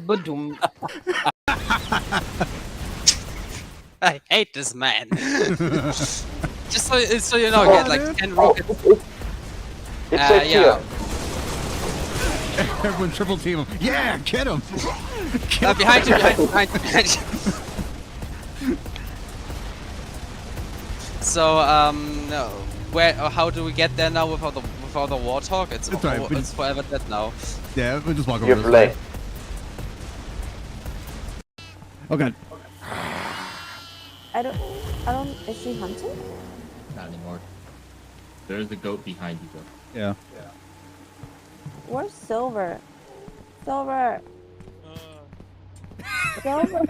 Badum. I hate this man. Just so you know, get like 10 rockets. It's safe Yeah. here. Everyone triple team him. Yeah, get him. Behind you, behind you. So, how do we get there now without the warthog? It's right, it's forever dead now. Yeah, we'll just walk over You're this late. way. Oh god. I don't, is she hunting? Not anymore. There's the goat behind you, though. Yeah. Where's Silver? Silver! Silver!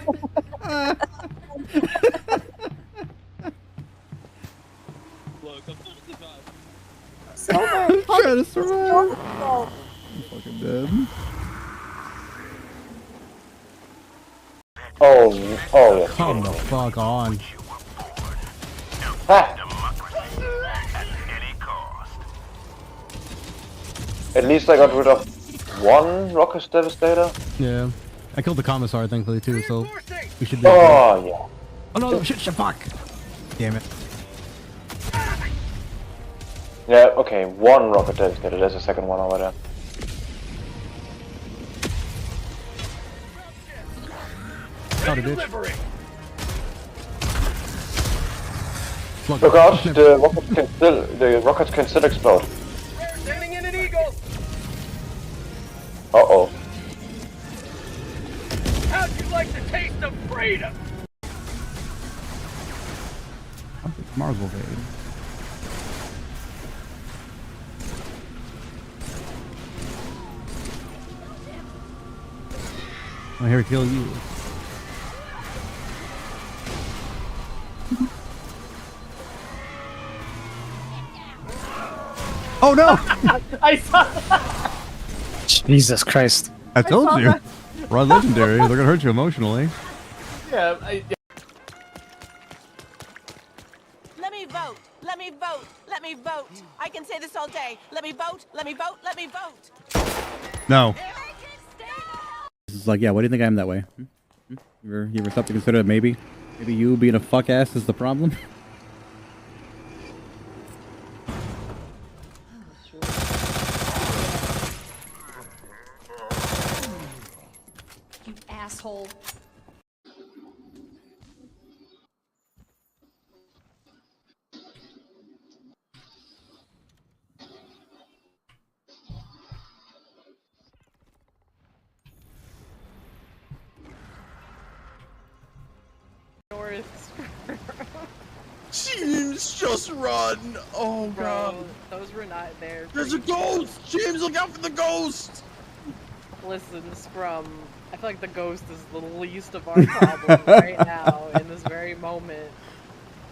Silver! I'm trying to survive. Oh, I'm fucking dead. Oh, yeah. Come the fuck on. Ah. At least I got rid of one Rocket Devastator. Yeah. I killed the commissar, thankfully, too, so we should be. Oh, yeah. Oh no, shit, fuck! Damn it. Yeah, okay, one Rocket Devastator. There's a second one over there. Got it, bitch. Look out, the rockets can still explode. Sending in an eagle. Uh-oh. How'd you like the taste of freedom? Mars will fade. I'm here to kill you. Oh no! I saw. Jesus Christ. I told you. We're on legendary. They're gonna hurt you emotionally. Yeah, Let me vote. Let me vote. Let me vote. I can say this all day. Let me vote. Let me vote. Let me vote. No. It's like, yeah, what do you think I am that way? You ever stop to consider that maybe you being a fuck ass is the problem? You asshole. James, just run! Oh god. those were not there. There's a ghost! James, look out for the ghost! Listen, Scrum. I feel like the ghost is the least of our problems right now in this very moment.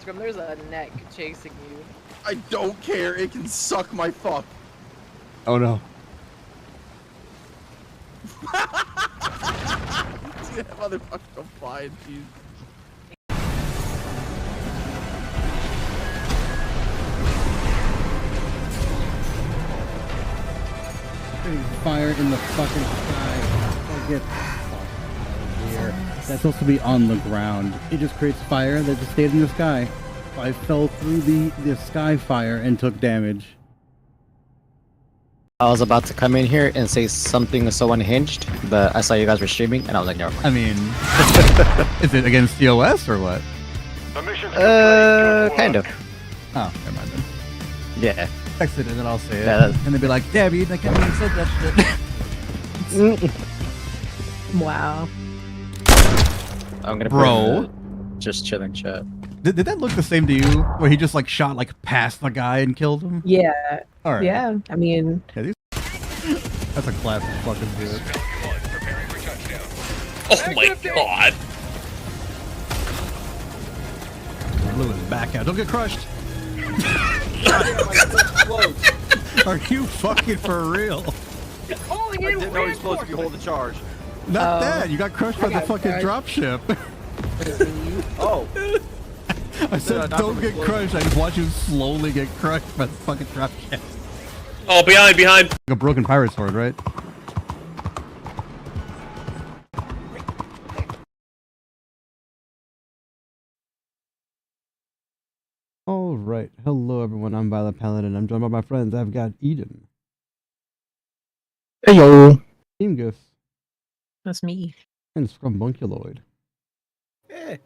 Scrum, there's a neck chasing you. I don't care, it can suck my fuck. Oh no. See that motherfucker go flying, jeez. Fire in the fucking sky. Oh, get the fuck out of here. That's supposed to be on the ground. It just creates fire that just stayed in the sky. I fell through the sky fire and took damage. I was about to come in here and say something so unhinged, but I saw you guys were streaming, and I was like, never mind. I mean, is it against TOS or what? Kind of. Oh, never mind then. Yeah. Text it and then I'll say it. Yeah, and they'll be like, Debbie, I can't believe you said that shit. wow. I'm gonna Bro. Just chilling chat. Did that look the same to you? Where he just like shot like past the guy and killed him? Yeah. All right. Yeah. I mean, Yeah, that's a classic fucking dude. Oh my god. Blew his back out. Don't get crushed. Are you fucking for real? Calling I in didn't know he's supposed to be holding the charge. Not that. You got crushed by the fucking dropship. Oh. I said don't get crushed. I just watch you slowly get crushed by the fucking dropship. Oh, behind! A broken pirate sword, right? Alright, hello everyone, I'm Violet Paladin, I'm joined by my friends, I've got Eden. Heyo. Team Gifts. That's me. And Scrumbunculoid. Eh.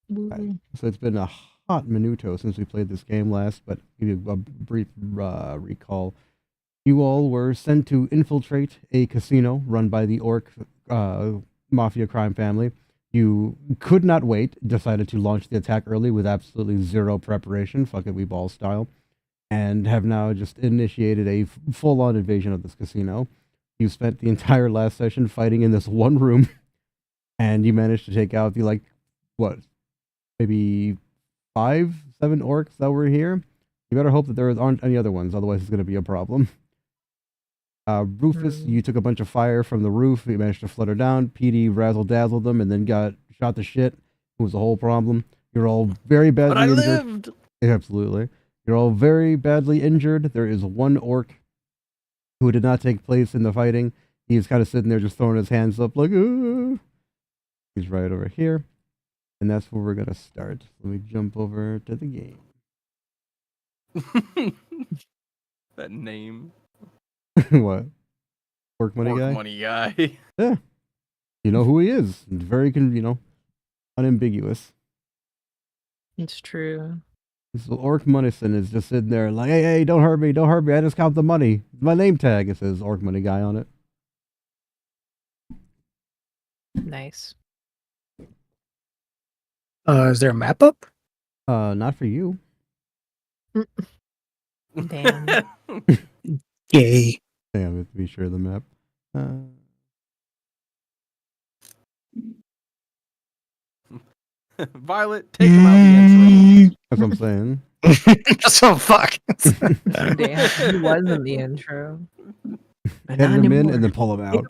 Right. So it's been a hot minuto since we played this game last, but give you a brief recall. You all were sent to infiltrate a casino run by the Orc mafia crime family. You could not wait, decided to launch the attack early with absolutely zero preparation, fuck it, we ball style, and have now just initiated a full-on invasion of this casino. You spent the entire last session fighting in this one room, and you managed to take out the, like, what, maybe 5, 7 orcs that were here? You better hope that there aren't any other ones, otherwise it's going to be a problem. Rufus, you took a bunch of fire from the roof, you managed to flutter down, PD razzle-dazzled them, and then got shot to shit. It was a whole problem. You're all very badly injured. But I lived! Yeah, absolutely. You're all very badly injured. There is one orc who did not take place in the fighting. He's kind of sitting there just throwing his hands up like, ooh. He's right over here. And that's where we're going to start. Let me jump over to the game. That name. What? Orc Money Orc Guy? Money Guy. Yeah. You know who he is. Very, unambiguous. It's true. So Orc Munison is just sitting there like, hey, don't hurt me, I just count the money. My name tag, it says Orc Money Guy on it. Nice. Is there a map up? Not for you. Damn. Yay. Yeah, we have to be sure of the map. Violet, take him out the intro. That's what I'm saying. So fuck. Damn. He was in the intro. But Edit not him in anymore. and then pull him out.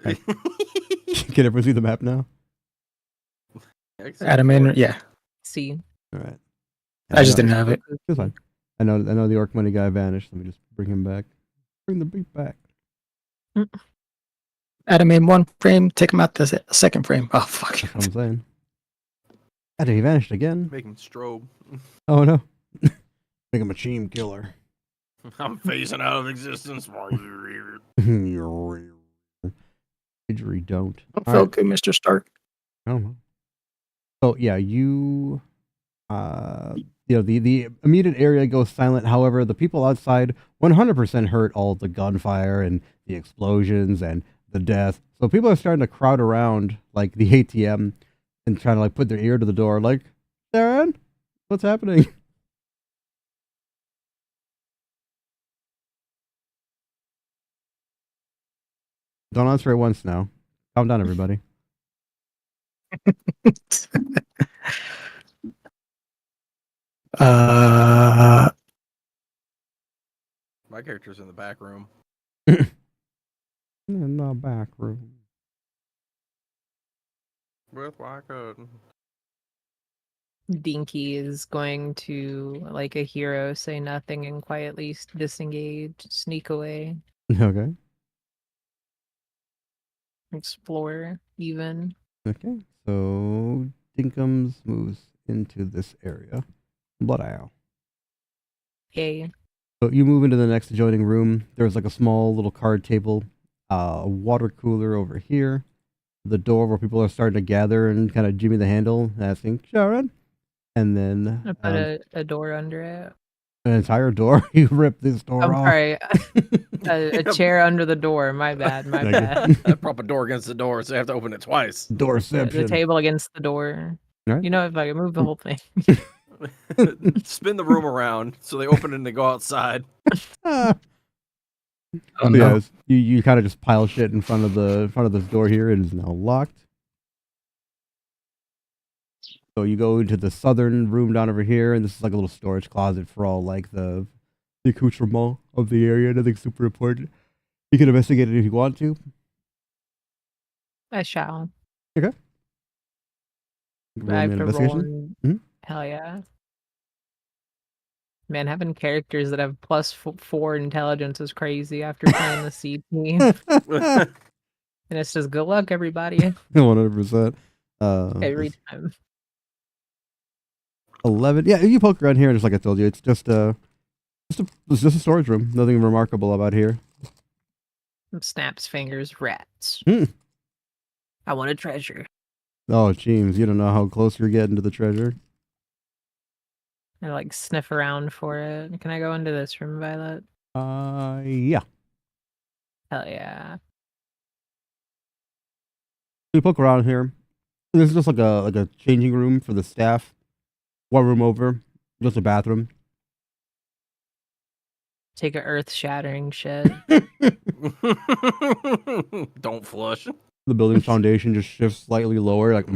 Take him out. Can everyone see the map now? Adam in, yeah. See. Alright. I just didn't have it. It's fine. I know the Orc Money Guy vanished. Let me just bring him back. Bring the beat back. Adam in one frame, take him out the second frame. Oh fuck. That's what I'm saying. Adam, he vanished again. Make him strobe. Oh no. Make him a team killer. I'm phasing out of existence. Injury don't. Felt good, Mr. Stark. Oh. So yeah, you the immediate area goes silent. However, the people outside 100% heard all the gunfire and the explosions and the death. So people are starting to crowd around like the ATM and trying to like put their ear to the door like, Darren, what's happening? Don't answer it once now. Calm down, everybody. My character's in the back room. In the back room. With Wacko. Dinky is going to, like a hero, say nothing and quietly disengage, sneak away, Okay. explore, even. Okay. So Dinkums moves into this area. Blood Owl. Yay. So you move into the next adjoining room. There's like a small little card table, a water cooler over here, the door where people are starting to gather and kind of jimmy the handle, asking Sharon, and then I put a door under it. an entire door. You rip this door I'm off. sorry. a chair under the door. My bad. My bad. I prop a door against the door, so I have to open it twice. Doorception. The table against the door. Right. You know, if I could move the whole thing. Spin the room around so they open it and they go outside. Oh, So no. yeah, you kind of just pile shit in front of this door here. It is now locked. So you go into the southern room down over here, and this is like a little storage closet for all like the accoutrement of the area. Nothing super important. You can investigate it if you want to. I shall. Okay. I Roll have me an to roll. investigation. Mhm. Hell yeah. Man, having characters that have +4 intelligence is crazy after playing the C team. And it's just good luck, everybody. 100%. Every time. 11. Yeah, you poke around here, just like I told you, it's just a storage room. Nothing remarkable about here. Snaps fingers, rats. Hmm. I want a treasure. Oh, James, you don't know how close you're getting to the treasure. I like sniff around for it. Can I go into this room, Violet? Yeah. Hell yeah. You poke around here. This is just like a changing room for the staff. One room over, just a bathroom. Take a earth-shattering shit. Don't flush. The building's foundation just shifts slightly lower, like.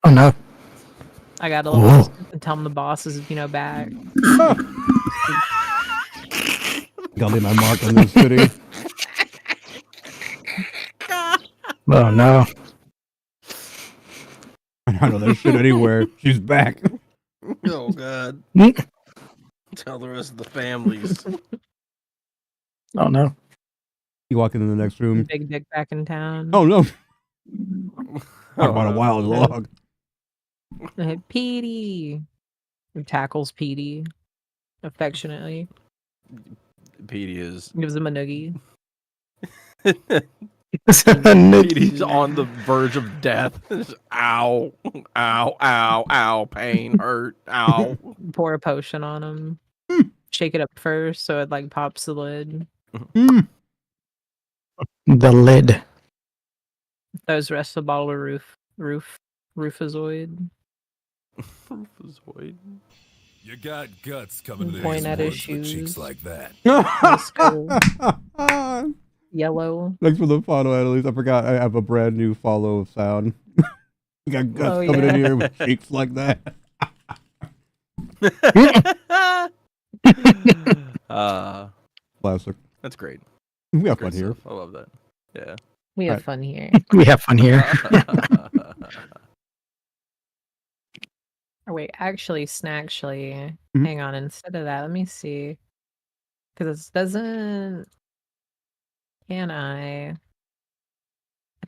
Oh no. I got a little tell him the boss is, back. Gotta leave my mark on this city. Oh no. I know that shit anywhere. She's back. Oh god. Tell the rest of the families. Oh no. You walk into the next room. Big dick back in town. Oh no. Talk about a wild log. Petey. Who tackles Petey affectionately. Petey is. Gives him a noogie. Petey's on the verge of death. Ow. Ow. Ow. Ow. Pain. Hurt. Ow. Pour a potion on him. Shake it up first so it like pops the lid. The lid. Those rest of the bottle of Roofazoid. Roofazoid. You got guts coming to Point these at his woods with cheeks shoes. like that. Yellow. Thanks for the follow, Annalise. I forgot I have a brand new follow sound. You got guts coming in here with cheeks like that. Classic. That's great. We have Great fun here. stuff. I love that. Yeah. We have fun here. We have fun here. Oh, wait, actually, Snackshly. Mhm. Hang on, instead of that, let me see. Because it doesn't. Can I? I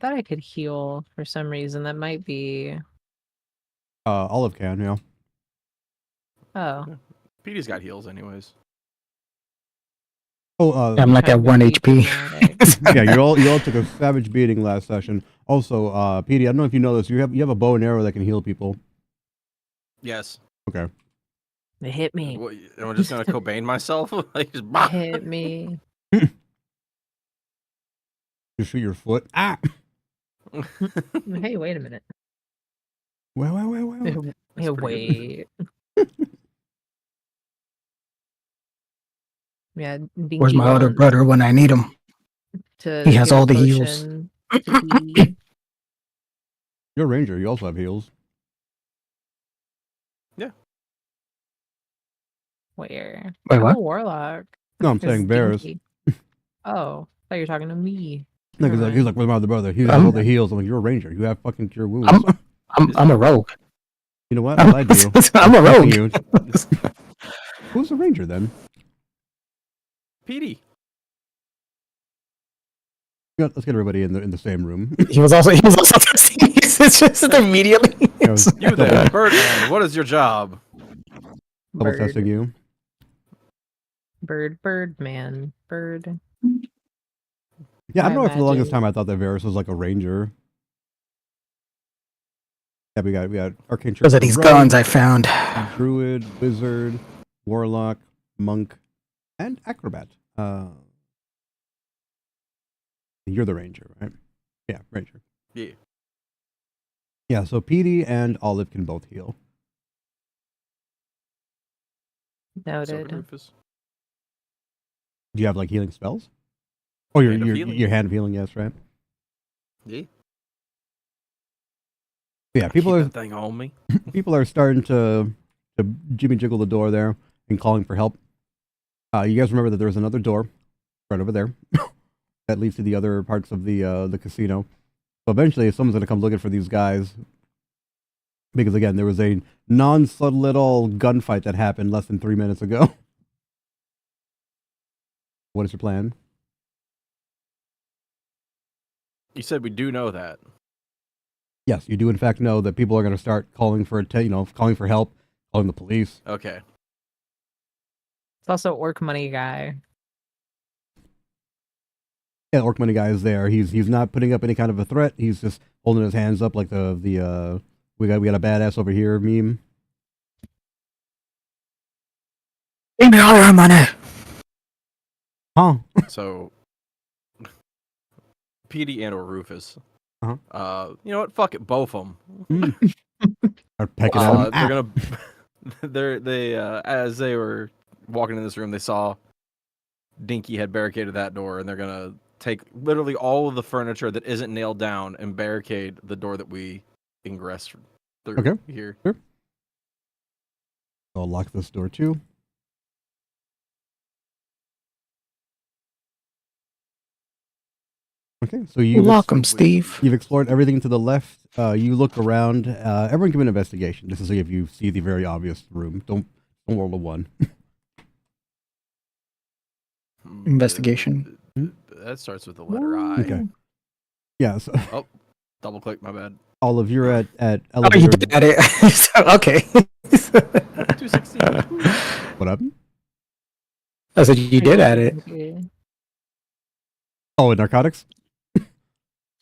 thought I could heal for some reason. That might be. Olive can, yeah. Oh. Petey's got heals, anyways. Oh, I'm like at 1 HP. Yeah, you all took a savage beating last session. Also, Petey, I don't know if you know this. You have a bow and arrow that can heal people. Yes. Okay. It hit me. What, am I just gonna Cobain myself? Like just It hit me. You shoot your foot. Ah. Hey, wait a minute. Well. Hey, wait. Yeah, Dinky Where's my other wants brother when I need him? to He has get a all the heals. potion to pee. You're a ranger. You also have heals. Yeah. Where? Wait, I'm what? a warlock. No, I'm It's saying bears. Dinky. Oh, I thought you were talking to me. No, Never he's like, mind. where's my other brother? He has all the heals. I'm like, you're a ranger. You have fucking cure wounds. I'm a rogue. You know what? I lied to you. I'm a rogue. You. Who's a ranger then? Petey. Yeah, let's get everybody in the same room. He was also it's just immediately. You there, Birdman. What is your job? Double testing you. Bird, man. Bird. Yeah, I don't I know if for the longest imagine- time I thought that Varus was like a ranger. Yeah, we got arcane. Those are these guns I found. Druid, wizard, warlock, monk, and acrobat. You're the ranger, right? Yeah, ranger. Yeah. Yeah, so Petey and Olive can both heal. So did Noted. Rufus. Do you have like healing spells? Oh, Hand of healing. your hand of healing, yes, right? Yeah. Yeah, people Keep are that thing on me. people are starting to jimmy jiggle the door there and calling for help. You guys remember that there's another door right over there that leads to the other parts of the casino. So eventually, someone's gonna come looking for these guys. Because again, there was a non-subtle at all gunfight that happened less than 3 minutes ago. What is your plan? You said we do know that. Yes, you do in fact know that people are going to start calling for calling for help, calling the police. Okay. It's also Orc Money Guy. Yeah, Orc Money Guy is there. He's not putting up any kind of a threat. He's just holding his hands up like the we got a badass over here meme. Give me all your money. Huh? So, PD and or Rufus. Uh-huh. You know what? Fuck it, both of them. Are pecking at him. They're gonna. They as they were walking in this room, they saw Dinky had barricaded that door, and they're gonna take literally all of the furniture that isn't nailed down and barricade the door that we ingress through here. Sure. I'll lock this door too. Okay, so you Welcome, Steve. You've explored everything to the left. You look around. Everyone give me an investigation. This is if you see the very obvious room. Don't roll a 1. Investigation. That starts with the letter I. Okay. Yeah. So, oh, double click. My bad. Olive, you're at elevator. Oh, you did at it. Okay. 216. What happened? I said you did at it. Oh, narcotics.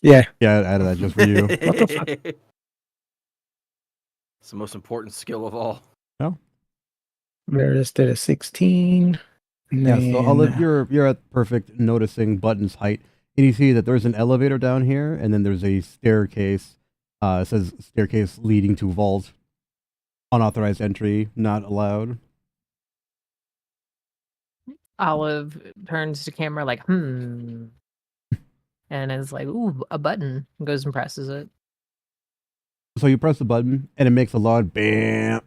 Yeah. Yeah, I added that just for you. What the fuck? It's the most important skill of all. No. Meredith did a 16. Yeah, so Olive, you're at perfect noticing Button's height, and you see that there's an elevator down here, and then there's a staircase. It says staircase leading to vault. Unauthorized entry, not allowed. Olive turns to camera like, and is like, ooh, a button. Goes and presses it. So you press the button, and it makes a loud bam,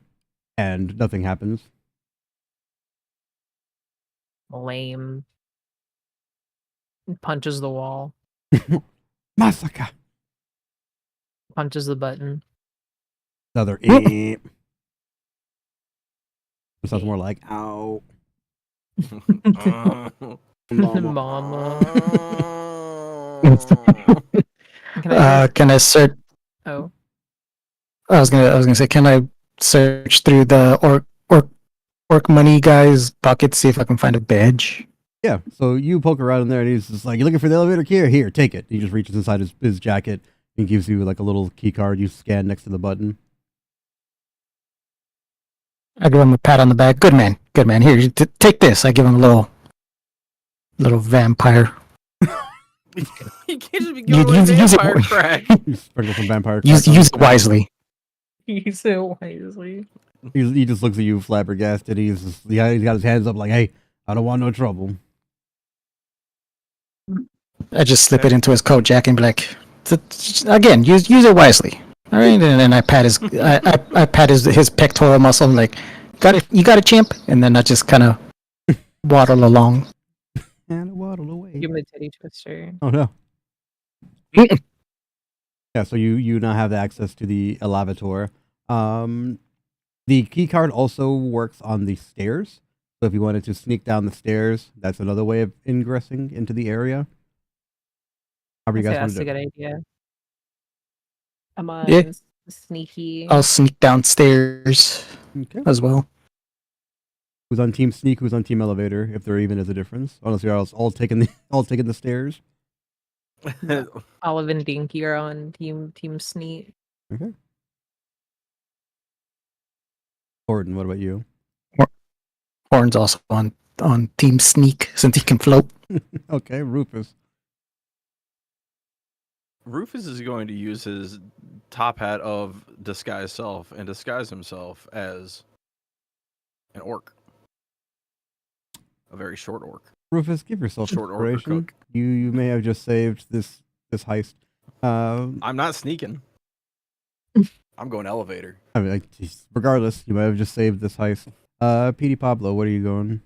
and nothing happens. Lame. Punches the wall. Massacre. Punches the button. Another It sounds more like ow. Mama. Can I search? Oh. I was gonna say, can I search through the orc money guy's pocket, see if I can find a badge? Yeah, so you poke around in there, and he's just like, "You looking for the elevator key? Here, take it." He just reaches inside his jacket and gives you like a little key card. You scan next to the button. I give him a pat on the back. Good man. Here, take this. I give him a little vampire. You can't just be giving away vampire crack. Sprinkle some vampire. Use it wisely. Use it wisely. He just looks at you flabbergasted. He's got his hands up like, "Hey, I don't want no trouble." I just slip it into his coat jacket and be like, again, use it wisely. All right, and then I pat his I pat his pectoral muscle. I'm like, you got it, champ. And then I just kind of waddle along. And waddle away. Give him a titty twister. Oh no. Yeah, so you now have access to the elevator. The key card also works on the stairs. So if you wanted to sneak down the stairs, that's another way of ingressing into the area. How do you guys want That's to a do? good idea. I'm on Yeah. sneaky. I'll sneak downstairs as well. Who's on team sneak? Who's on team elevator? If there even is a difference, unless you're all taking the stairs. Olive and Dinky are on team sneak. Okay. Gordon, what about you? Horn's also on team sneak since he can float. Okay, Rufus. Rufus is going to use his top hat of disguise self and disguise himself as an orc. A very short orc. Rufus, give yourself Short orc inspiration. cook. You may have just saved this heist. I'm not sneaking. I'm going elevator. I mean, regardless, you might have just saved this heist. PD Pablo, what are you going?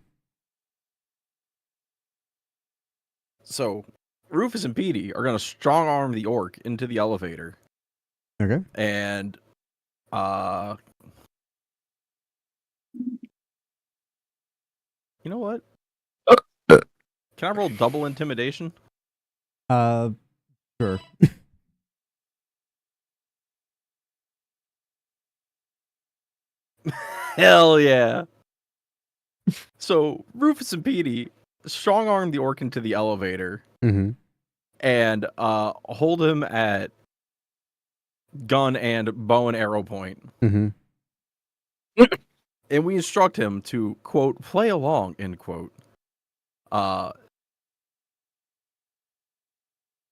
So, Rufus and Petey are going to strong arm the orc into the elevator. Okay. And You know what? Can I roll double intimidation? Sure. Hell yeah. So Rufus and Petey strong arm the orc into the elevator and hold him at gun and bow and arrow point. And we instruct him to, quote, play along, end quote.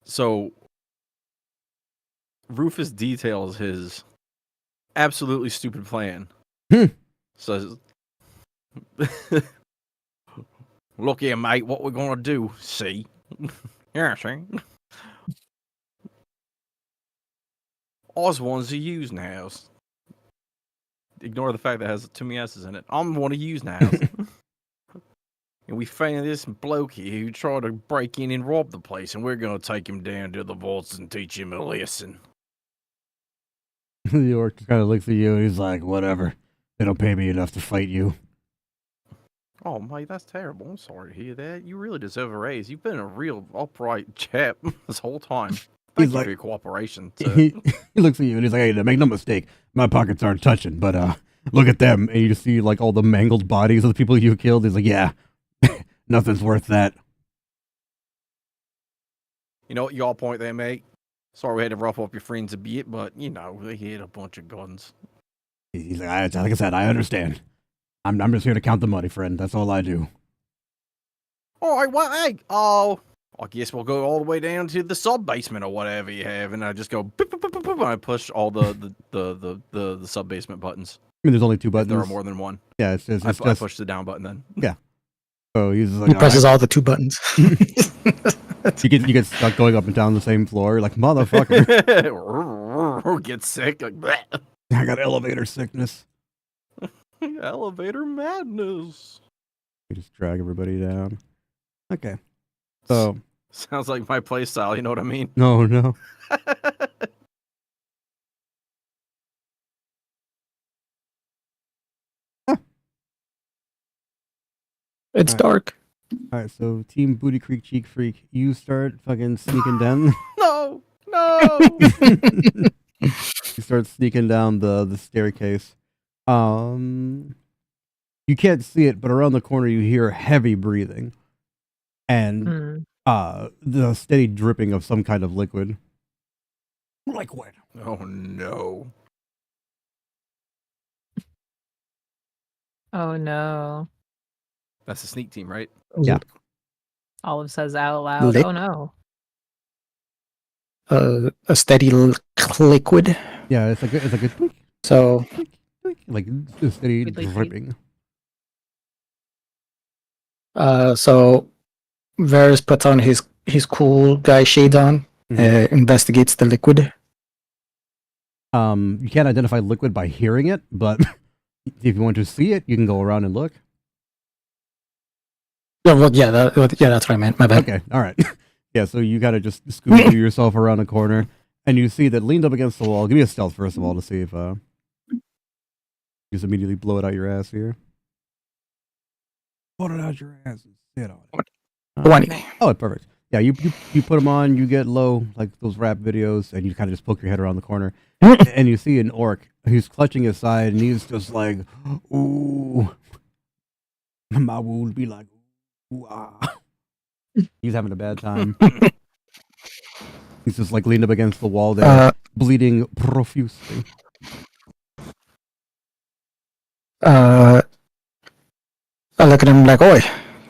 So Rufus details his absolutely stupid plan. Says, look here, mate, what we're gonna do, see? Yeah, see? Oswald's a using house. Ignore the fact that it has too many S's in it. I'm one of using house. And we found this bloke here who tried to break in and rob the place, and we're gonna take him down to the vaults and teach him a lesson. The orc kind of looks at you and he's like, whatever. They don't pay me enough to fight you. Oh, mate, that's terrible. I'm sorry to hear that. You really deserve a raise. You've been a real upright chap this whole time. Thank you for your cooperation. He looks at you and he's like, hey, make no mistake, my pockets aren't touching, but look at them. And you just see like all the mangled bodies of the people you killed. He's like, yeah, nothing's worth that. You know what, y'all point there, mate? Sorry we had to rough up your friends a bit, but, you know, they had a bunch of guns. He's like, like I said, I understand. I'm just here to count the money, friend. That's all I do. All right, well, hey, I guess we'll go all the way down to the sub basement or whatever you have, and I just go boop, boop, boop, boop, boop, and I push all the sub basement buttons. I mean, there's only 2 buttons. There are more than one. Yeah, it's just I push the down button then. Yeah. So he's like, He presses all the 2 buttons. you get stuck going up and down the same floor, like motherfucker. Get sick. Like, bleh. I got elevator sickness. Elevator madness. We just drag everybody down. Okay. So sounds like my play style. You know what I mean? No. It's dark. All right, so Team Booty Creek Cheek Freak, you start fucking sneaking down. No. You start sneaking down the staircase. You can't see it, but around the corner you hear heavy breathing, and the steady dripping of some kind of liquid. Liquid. Oh no. Oh no. That's the sneak team, right? Yeah. Olive says out loud, oh no. A steady liquid. Yeah, it's like a tweak. So like a steady dripping. So Varys puts on his cool guy shades on, investigates the liquid. You can't identify liquid by hearing it, but if you want to see it, you can go around and look. Yeah, well, that's what I meant. My bad. Okay, all right. Yeah, so you gotta just scoot yourself around a corner, and you see that leaned up against the wall. Give me a stealth first of all to see if just immediately blow it out your ass here. Blow it out your ass and sit on it. 20. Oh, perfect. Yeah, you put them on, you get low, like those rap videos, and you kind of just poke your head around the corner, and you see an orc who's clutching his side, and he's just like, ooh. My wound be like, ooh, ah. He's having a bad time. He's just like leaned up against the wall there, bleeding profusely. I look at him like, oi,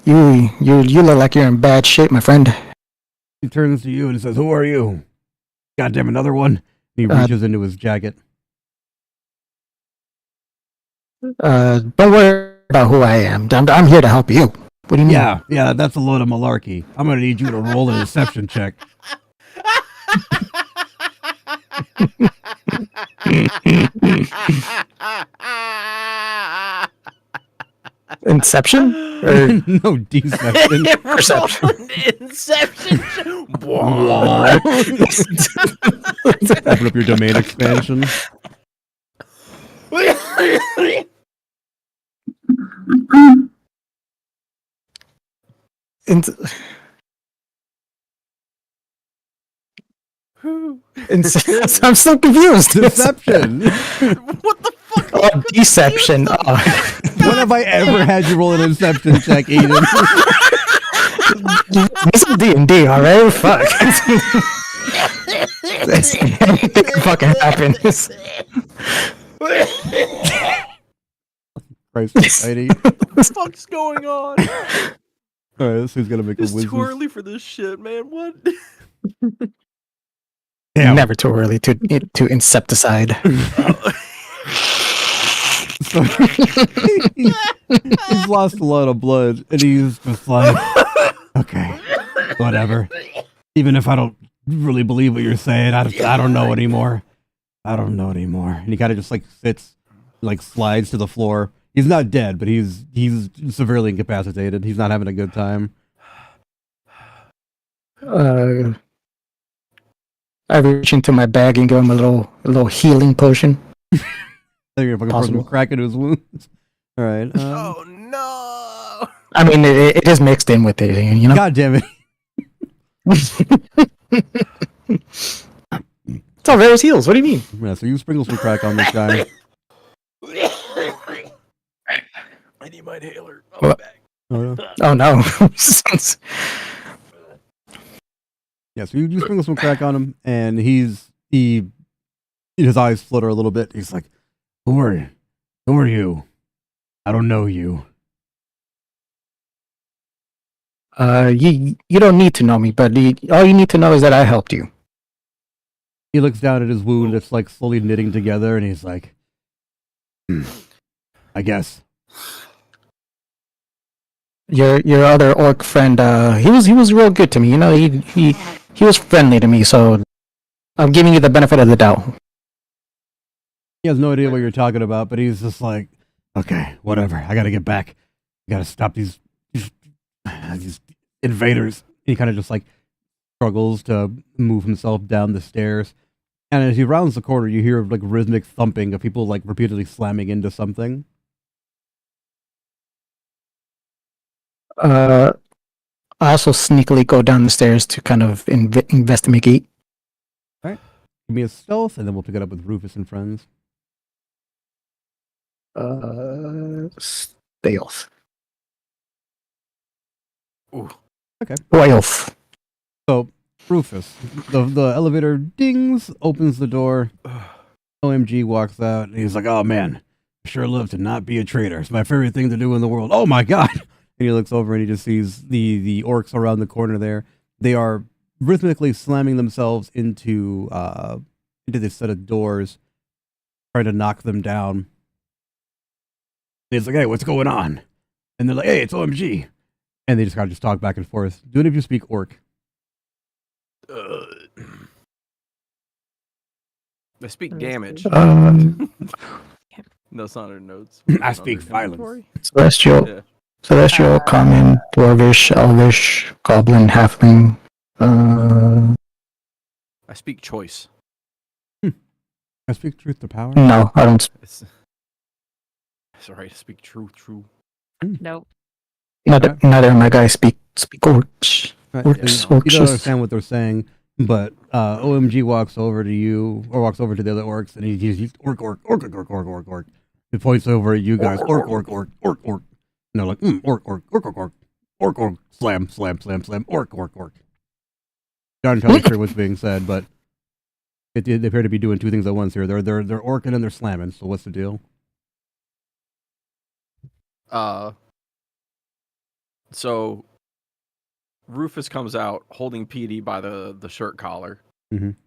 you look like you're in bad shape, my friend. He turns to you and says, who are you? Goddamn, another one. He reaches into his jacket. Don't worry about who I am. I'm here to help you. What do you mean? Yeah, that's a load of malarkey. I'm gonna need you to roll a deception check. Inception? Or... no, deception. Perception. Inception. Open up your domain expansion. And, I'm so confused. Deception. What the fuck? Oh, deception. Oh. When have I ever had you roll an inception check, Eden? This is D&D, alright? Fuck. Anything fucking happens. Christ almighty. What the fuck's going on? Alright, this who's gonna make It's a wisdom. too early for this shit, man. What? Damn. Never too early to insecticide. He's lost a lot of blood, and he's just like, okay, whatever. Even if I don't really believe what you're saying, I don't know anymore. I don't know anymore. And he kind of just like sits, like slides to the floor. He's not dead, but he's severely incapacitated. He's not having a good time. I reach into my bag and give him a little healing potion. I think you're fucking Possible. putting a crack in his wounds. All right. Oh no! I mean, it is mixed in with it, you know? God damn it. It's all various heals. What do you mean? Yeah, so you sprinkle some crack on this guy. I need my inhaler. What? Back. Oh no. Yeah, so you sprinkle some crack on him, and his eyes flutter a little bit. He's like, "Who are you? Who are you? I don't know you." You don't need to know me, but all you need to know is that I helped you. He looks down at his wound that's like slowly knitting together, and he's like, I guess. Your other orc friend, he was real good to me. You know, he was friendly to me, so I'm giving you the benefit of the doubt. He has no idea what you're talking about, but he's just like, okay, whatever. I gotta get back. I gotta stop these invaders. He kind of just like struggles to move himself down the stairs. And as he rounds the corner, you hear like rhythmic thumping of people like repeatedly slamming into something. I also sneakily go down the stairs to kind of investigate. All right. Give me a stealth, and then we'll pick it up with Rufus and friends. Stealth. Ooh. Okay. Stealth. So, Rufus, the elevator dings, opens the door. OMG walks out, and he's like, oh man, I sure love to not be a traitor. It's my favorite thing to do in the world. Oh my god! And he looks over and he just sees the orcs around the corner there. They are rhythmically slamming themselves into this set of doors, trying to knock them down. And he's like, hey, what's going on? And they're like, hey, it's OMG. And they just kind of just talk back and forth. Do any of you speak orc? I speak damage. That's not our notes. I speak violence. Celestial. Yeah. Celestial, common, dwarvish, elvish, goblin, halfling. I speak choice. I speak truth to power. No, I don't. Sorry, I speak true. Nope. Neither of my guys speak orcs. Right. Orcs, You orcs. don't understand what they're saying, but OMG walks over to you, or walks over to the other orcs, and he's orc. He points over at you guys, orc. And they're like, orc, slam, orc. Not entirely sure what's being said, but they appear to be doing two things at once here. They're orcing and they're slamming. So what's the deal? So Rufus comes out holding PD by the shirt collar. Mhm.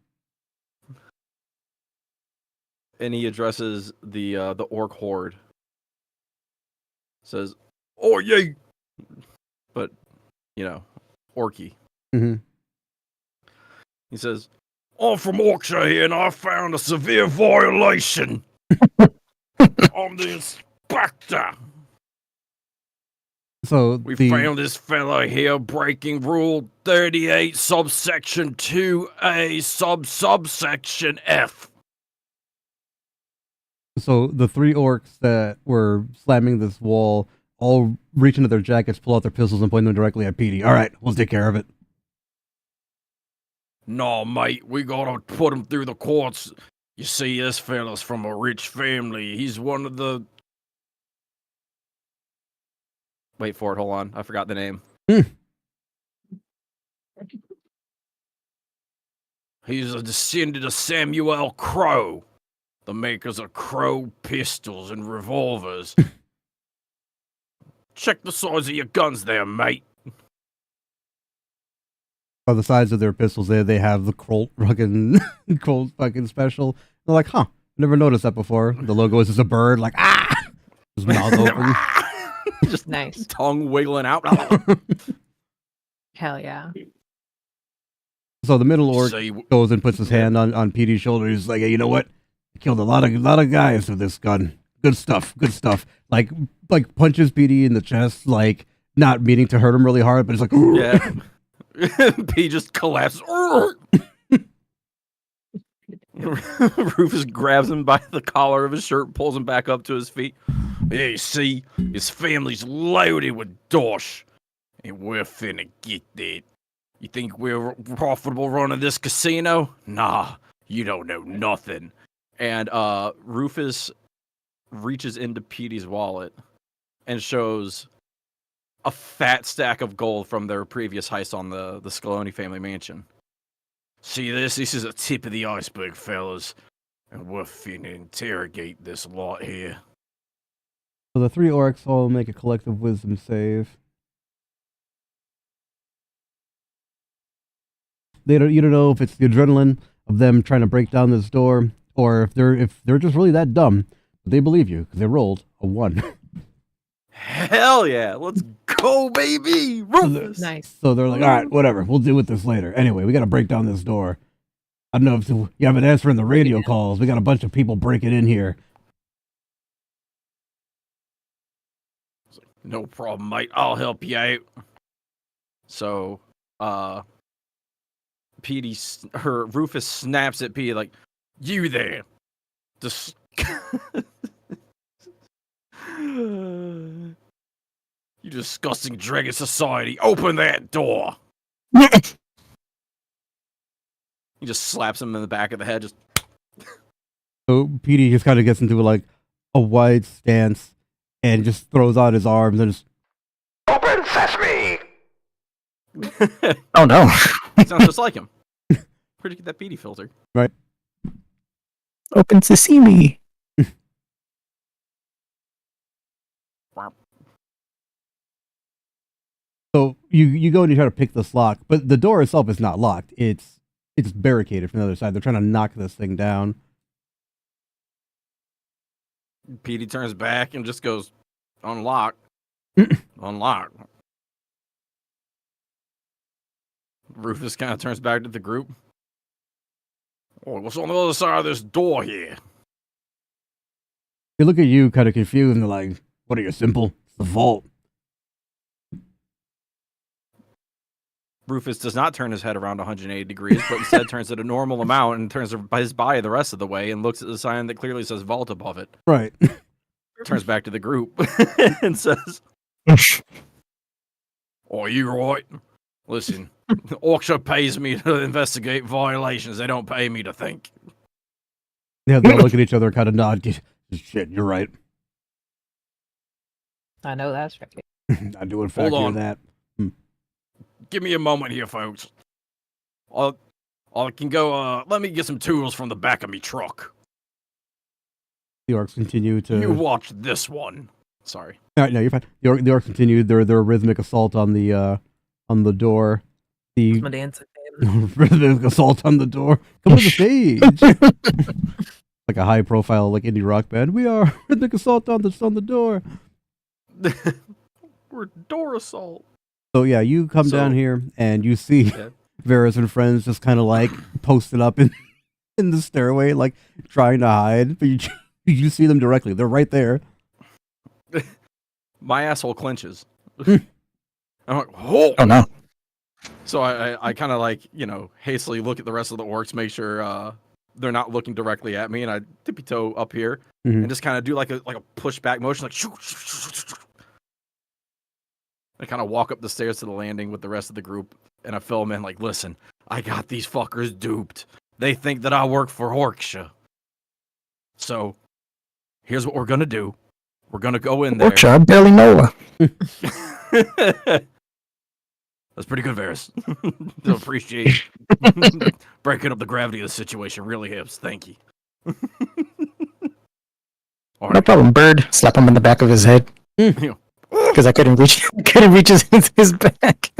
And he addresses the orc horde. Says, "Oh yay!" But orky. Mm-hmm. He says, "I'm from Yorkshire here, and I found a severe violation. I'm the inspector. So We found this fella here breaking Rule 38, subsection 2A, subsection F. So the 3 orcs that were slamming this wall all reach into their jackets, pull out their pistols, and point them directly at Petey. All right, we'll take care of it. No, mate, we gotta put him through the courts. You see, this fella's from a rich family. He's one of the... Wait for it, hold on. I forgot the name. He's a descendant of Samuel Crow, the makers of Crow pistols and revolvers. Check the size of your guns there, mate. On the sides of their pistols, they have the Colt fucking special. They're like, huh, never noticed that before. The logo is just a bird, like, ah! His mouth open. Just Nice. tongue wiggling out. Hell yeah. So the middle orc goes and puts his hand on Petey's shoulder. He's like, hey, you know what? I killed a lot of guys with this gun. Good stuff. Like punches Petey in the chest, like not meaning to hurt him really hard, but it's like, ooh. Yeah. P just collapses. Rufus grabs him by the collar of his shirt, pulls him back up to his feet. Yeah, you see, his family's loaded with dosh, and we're finna get that. You think we're profitable running this casino? Nah, you don't know nothing. And Rufus reaches into Petey's wallet and shows a fat stack of gold from their previous heist on the Scaloni family mansion. See this? This is a tip of the iceberg, fellas. And we're finna interrogate this lot here. So the 3 orcs all make a collective wisdom save. You don't know if it's the adrenaline of them trying to break down this door, or if they're just really that dumb. But they believe you because they rolled a 1. Hell yeah! Let's go, baby! Rufus! Nice. So they're like, all right, whatever. We'll deal with this later. Anyway, we got to break down this door. I don't know if you haven't answering the radio calls. We got a bunch of people breaking in here. No problem, mate. I'll help you out. So, Rufus snaps at Petey like, you there. You disgusting dragon society. Open that door. He just slaps him in the back of the head. Just So Petey just kind of gets into like a wide stance and just throws out his arms and just Open sesame! Oh no. sounds just like him. Where'd you get that Petey filter? right. Open to see me. So you go and you try to pick this lock, but the door itself is not locked. It's barricaded from the other side. They're trying to knock this thing down. Petey turns back and just goes, unlock. Unlock. Rufus kind of turns back to the group. Oh, what's on the other side of this door here? They look at you kind of confused and they're like, what are you, simple? It's the vault. Rufus does not turn his head around 180 degrees, but instead turns it a normal amount and turns his body the rest of the way and looks at the sign that clearly says vault above it. Right. Turns back to the group and says, oh, you right? Listen, Orksha pays me to investigate violations. They don't pay me to think. Yeah, they all look at each other, kind of nod. Shit, you're right. I know that's right. I do in fact hear that. Give me a moment here, folks. I can go, let me get some tools from the back of me truck. The orcs continue to... You watch this one. Sorry. All right, no, you're fine. The orcs continue their rhythmic assault on the door. The My dancing. rhythmic assault on the door. Come to the stage. Like a high profile, like indie rock band. We are rhythmic assault on the door. We're door assault. So yeah, you come down here and you see Varys and friends just kind of like posted up in the stairway, like trying to hide, but you see them directly. They're right there. My asshole clenches. I'm like, oh no. So I kind of like, hastily look at the rest of the orcs, make sure they're not looking directly at me, and I tippy toe up here Mhm. and just kind of do like a pushback motion, like shoo, shoo, shoo, shoo, shoo. I kind of walk up the stairs to the landing with the rest of the group, and I fill them in like, listen, I got these fuckers duped. They think that I work for Orksha. So, here's what we're gonna do. We're gonna go in there. Orksha, I barely know her. That's pretty good, Varys. Appreciate breaking up the gravity of the situation. Really hips. Thank you. No problem, Bird. Slap him in the back of his head. Because I couldn't reach his back.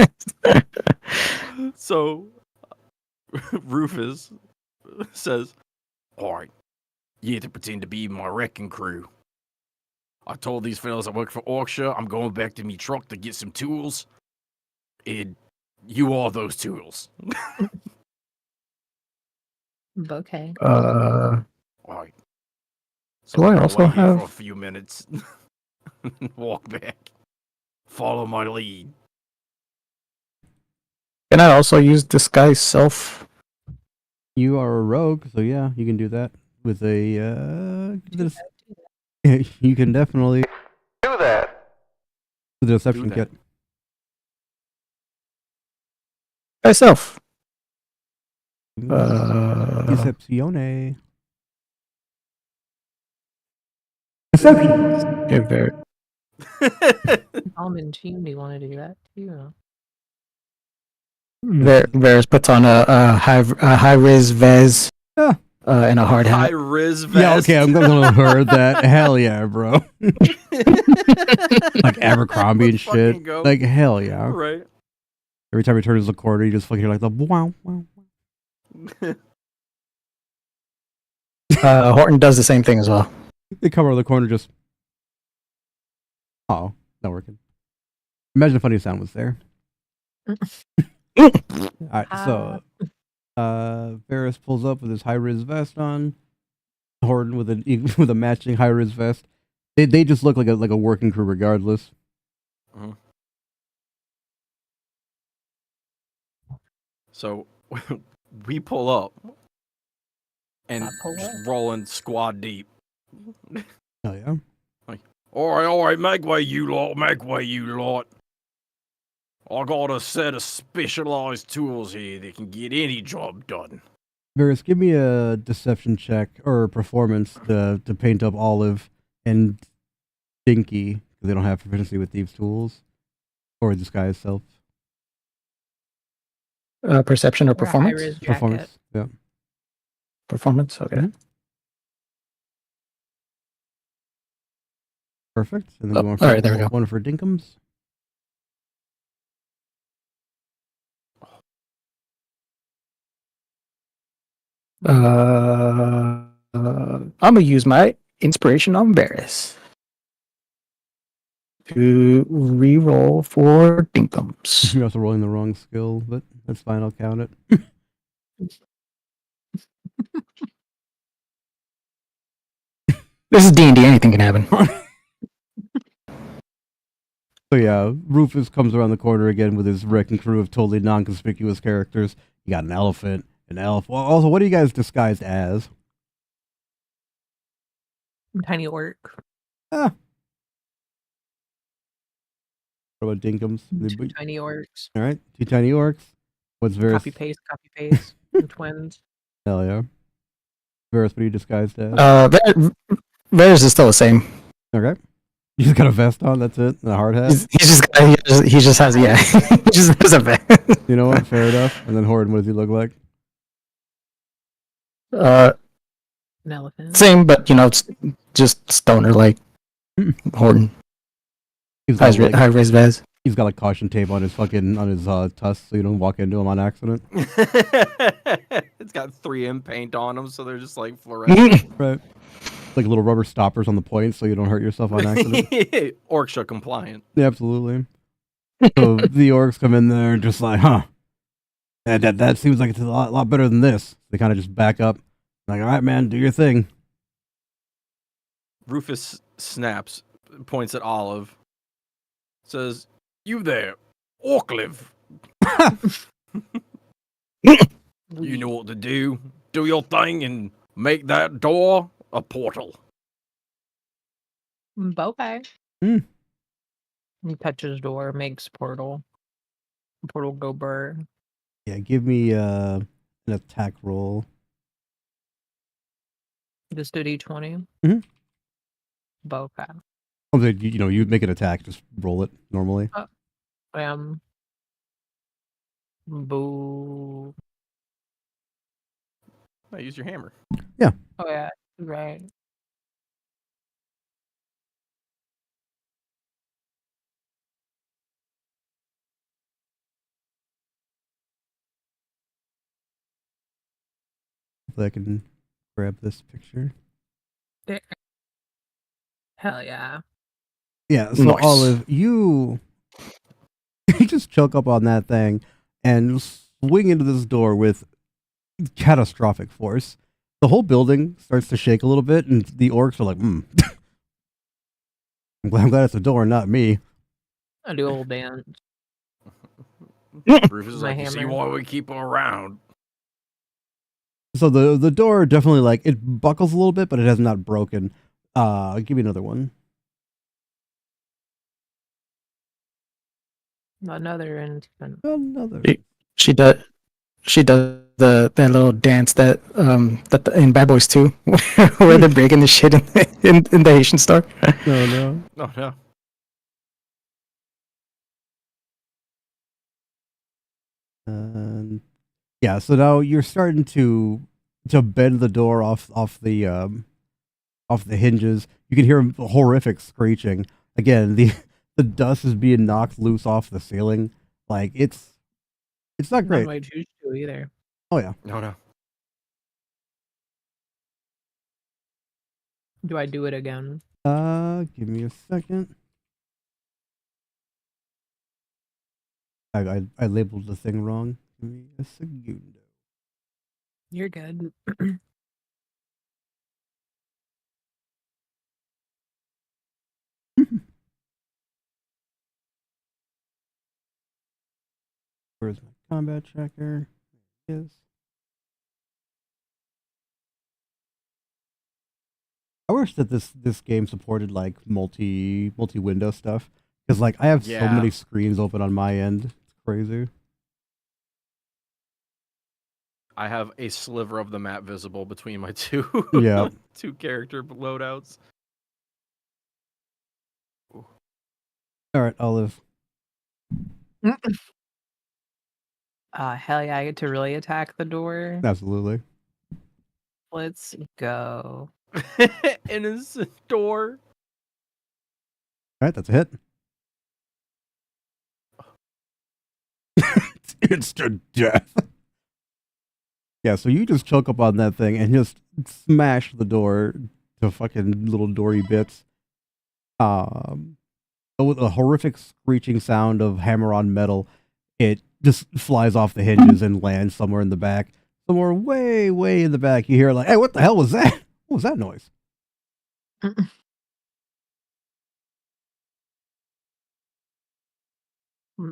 So, Rufus says, alright, you have to pretend to be my wrecking crew. I told these fellas I work for Orksha, I'm going back to me truck to get some tools. And you are those tools. Okay. Alright. So Do I I'm gonna also wait here have- for a few minutes. Walk back. Follow my lead. Can I also use disguise self? You are a rogue, so yeah, you can do that with a. You can definitely Do that. with the deception Do that. kit. Myself. Decepcione. Deception. Yeah, very. Almond team, do you want to do that too? Varys puts on a high ris vez Yeah. And a hard High hat. Riz vest. Yeah, okay, I'm gonna heard that. Hell yeah, bro. Like Abercrombie and Let's fucking shit. go. Like hell yeah. Right. Every time he turns the corner, you just fucking hear like the wow wow. Horton does the same thing as well. They come around the corner, just oh, not working. Imagine if funny sound was there. Alright, so Varys pulls up with his high ris vest on. Horton with a matching high ris vest. They just look like a working crew regardless. So we pull up and just rolling squad deep. Oh yeah. All right, make way, you lot, make way, you lot. I got a set of specialized tools here that can get any job done. Varys, give me a deception check or a performance to paint up Olive and Dinky, because they don't have proficiency with thieves' tools or disguise self. Perception or performance? high-res jacket. Performance, yeah. Performance, okay. Perfect. And then Oh, all right, there we go. one for Dinkums. I'm gonna use my inspiration on Varys to re-roll for Dinkums. You're also rolling the wrong skill, but that's fine. I'll count it. This is D&D. Anything can happen. So yeah, Rufus comes around the corner again with his wrecking crew of totally non-conspicuous characters. You got an elephant, an elf. Well, also, what are you guys disguised as? Tiny orc. What about Dinkums? Two tiny orcs. All right, two tiny orcs. What's Varys? Copy paste. And twins. Hell yeah. Varys, what are you disguised as? Varys is still the same. Okay. You just got a vest on, that's it? And a hard hat? He just has, yeah. He just has a vest. You know what? Fair enough. And then Horton, what does he look like? An elephant. Same, but it's just stoner like Horton. He's got High res vez. He's got like caution tape on his tusk so you don't walk into him on accident. It's got 3M paint on them, so they're just like fluorescent. Right. Like little rubber stoppers on the points so you don't hurt yourself on accident. Orksha compliant. Yeah, absolutely. So the orcs come in there and just like, huh. That seems like it's a lot better than this. They kind of just back up. Like, all right, man, do your thing. Rufus snaps, points at Olive, says, "You there, Orkliv. You know what to do. do your thing and make that door a portal. Okay. Hmm. He touches door, makes portal. Portal go burr. Yeah, give me an attack roll. Just do D20. Mhm. Okay. You make an attack, just roll it normally. Boo. I use your hammer. Yeah. Oh yeah, right. Hopefully I can grab this picture. There. Hell yeah. Yeah, so Nice. Olive, you just choke up on that thing and swing into this door with catastrophic force. The whole building starts to shake a little bit, and the orcs are like, I'm glad it's a door, not me. I do a little dance. Rufus is My like, you see hammer. why we keep her around. So the door definitely, like, it buckles a little bit, but it has not broken. Give me another one. Another infant. Another. She does that little dance that in Bad Boys 2 where they're breaking the shit in the Haitian store. No. Oh, no. And yeah, so now you're starting to bend the door off the hinges. You can hear horrific screeching. Again, the dust is being knocked loose off the ceiling. Like it's not great. Not my choose to either. Oh yeah. No. Do I do it again? Give me a second. I labeled the thing wrong. Give me a segundo. You're good. Where's my combat tracker? There it is. I wish that this game supported like multi window stuff, because like I have so Yeah. many screens open on my end. It's crazy. I have a sliver of the map visible between my two Yeah. two character loadouts. All right, Olive. Hell yeah, I get to really attack the door. Absolutely. Let's go. Innocent door. All right, that's a hit. It's instant death. Yeah, so you just choke up on that thing and just smash the door to fucking little dory bits. With a horrific screeching sound of hammer on metal, it just flies off the hinges and lands somewhere in the back. Somewhere way, way in the back, you hear like, "Hey, what the hell was that? What was that noise?"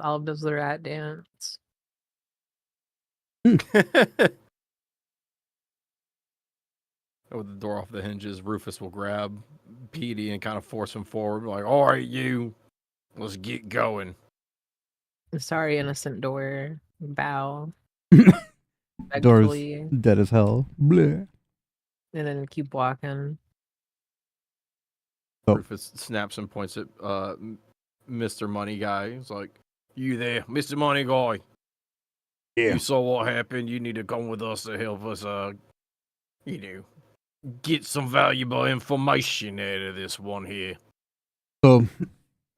Olive does the rat dance. With the door off the hinges, Rufus will grab Petey and kind of force him forward. Like, all right, you, let's get going. Sorry, innocent door. Bow. Door's Respectfully, dead as hell. Bleh. and then keep walking. Oh. Rufus snaps and points at Mr. Money Guy. He's like, you there, Mr. Money Guy? Yeah. You saw what happened. You need to come with us to help us, get some valuable information out of this one here. So,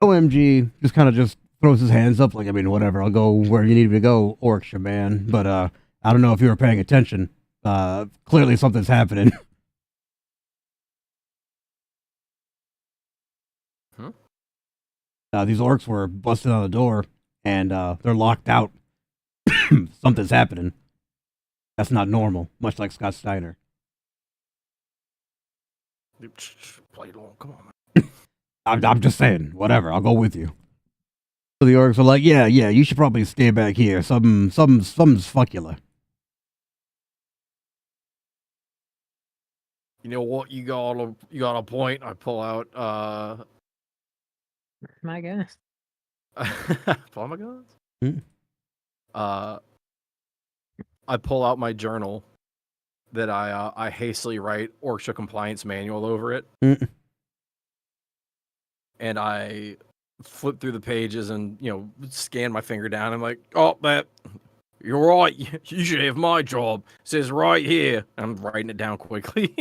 OMG just kind of just throws his hands up like, I mean, whatever. I'll go where you need me to go, Orcsha, man. But I don't know if you were paying attention. Clearly something's happening. These orcs were busted on the door, and they're locked out. Something's happening. That's not normal, much like Scott Steiner. Play along, come on, man. I'm just saying, whatever, I'll go with you. So the orcs are like, yeah, you should probably stay back here. Something's fuckula. You know what? You got a point. I pull out My goodness. pull out my guns. Hmm. I pull out my journal that I hastily write ORCHA compliance manual over it, and I flip through the pages and scan my finger down. I'm like, oh, that you're right. You should have my job. It says right here. I'm writing it down quickly.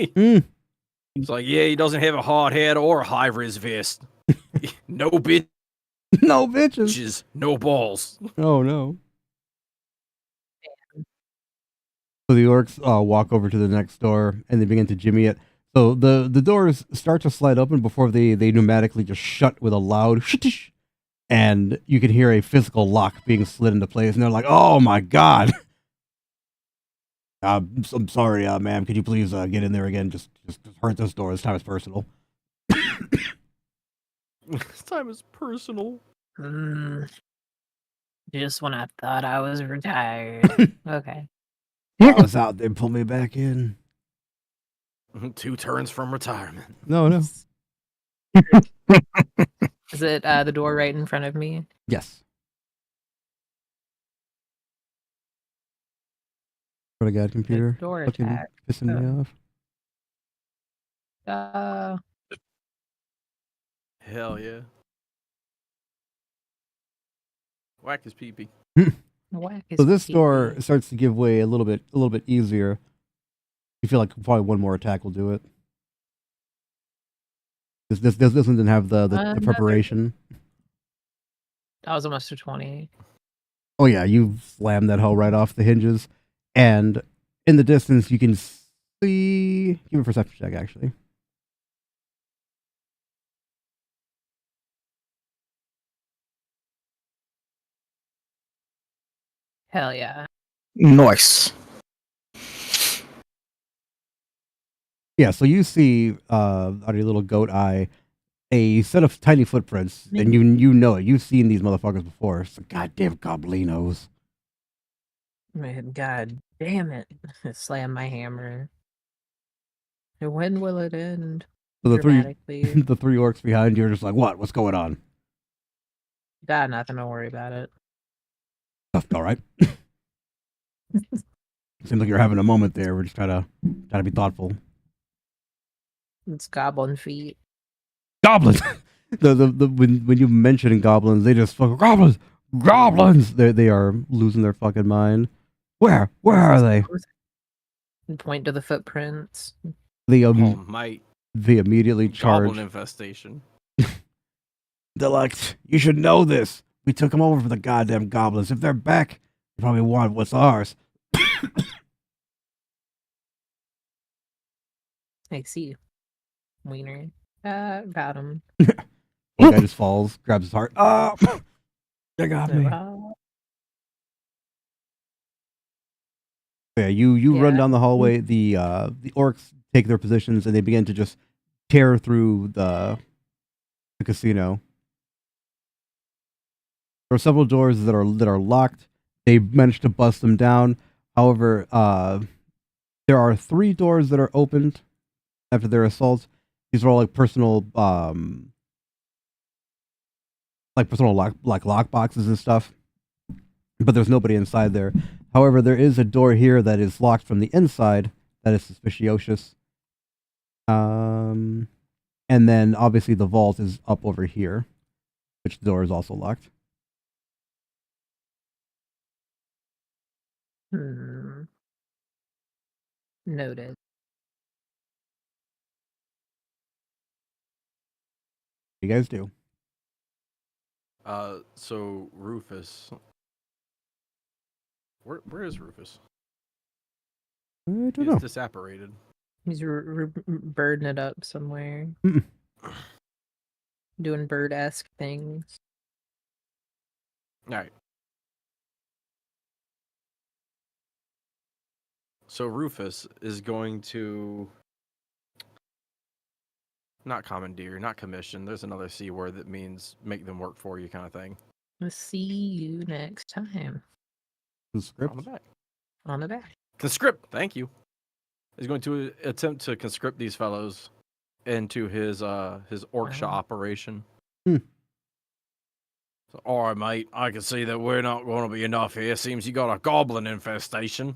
It's like, yeah, he doesn't have a hard head or a high vis vest. No bitches. No bitches. No balls. Oh no. So the orcs walk over to the next door and they begin to jimmy it. So the doors start to slide open before they pneumatically just shut with a loud shtish, and you can hear a physical lock being slid into place. And they're like, "Oh my god!" I'm sorry, ma'am. Could you please get in there again? Just hurt this door. This time it's personal. This time is personal. Just when I thought I was retired. Okay. I was out there, pull me back in. 2 turns from retirement. No. Is it the door right in front of me? Yes. What a god, computer. Door Fucking attack. pissing me off. Hell yeah. Whack his pee-pee. So this door starts to give way a little bit easier. You feel like probably one more attack will do it. This doesn't have the preparation. That was almost a 20. Oh yeah, you slam that hole right off the hinges, and in the distance you can see. Give me a perception check, actually. Hell yeah. Nice. Yeah, so you see out of your little goat eye a set of tiny footprints, and you know it. You've seen these motherfuckers before. It's the goddamn goblinos. Man, god damn it. Slam my hammer. And when will it end? So the Dramatically. the 3 orcs behind you are just like, what? What's going on? Got nothing, don't worry about it. All right. Seems like you're having a moment there. We're just trying to be thoughtful. It's goblin feet. Goblins. When you mention goblins, they just fucking goblins. They are losing their fucking mind. Where are they? And point to the footprints. They Might. They immediately charge. Goblin infestation. They're like, you should know this. We took them over for the goddamn goblins. If they're back, they probably want what's ours. I see. Wiener. Got him. One guy just falls, grabs his heart. Oh, they got me. Yeah, you run down the hallway. The orcs take their positions and they begin to just tear through the casino. There are several doors that are locked. They managed to bust them down. However, there are 3 doors that are opened after their assaults. These are all like personal lock boxes and stuff. But there's nobody inside there. However, there is a door here that is locked from the inside. That is suspicious. And then obviously the vault is up over here, which the door is also locked. Noted. You guys do. So Rufus. Where is Rufus? I don't He's know. disapparated. He's birding it up somewhere. Doing bird-esque things. Alright. So Rufus is going to not commandeer, not commission. There's another C word that means make them work for you kind of thing. We'll see you next time. Conscript? On the back. On the back. Conscript, thank you. Is going to attempt to conscript these fellows into his Orcsha operation. Hmm. So, all right, mate. I can see that we're not going to be enough here. Seems you got a goblin infestation.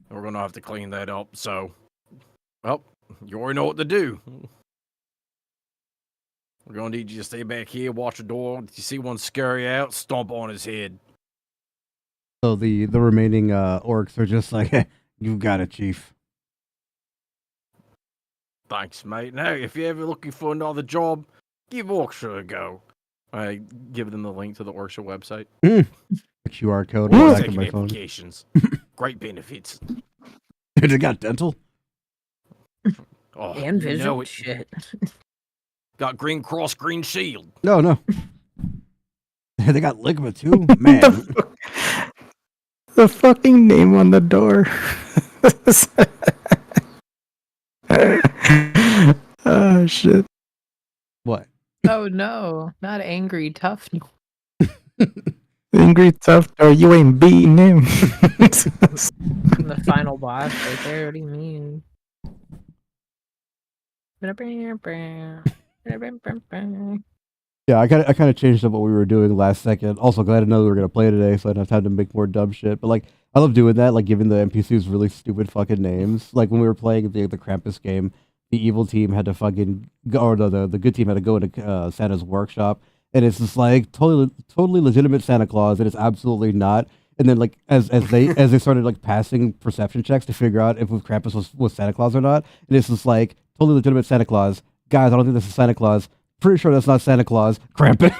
We're going to have to clean that up. So, well, you already know what to do. We're going to need you to stay back here, watch the door. If you see one scurry out, stomp on his head. So the remaining orcs are just like, you got it, chief. Thanks, mate. Now, if you're ever looking for another job, give Orcsha a go. I give them the link to the Orcsha website. QR code on the back of Second my phone. applications. Great benefits. They got dental. Oh, And you visual know it. shit. Got Green Cross, Green Shield. No. They got ligma too, man. The fucking name on the door. Oh shit. What? Oh no, not angry, tough. Angry tough door, you ain't beating him. The final boss right there. What do you mean? Yeah, I kind of changed up what we were doing last second. Also, glad to know we were gonna play today, so I didn't have time to make more dumb shit. But like, I love doing that, like giving the NPCs really stupid fucking names. Like when we were playing the Krampus game, the evil team had to fucking go, or the good team had to go into Santa's workshop, and it's just like totally legitimate Santa Claus, and it's absolutely not. And then like as they started like passing perception checks to figure out if Krampus was Santa Claus or not, and it's just like totally legitimate Santa Claus. Guys, I don't think this is Santa Claus. Pretty sure that's not Santa Claus. Krampus.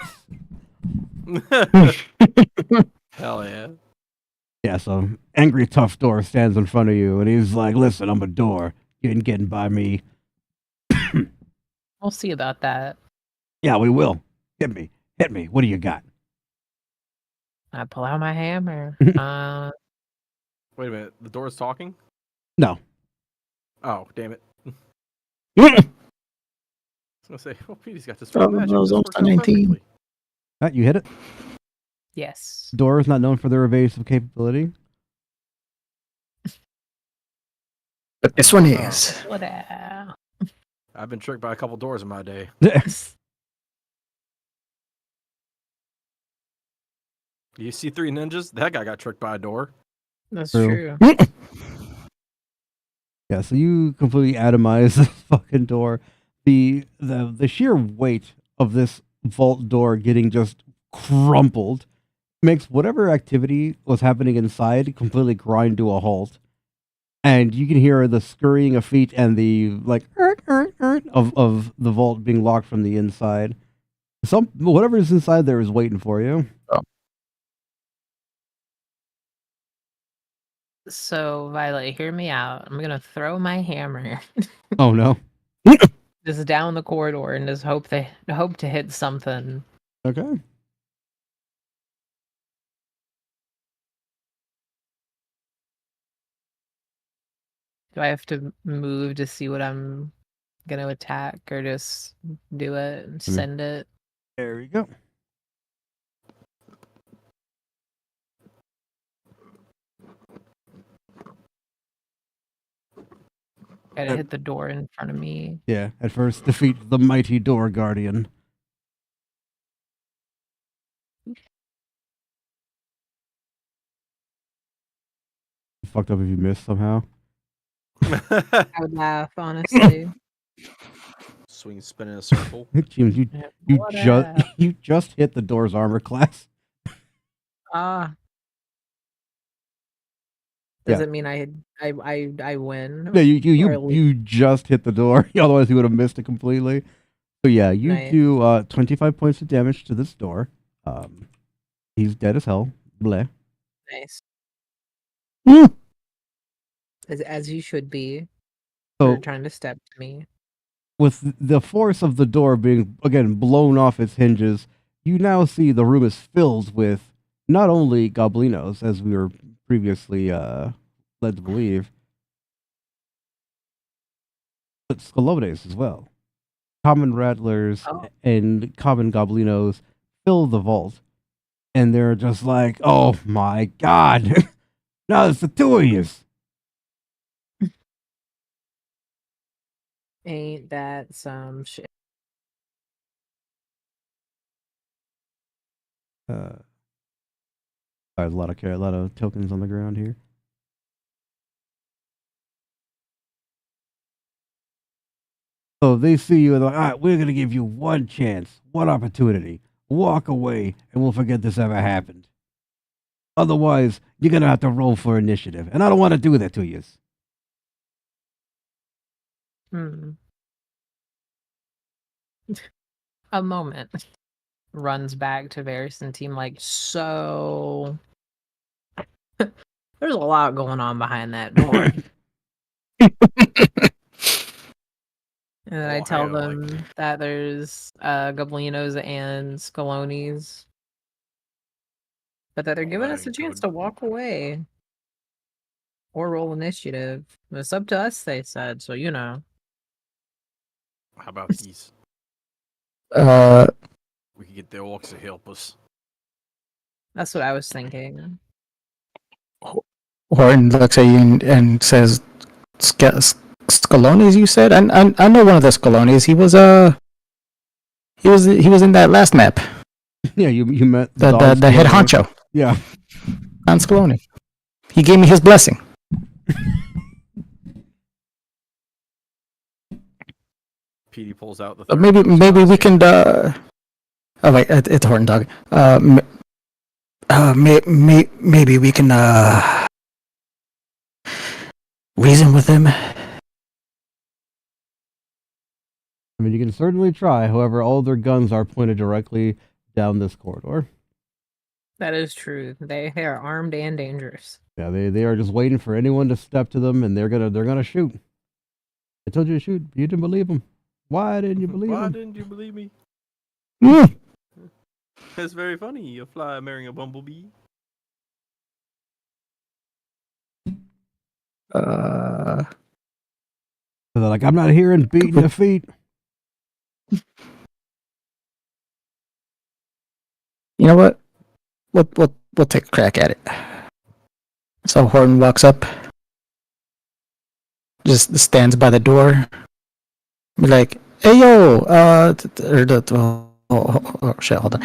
Hell yeah. Yeah, so angry tough door stands in front of you, and he's like, "Listen, I'm a door. You ain't getting by me." We'll see about that. Yeah, we will. Hit me. What do you got? I pull out my hammer. Wait a minute. The door's talking? No. Oh, damn it. I was going to say, Petey's got this Oh, magic. that was This almost works out 19. perfectly. You hit it. Yes. Door is not known for their evasive capability. But this one is. Whatever. I've been tricked by a couple doors in my day. You see three ninjas? That guy got tricked by a door. That's True. true. Yeah, so you completely atomize the fucking door. The sheer weight of this vault door getting just crumpled makes whatever activity was happening inside completely grind to a halt. And you can hear the scurrying of feet and the like of the vault being locked from the inside. Whatever is inside there is waiting for you. So, Violet, hear me out. I'm gonna throw my hammer Oh no. just down the corridor and just hope to hit something. Okay. Do I have to move to see what I'm gonna attack, or just do it and send it? There we go. Gotta hit the door in front of me. Yeah, at first defeat the mighty door guardian. Fucked up if you missed somehow. I would laugh, honestly. Swing, spin in a circle. James, you just hit the door's armor class. Ah. Does it mean I win? Yeah, Or you just hit the door. Otherwise, you would have missed it completely. So yeah, you Nice. do 25 points of damage to this door. He's dead as hell. Bleh. Nice. As you should be. So- You're trying to step to me. With the force of the door being again blown off its hinges, you now see the room is filled with not only goblinos, as we were previously led to believe, but Scolodes as well. Common rattlers and common goblinos fill the vault, and they're just like, "Oh my god! Now it's the two of yous." Ain't that some shit? There's a lot of tokens on the ground here. So they see you and they're like, all right, we're gonna give you one chance, one opportunity. Walk away, and we'll forget this ever happened. Otherwise, you're gonna have to roll for initiative, and I don't want to do that to you. A moment. Runs back to Varys and team like, so there's a lot going on behind that door. And then I tell them that there's Goblinos and Scalones, but that they're giving us a chance to walk away or roll initiative. It's up to us, they said, so you know. How about these? We could get the orcs to help us. That's what I was thinking. Horton looks at you and says, Scalones, you said? I know one of the Scalones. He was in that last map. Yeah, you met the head honcho. Yeah. Don Scaloni. He gave me his blessing. Petey pulls out the Maybe we can oh wait, it's Horton dog. Maybe we can reason with him. I mean, you can certainly try. However, all their guns are pointed directly down this corridor. That is true. They are armed and dangerous. Yeah, they are just waiting for anyone to step to them, and they're gonna shoot. I told you to shoot. You didn't believe them. Why didn't you believe them? Why didn't you believe me? That's very funny. A fly marrying a bumblebee. So they're like, I'm not hearing beating your feet. You know what? We'll take a crack at it. So Horton walks up, just stands by the door, be like, "Hey yo, oh shit, hold on.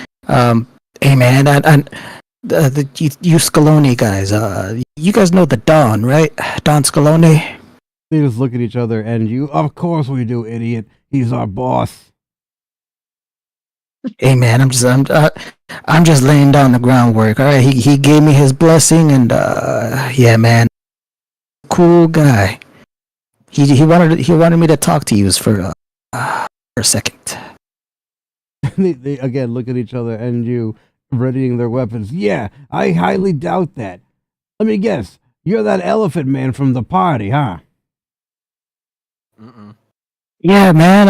Hey man, you Scaloni guys, you guys know the Don, right? Don Scaloni." They just look at each other, and you, of course we do, idiot. He's our boss. Hey man, I'm just laying down the groundwork. All right, he gave me his blessing, and yeah, man, cool guy. He wanted me to talk to you for a second. They again look at each other, and you readying their weapons. Yeah, I highly doubt that. Let me guess, you're that elephant man from the party, huh? Yeah, man.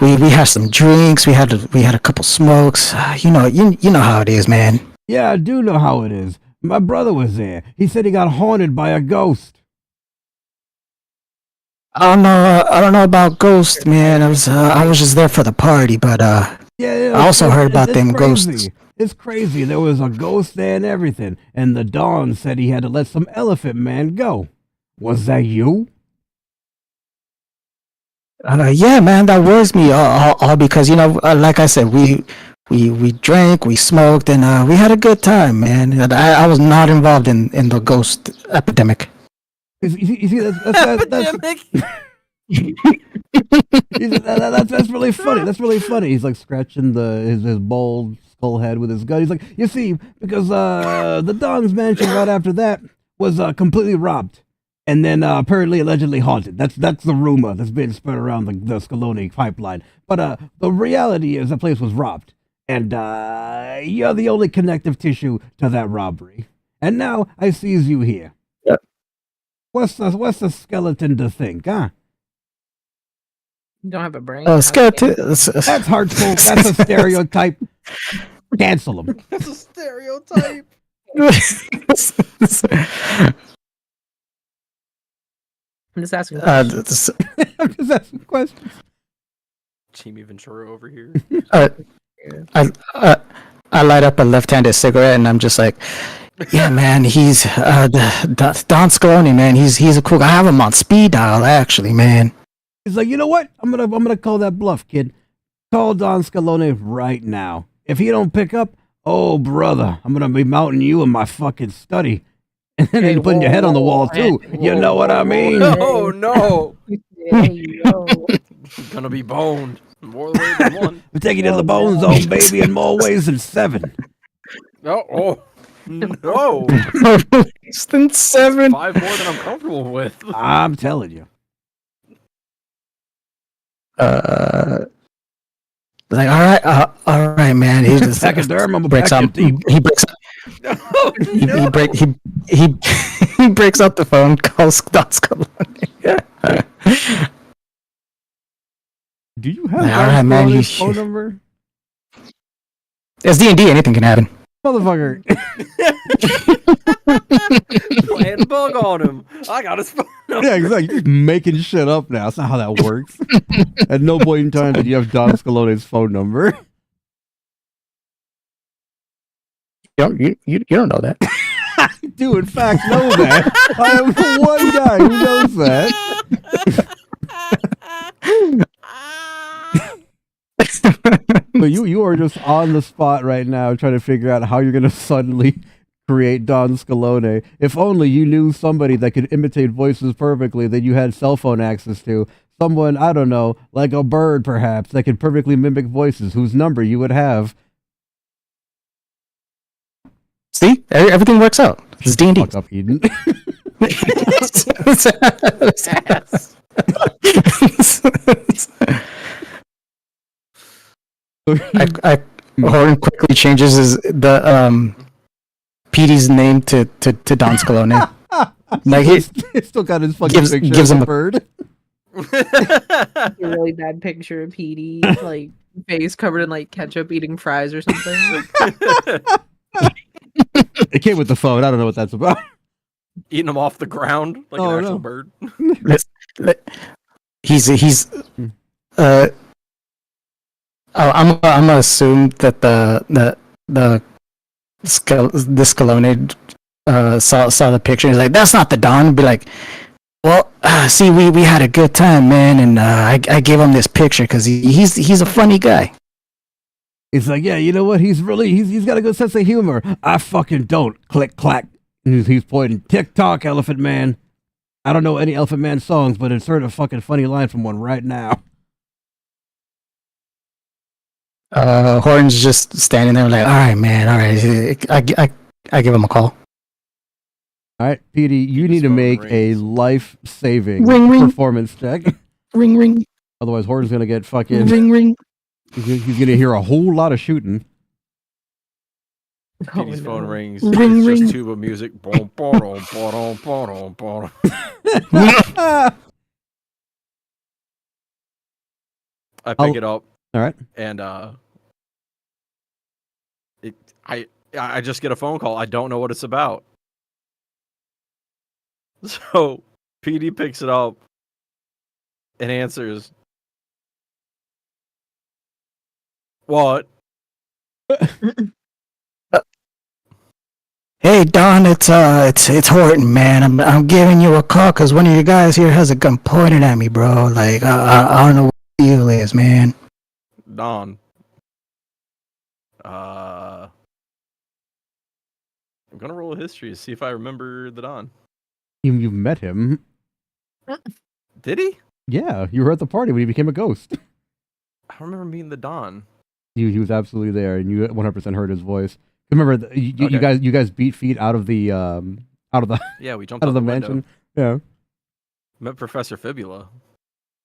We had some drinks. We had a couple smokes. You know how it is, man. Yeah, I do know how it is. My brother was there. He said he got haunted by a ghost. I don't know about ghosts, man. I was just there for the party, but yeah, I also heard about them ghosts. It's crazy. There was a ghost there and everything, and the Don said he had to let some elephant man go. Was that you? Yeah, man, that was me. All because like I said, we drank, we smoked, and we had a good time, man. And I was not involved in the ghost epidemic. You see, that's really funny. That's really funny. He's like scratching his bald skull head with his gun. He's like, you see, because the Don's mansion right after that was completely robbed. And then apparently, allegedly haunted. That's the rumor that's been spread around the Scaloni pipeline. But the reality is the place was robbed. And you're the only connective tissue to that robbery. And now I sees you here. Yep. What's the skeleton to think, huh? You don't have a brain? Skeleton. That's hurtful. That's a stereotype. Cancel him. That's a stereotype. I'm just asking questions. I'm just asking questions. Chimmy Ventura over here. I light up a left-handed cigarette, and I'm just like, Yeah, man, he's Don Scaloni, man. He's a cool guy. I have him on speed dial, actually, man. He's like, you know what? I'm gonna call that bluff, kid. Call Don Scalone right now. If he don't pick up, oh brother, I'm gonna be mounting you in my fucking study, and then Hey, putting your head on the wall too. You know what I mean? No, no. Hey, yo. Gonna be boned. More ways than one. We're taking you to the bone zone, baby, in more ways than 7. Oh, no. Less than 7. 5 more than I'm comfortable with. I'm telling you. Like, all right, man. He just Pachyderm, I'm breaks back out. deep. He breaks. He breaks out the phone, calls Don Scaloni. Do you have Like, Don all right, man, Scalone's you- phone number? It's D&D. Anything can happen. Motherfucker. Playing bug on him. I got his phone number. Yeah, exactly. You're just making shit up now. That's not how that works. At no point in time did you have Don Scalone's phone number. You don't know that. I do, in fact, know that. I am the one guy who knows that. But you are just on the spot right now trying to figure out how you're going to suddenly create Don Scalone. If only you knew somebody that could imitate voices perfectly that you had cell phone access to. Someone, I don't know, like a bird perhaps, that could perfectly mimic voices, whose number you would have. See, everything works out. It's D&D. Fuck up, Eden. Horn quickly changes the PD's name to Don Scalone. Like He's still got his fucking picture gives of him a a bird. A really bad picture of Petey, like face covered in like ketchup eating fries or something. It came with the phone. I don't know what that's about. Eating them off the ground like Oh, an actual no. bird. He's I'm gonna assume that the Scalone saw the picture and he's like, that's not the Don. Be like, well, see, we had a good time, man, and I gave him this picture because he's a funny guy. He's like, yeah, you know what? He's got a good sense of humor. I fucking don't. Click clack. And he's pointing. TikTok, Elephant Man. I don't know any Elephant Man songs, but insert a fucking funny line from one right now. Horn's just standing there like, all right, man, all right. I give him a call. All right, Petey, you need to make a life-saving Ring, ring. performance check. Ring ring. Otherwise, Horn's gonna get fucking. Ring ring. He's gonna hear a whole lot of shooting. Petey's phone rings. Ring, It's ring. just tuba music. Boom, boom, boom, boom, boom. I pick it up. All right. And I just get a phone call. I don't know what it's about. So PD picks it up and answers. What? Hey Don, it's Horton, man. I'm giving you a call because one of you guys here has a gun pointed at me, bro. Like I don't know what the deal is, man. Don. I'm gonna roll a history to see if I remember the Don. You've met him. Did he? Yeah, you were at the party when he became a ghost. I don't remember meeting the Don. He was absolutely there, and you 100% heard his voice. Remember, you Okay. guys beat feet out of the Yeah, we jumped out of the window. mansion. Yeah, Met Professor Fibula.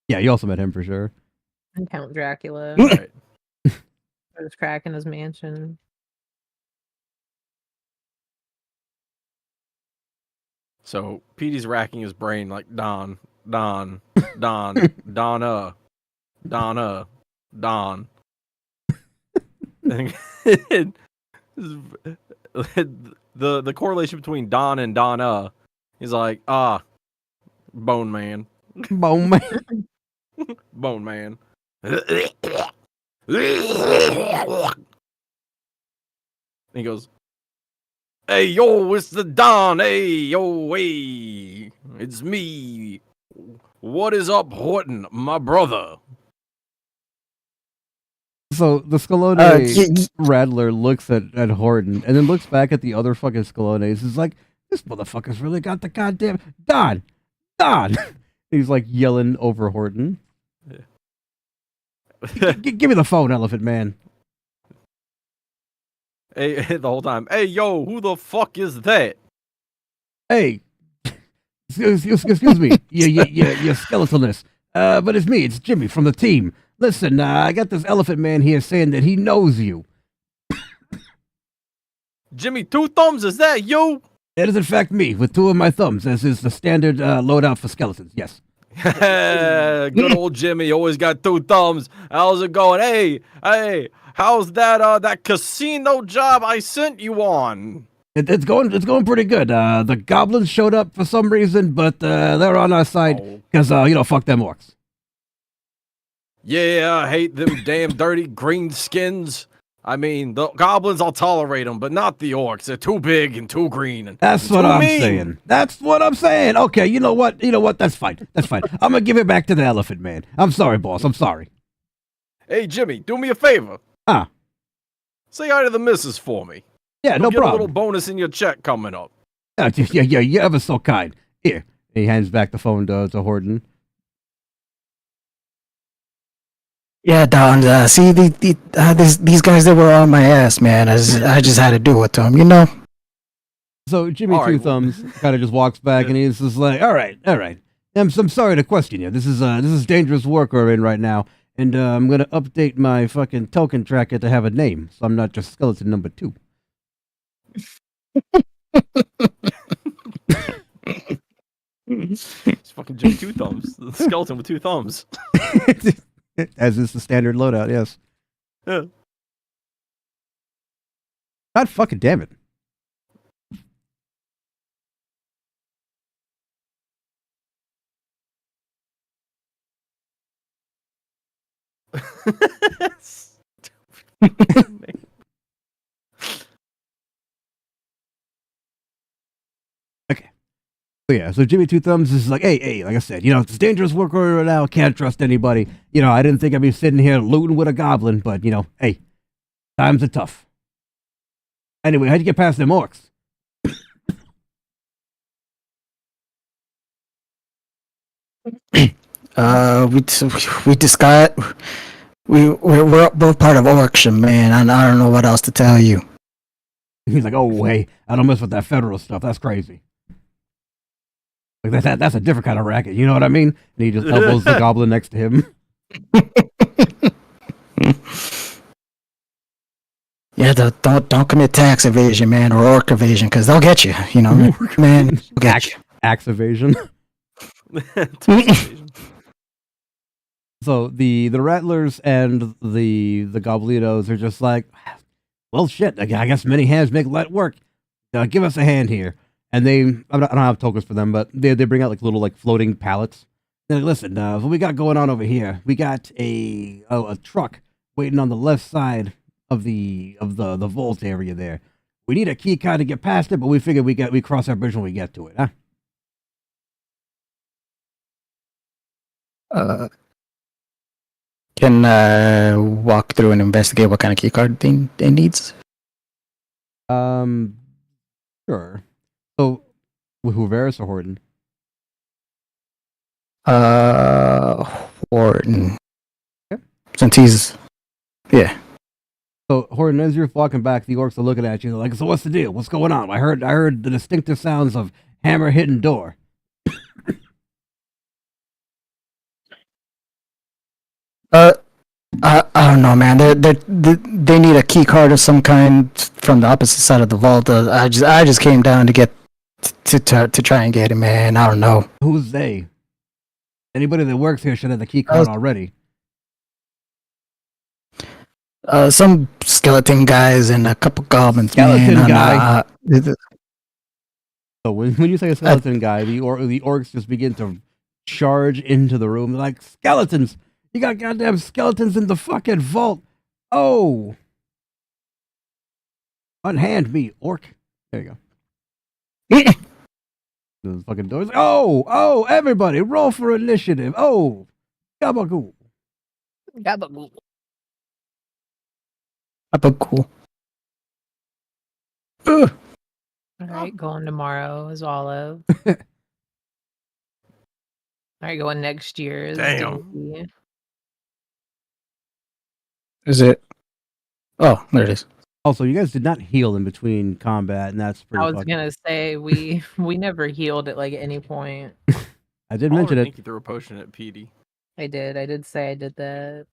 yeah. You also met him for sure. And Count Dracula. Right. was cracking his mansion. So Petey's racking his brain like Don. The correlation between Don and Donna, he's like, Bone Man. Bone Man. Bone Man. He goes, Hey, yo, it's the Don. Hey, yo, hey. It's me. What is up, Horton, my brother? So the Scalone Rattler looks at Horton and then looks back at the other fucking Scalones. Is like, this motherfucker's really got the goddamn Don. He's like yelling over Horton. Give me the phone, Elephant Man. Hey, the whole time. Hey, yo, who the fuck is that? Hey, excuse me, you skeletonist. But it's me. It's Jimmy from the team. Listen, I got this Elephant Man here saying that he knows you. Jimmy Two Thumbs, is that you? It is in fact me, with two of my thumbs, as is the standard loadout for skeletons. Yes. Good old Jimmy, always got two thumbs. How's it going? Hey, how's that casino job I sent you on? It's going pretty good. The goblins showed up for some reason, but they're on our side because fuck them orcs. Yeah, I hate them damn dirty green skins. I mean, the goblins, I'll tolerate them, but not the orcs. They're too big and too green. And That's what I'm saying. That's what I'm saying. Okay, you know what? That's fine. I'm gonna give it back to the Elephant Man. I'm sorry, boss. I'm sorry. Hey, Jimmy, do me a favor. Say hi to the missus for me. Yeah, no You'll get problem. a little bonus in your check coming up. Yeah, you're ever so kind. Here. And he hands back the phone to Horton. Yeah, Don. See, these guys, they were on my ass, man. I just had to do it to them, you know. So Jimmy Two Thumbs kind of just walks back and he's just like, all right. I'm sorry to question you. This is dangerous work we're in right now, and I'm gonna update my fucking token tracker to have a name, so I'm not just skeleton number 2. It's fucking Jimmy Two Thumbs, the skeleton with 2 thumbs. As is the standard loadout, yes. Yeah. God fucking damn it. Okay. So yeah, so Jimmy Two Thumbs is like, hey, like I said, it's dangerous work right now, can't trust anybody. I didn't think I'd be sitting here looting with a goblin, but hey, times are tough. Anyway, how'd you get past them orcs? We just got we're both part of auction, man. And I don't know what else to tell you. He's like, oh, hey, I don't mess with that federal stuff. That's crazy. Like that's a different kind of racket. You know what I mean? And he just elbows the goblin next to him. Yeah, don't commit tax evasion, man, or orc evasion, because they'll get you. Man, they'll get you. Axe evasion. So the Rattlers and the Goblinos are just like, well, shit. I guess many hands make light work. Give us a hand here. And I don't have tokens for them, but they bring out like little like floating pallets. They're like, listen, what we got going on over here? We got a truck waiting on the left side of the vault area there. We need a key card to get past it, but we figured we cross our bridge when we get to it, huh? Can walk through and investigate what kind of key card thing it needs? Sure. So, with Varus or Horton? Horton. Okay. Since he's, yeah. So, Horton, as you're walking back, the orcs are looking at you. They're like, so what's the deal? What's going on? I heard the distinctive sounds of hammer hitting door. I don't know, man. They need a key card of some kind from the opposite side of the vault. I just came down to get to try and get it, man. I don't know. Who's they? Anybody that works here should have the key card already. Some skeleton guys and a couple goblins. Skeleton man. guy. So when you say a skeleton guy, the orcs just begin to charge into the room. They're like, skeletons! You got goddamn skeletons in the fucking vault! Oh! Unhand me, orc. There you go. Those fucking doors. Oh, everybody, roll for initiative. Oh, gabagool. Gabagool. Gabagool. All right, going tomorrow is Olive. All right, going next year is Dinky. Is it? Oh, there it is. Also, you guys did not heal in between combat, and that's pretty I was fucking... gonna say we never healed at like any point. I did mention it. Dinky threw a potion at Petey. I did say I did that.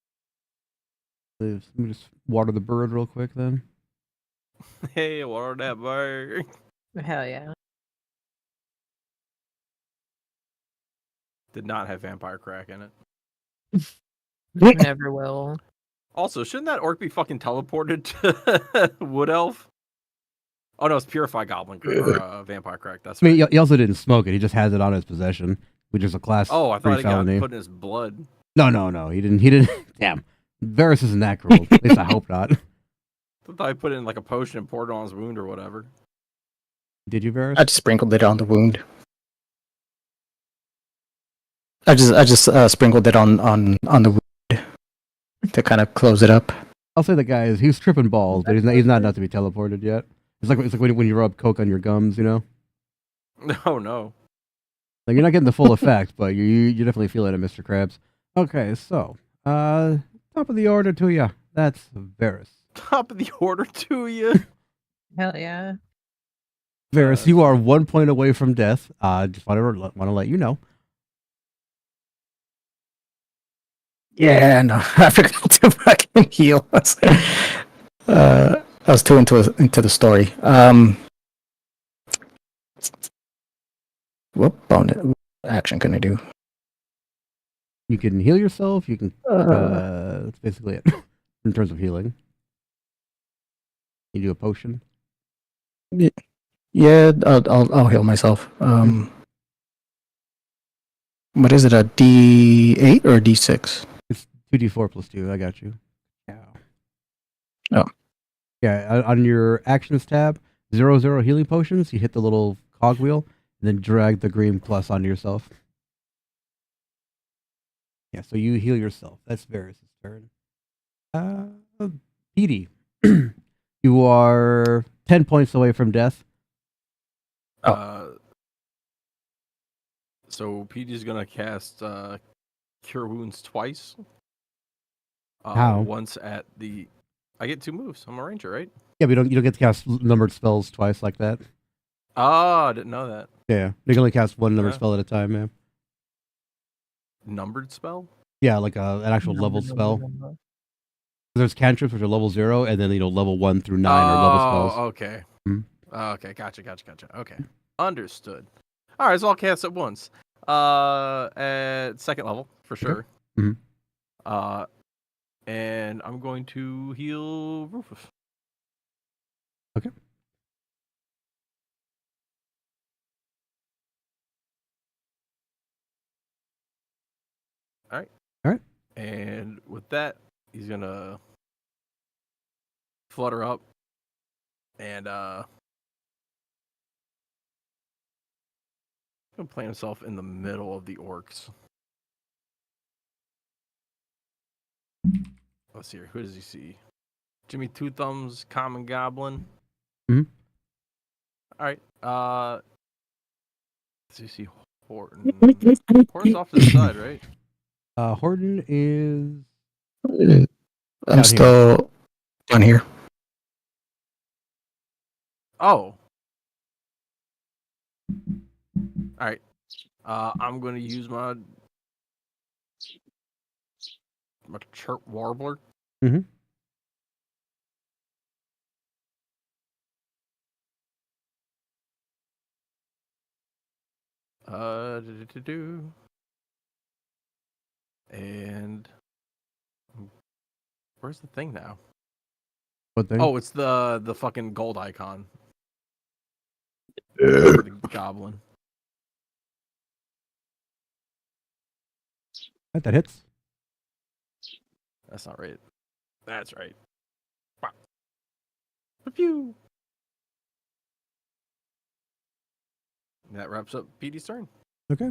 Let me just water the bird real quick then. Hey, water that bird. Hell yeah. Did not have vampire crack in it. Never will. Also, shouldn't that orc be fucking teleported to Wood Elf? Oh no, it's Purify Goblin or Vampire Crack. That's I mean, he also didn't smoke it. He just has it on his possession, which is a class. Oh, I thought he got felony. put in his blood. No. He didn't. Damn. Varys isn't that cruel. At least I hope not. I thought he put it in like a potion and poured it on his wound or whatever. Did you, Varys? I just sprinkled it on the wound. I just sprinkled it on the wound to kind of close it up. I'll say the guy he's tripping balls, but he's not enough to be teleported yet. It's like when you rub Coke on your gums, you know. No. Like you're not getting the full effect, but you definitely feel it, Mr. Krabs. Okay, so top of the order to you. That's Varys. Top of the order to you. Hell yeah. Varys, you are 1 point away from death. Just want to let you know. Yeah, no, I forgot to fucking heal. I was too into the story. What action can I do? You can heal yourself. You can. That's basically it in terms of healing. You do a potion. Yeah, I'll heal myself. What is it? A D8 or a D6? It's 2d4 plus 2. I got you. Yeah. Oh. Yeah, on your actions tab, 0 healing potions, you hit the little cogwheel, and then drag the green plus onto yourself. Yeah, so you heal yourself. That's Varys' turn. Petey, you are 10 points away from death. So Petey's gonna cast Cure Wounds twice. How? Once at the... I get 2 moves. I'm a ranger, right? Yeah, but you don't get to cast numbered spells twice like that. Oh, I didn't know that. Yeah, you can only cast one numbered spell at a time, man. Numbered spell? Yeah, like an actual level spell. There's cantrips which are level 0, and then level 1 through 9 are level spells. Oh, okay. Mm-hmm. Okay, gotcha. Okay, understood. All right, so I'll cast at once. At second level for sure. Okay. And I'm going to heal Rufus. Okay. All right. And with that, he's gonna flutter up and gonna plant himself in the middle of the orcs. Let's see here. Who does he see? Jimmy Two Thumbs, Common Goblin. Mm-hmm. All right. Does he see Horton? Horton's off to the side, right? Horton is... I'm still down here. Oh. All right. I'm going to use my chirp warbler. Mm-hmm. And where's the thing now? What thing? Oh, it's the fucking gold icon. The goblin. That hits. That's not right. That's right. Wow. Pew. That wraps up PD's turn. Okay.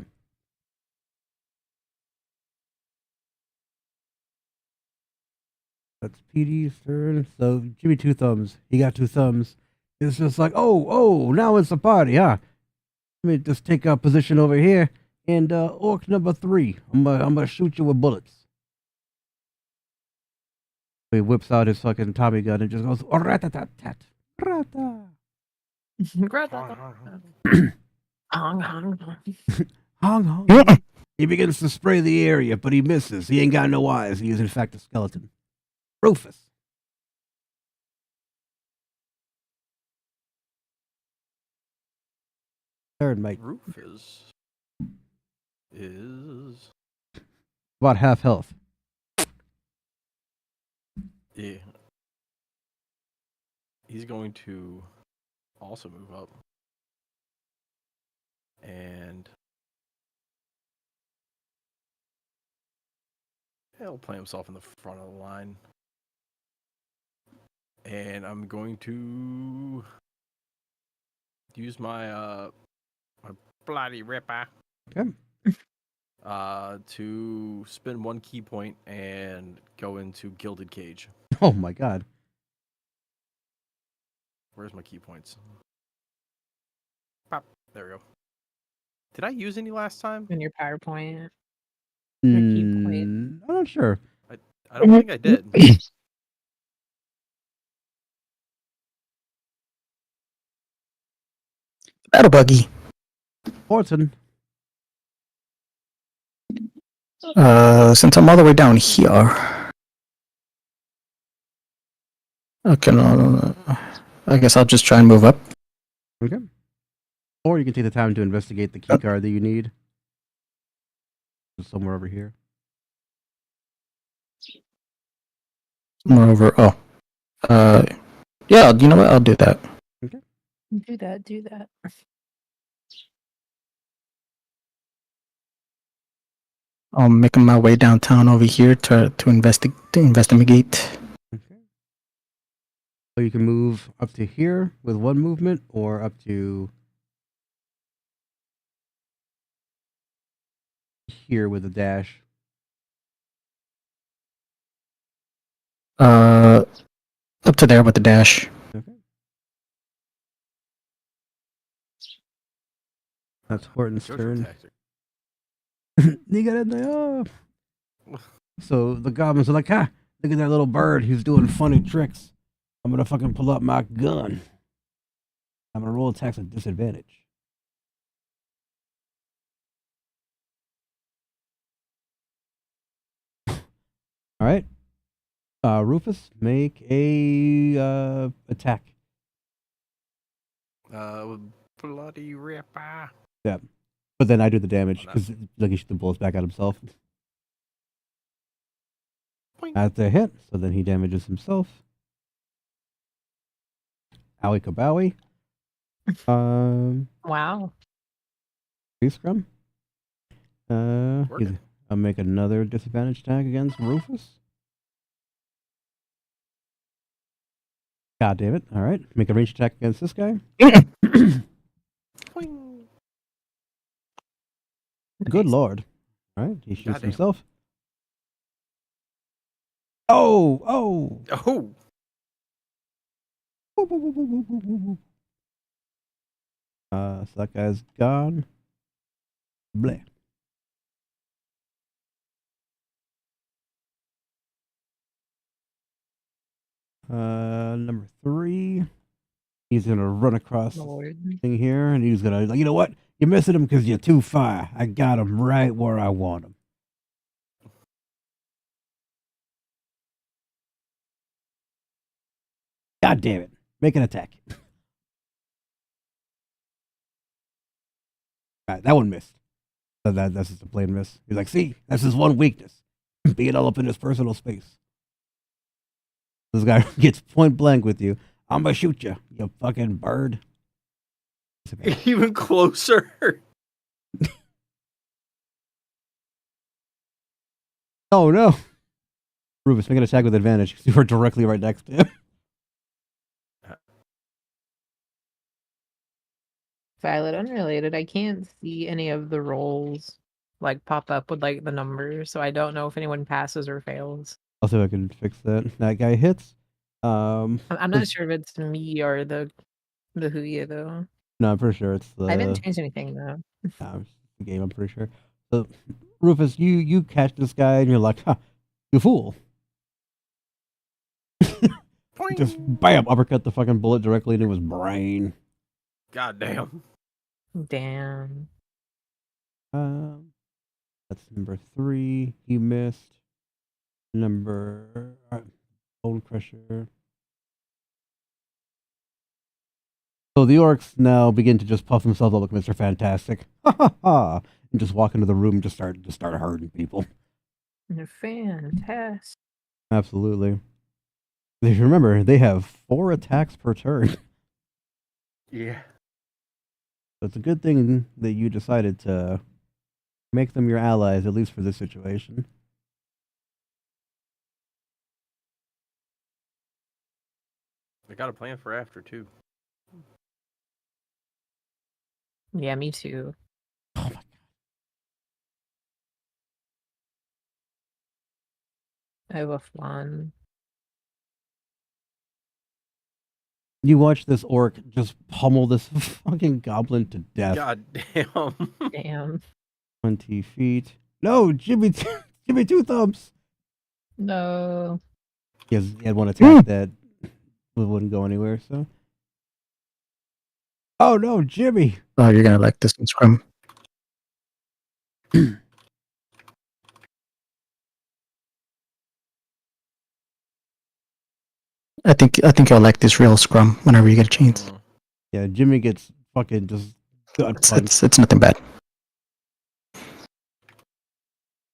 That's PD's turn. So give me 2 thumbs. He got 2 thumbs. It's just like, oh, now it's a party, huh? Let me just take a position over here. And orc number 3, I'm gonna shoot you with bullets. He whips out his fucking Tommy gun and just goes, rat-a-tat-tat, rata. Hong, hong, hong. Hong hong. He begins to spray the area, but he misses. He ain't got no eyes. He is in fact a skeleton. Rufus. Third, mate. Rufus is About half health. yeah. He's going to also move up and he'll play himself in the front of the line. And I'm going to use my my bloody ripper. Okay. To spend 1 key point and go into Gilded Cage. Oh my god. Where's my key points? Pop. There we go. Did I use any last time? In your PowerPoint. Your key point. I'm not sure. I don't think I did. Battle buggy. Fortune. Since I'm all the way down here. Okay, no, I guess I'll just try and move up. Okay. Or you can take the time to investigate the key card that you need. It's somewhere over here. Somewhere over. Oh. Yeah, you know what? I'll do that. Okay. Do that. I'm making my way downtown over here to investigate. Okay. So you can move up to here with 1 movement, or up to here with a dash. Up to there with the dash. Okay. That's Horton's turn. You got in there. So the goblins are like, look at that little bird. He's doing funny tricks. I'm gonna fucking pull out my gun. I'm gonna roll attacks at disadvantage. All right. Rufus, make a attack. Bloody ripper. Yeah. But then I do the damage because like he shoot the bullets back at himself. That's a hit, so then he damages himself. Owie kabowie. Wow. Free scrum. I'll make another disadvantage attack against Rufus. God damn it. Alright. Make a range attack against this guy. Good lord. Alright, he shoots himself. Oh! So that guy's gone. Bleh. Number 3. He's gonna run across the thing here, and he's gonna, you know what? You're missing him because you're too far. I got him right where I want him. God damn it. Make an attack. Alright, that one missed. So that's just a plain miss. He's like, see, that's his one weakness. Being all up in his personal space. This guy gets point blank with you. I'm gonna shoot you, you fucking bird. Even closer. Oh no. Rufus, make an attack with advantage because you were directly right next to him. Violet, unrelated. I can't see any of the rolls like pop up with like the numbers, so I don't know if anyone passes or fails. I'll see if I can fix that. That guy hits. I'm not sure if it's me or the Huya though. No, I'm pretty sure it's I haven't the. changed anything though. Nah, it's the game. I'm pretty sure. So, Rufus, you catch this guy and you're like, "Ha, you fool!" Just bam, uppercut the fucking bullet directly into his brain. God damn. Damn. That's number 3. He missed. Number Bone Crusher. So the orcs now begin to just puff themselves up like Mr. Fantastic. Ha ha ha! And just walk into the room and just start hurting people. Fantastic. Absolutely. If you remember, they have 4 attacks per turn. Yeah. So it's a good thing that you decided to make them your allies, at least for this situation. I got a plan for after, too. Yeah, me too. Oh my god. I have a flan. You watch this orc just pummel this fucking goblin to death. God damn. Damn. 20 feet. No, Jimmy, Jimmy Two Thumbs. No. He had one attack that wouldn't go anywhere, so. Oh no, Jimmy. Oh, you're gonna like this one, Scrum. I think you'll like this real Scrum whenever you get a chance. Yeah, Jimmy gets fucking just gut punched. It's nothing bad.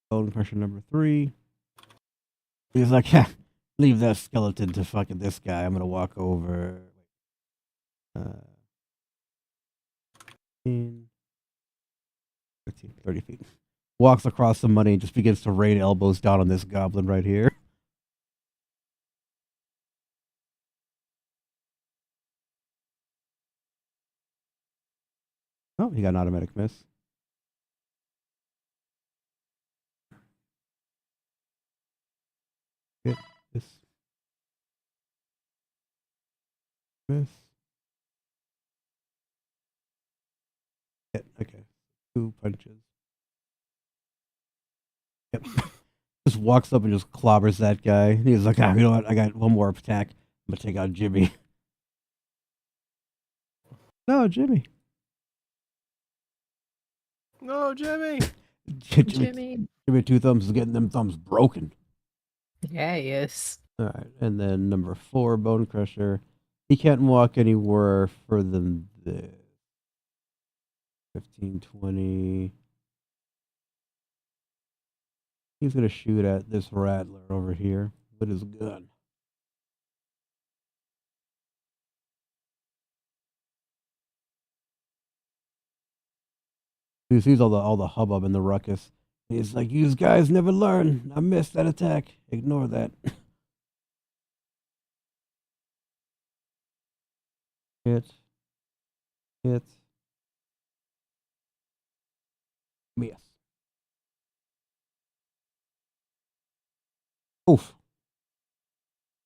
Bone Crusher number 3. He's like, yeah, leave that skeleton to fucking this guy. I'm gonna walk over. 15, 30 feet. Walks across the money and just begins to rain elbows down on this goblin right here. Oh, he got an automatic miss. Hit this. Miss. Hit. Okay. 2 punches. Yep. Just walks up and just clobbers that guy. He's like, you know what? I got one more attack. I'm gonna take out Jimmy. No, Jimmy. No, Jimmy. Jimmy. Jimmy Two Thumbs is getting them thumbs broken. Yeah, he is. All right, and then number 4, Bone Crusher. He can't walk anywhere further than this. 15, 20. He's gonna shoot at this rattler over here with his gun. He sees all the hubbub and the ruckus. He's like, "You guys never learn. I missed that attack. Ignore that." Hit. Miss. Oof.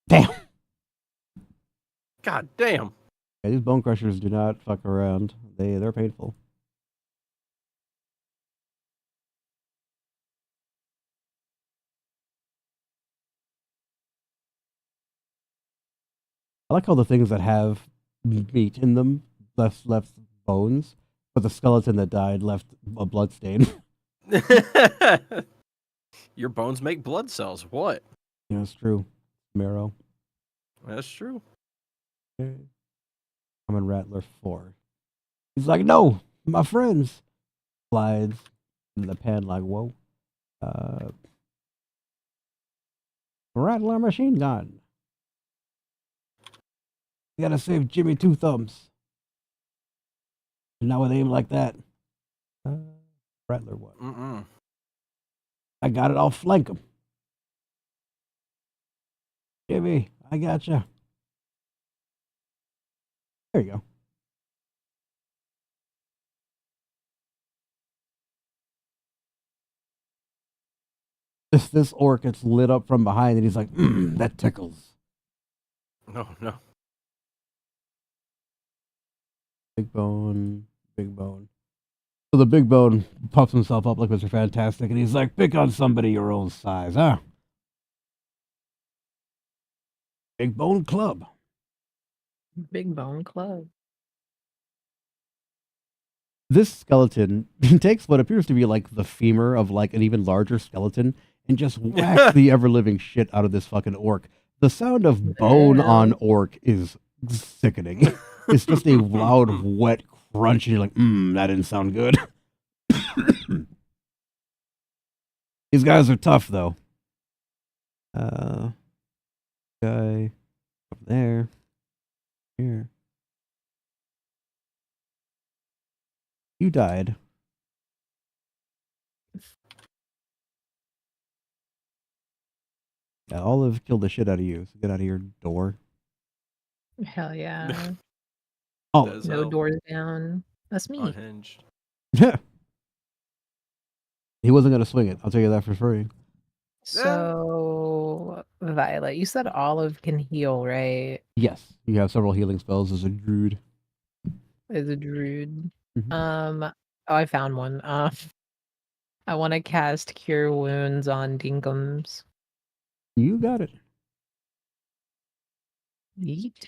Damn. God damn. Yeah, these bone crushers do not fuck around. They're painful. I like all the things that have meat in them left bones, but the skeleton that died left a blood stain. Your bones make blood cells. What? Yeah, it's true. Marrow. That's true. Okay. Common Rattler 4. He's like, no, my friends. Slides in the pen like, whoa. Rattler machine gun. You gotta save Jimmy Two Thumbs. Not with aim like that. Rattler 1. Mm-mm. I got it. I'll flank him. Jimmy, I gotcha. There you go. This orc gets lit up from behind, and he's like, that tickles. No, no. Big bone, big bone. So the big bone puffs himself up like Mr. Fantastic, and he's like, pick on somebody your own size, huh? Big Bone Club. Big Bone Club. This skeleton takes what appears to be like the femur of like an even larger skeleton and just whacks the ever living shit out of this fucking orc. The sound of bone on orc is sickening. It's just a loud, wet crunch, and you're like, that didn't sound good. These guys are tough, though. Guy up there. Here. You died. Yeah, Olive killed the shit out of you, so get out of your door. Hell yeah. Oh, no doors down. That's me. Unhinged. He wasn't going to swing it. I'll tell you that for free. So, Violet, you said Olive can heal, right? Yes, you have several healing spells as a druid. As a druid. Mm-hmm. Oh, I found one. I want to cast Cure Wounds on Dinkums. You got it. Yeet.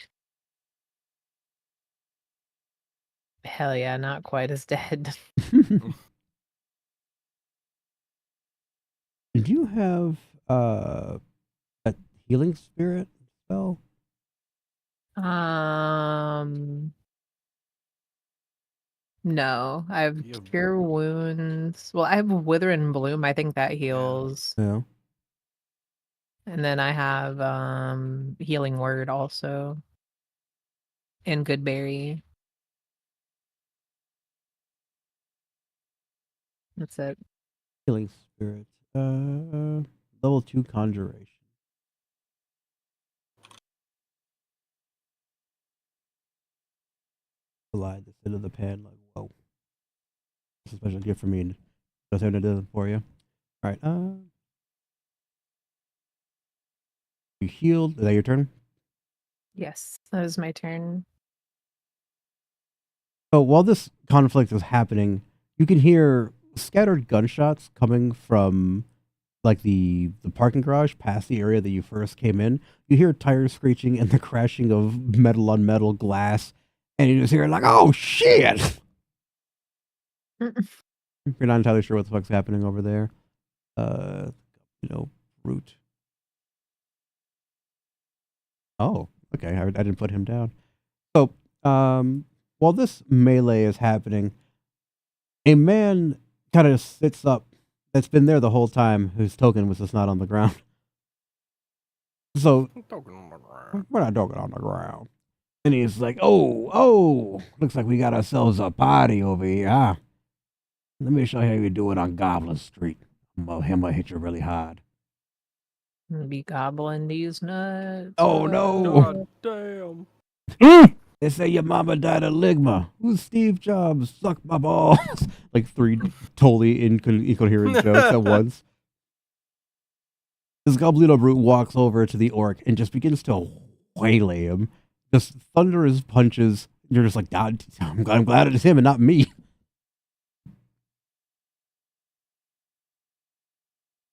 Hell yeah, not quite as dead. Did you have that healing spirit spell? No, I have Cure Wounds. Well, I have Wither and Bloom. I think that heals. Yeah. And then I have Healing Word also. And Goodberry. That's it. Healing spirit. Level 2 conjuration. Slide this into the pan like, whoa. It's a special gift for me. Just having to do it for you. Alright, you healed. Is that your turn? Yes, that was my turn. So while this conflict is happening, you can hear scattered gunshots coming from like the parking garage past the area that you first came in. You hear tires screeching and the crashing of metal on metal glass, and you just hear like, oh shit! You're not entirely sure what the fuck's happening over there. Brute. Oh, okay. I didn't put him down. So, while this melee is happening, a man kind of sits up that's been there the whole time, whose token was just not on the ground. So, we're not talking on the ground. And he's like, oh, looks like we got ourselves a party over here, huh? Let me show you how you do it on Goblin Street. I'm gonna hit you really hard. Be gobbling these nuts. Oh, no. God damn. They say your mama died of ligma. Who's Steve Jobs? Suck my balls. Like 3 totally incoherent jokes at once. This Goblino brute walks over to the orc and just begins to waylay him. Just thunderous punches. You're just like, God, I'm glad it is him and not me.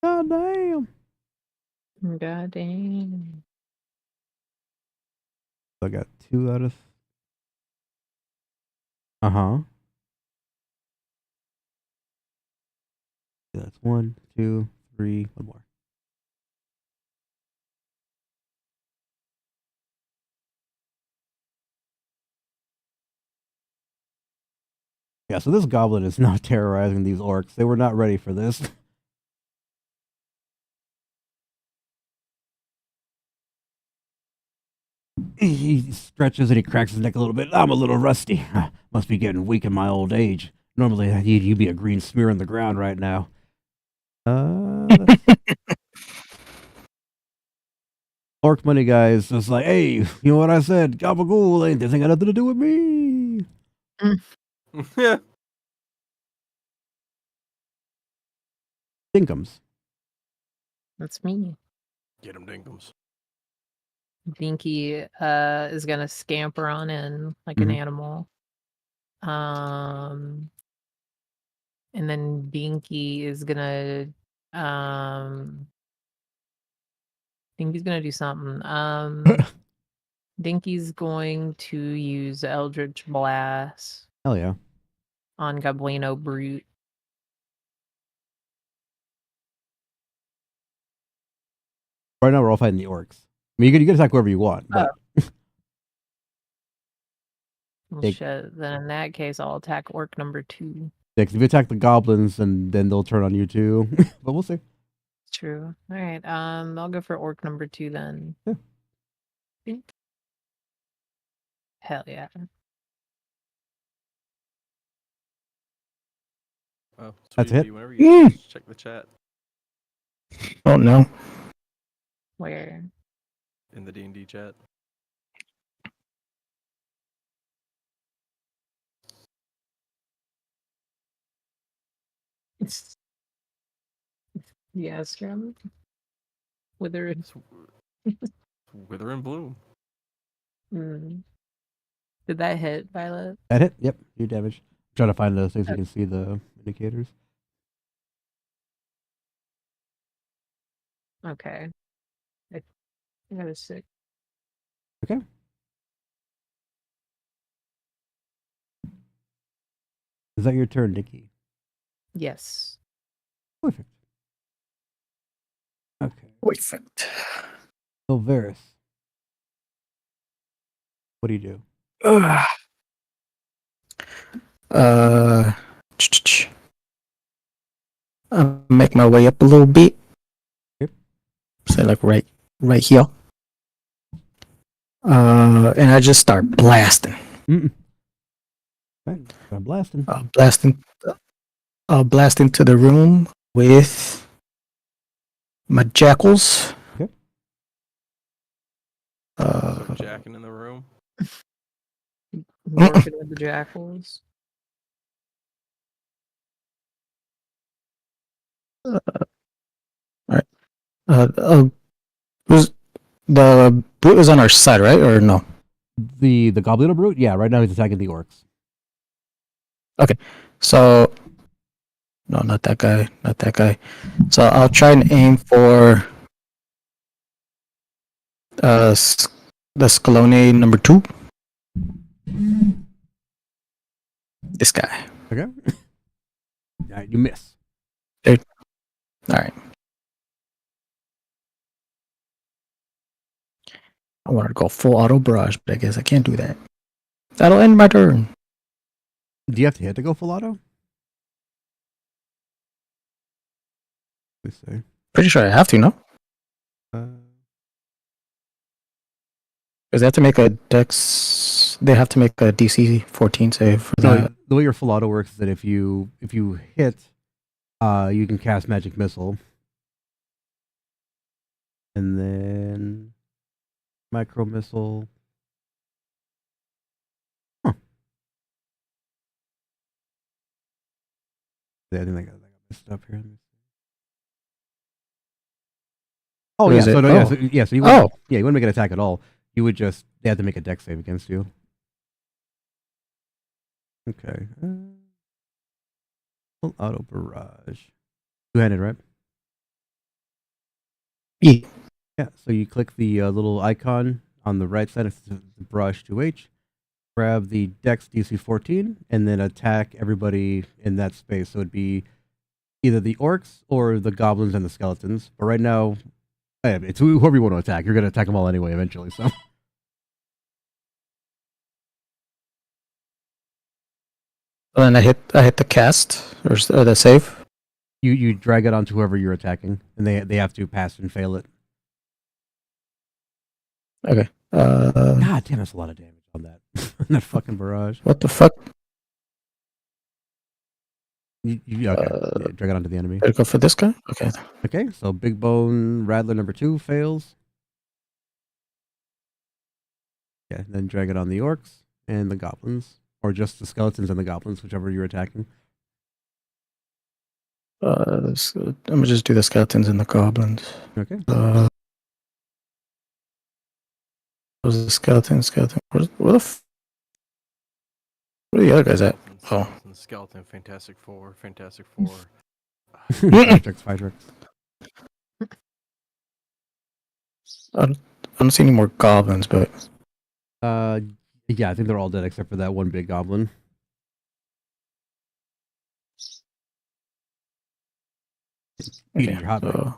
God damn. God damn. I got 2 out of... Uh-huh. Yeah, that's 1, 2, 3, 1 more. Yeah, so this goblin is now terrorizing these orcs. They were not ready for this. He stretches and he cracks his neck a little bit. I'm a little rusty. Must be getting weak in my old age. Normally, you'd be a green smear in the ground right now. Orc money guys just like, hey, you know what I said? Gabagool ain't this ain't got nothing to do with me. Yeah. Dinkums. That's me. Get him, Dinkums. Dinky is gonna scamper on in like an animal. And then Dinky is gonna Dinky's gonna do something. Dinky's going to use Eldritch Blast Hell yeah. on Goblino Brute. Right now we're all fighting the orcs. I mean, you can attack whoever you want, but Well, They- shit. Then in that case, I'll attack Orc number 2. yeah, 'cause if you attack the goblins, and then they'll turn on you too. But we'll see. True. All right. I'll go for Orc number 2 then. Yeah. Bink. Hell yeah. Oh, That's sweetie, it? whenever you get check the chat Oh no. Where? in the D&D chat. Yeah, Scrum. Wither. It's Wither and Bloom. Mm. Did that hit, Violet? That hit? Yep. You damage. Trying to find those things so you can see the indicators. Okay. I got a 6. Okay. Is that your turn, Nikki? Yes. Perfect. Okay. Perfect. So Varys, what do you do? I'll make my way up a little bit. Yep. Say like right here. And I just start blasting. Right. I'm blasting. Blast into the room with my jackals. Okay. Jacking in the room. Working with the jackals. Alright. Was the brute is on our side, right? Or no? The goblin brute? Yeah, right now he's attacking the orcs. Okay. So no, not that guy. Not that guy. So I'll try and aim for the Scalone number 2. This guy. Okay. Yeah, you miss. Dude. Alright. I wanted to go full auto barrage, but I guess I can't do that. That'll end my turn. Do you have to hit to go full auto? Let's see. Pretty sure I have to, no? Because they have to make a dex. They have to make a DC 14 save for No, that. the way your full auto works is that if you hit, you can cast magic missile, and then micro missile. Huh. Yeah, I think I got messed up here. Oh What yeah, is it? so no, Oh. so you wouldn't, yeah, you wouldn't make an attack at all. You would just they have to make a dex save against you. Okay. Full auto barrage. Two-handed, right? Yeah. Yeah. So you click the little icon on the right side of the brush 2H, grab the dex DC 14, and then attack everybody in that space. So it'd be either the orcs or the goblins and the skeletons. But right now, it's whoever you want to attack. You're going to attack them all anyway eventually. So. And then I hit the cast or the save. You drag it onto whoever you're attacking, and they have to pass and fail it. Okay. God damn, that's a lot of damage on that. That fucking barrage. What the fuck? Okay. Yeah, drag it onto the enemy. Gotta go for this guy? Okay. Okay, so Big Bone Rattler number 2 fails. Yeah, then drag it on the orcs and the goblins. Or just the skeletons and the goblins, whichever you're attacking. I'm gonna just do the skeletons and the goblins. Okay. Was the skeleton? Where are the other guys at? Oh. Skeleton, Fantastic Four, Fantastic Four. Fightrix. I don't see any more goblins, but Yeah, I think they're all dead except for that one big goblin. Eating your hot dog.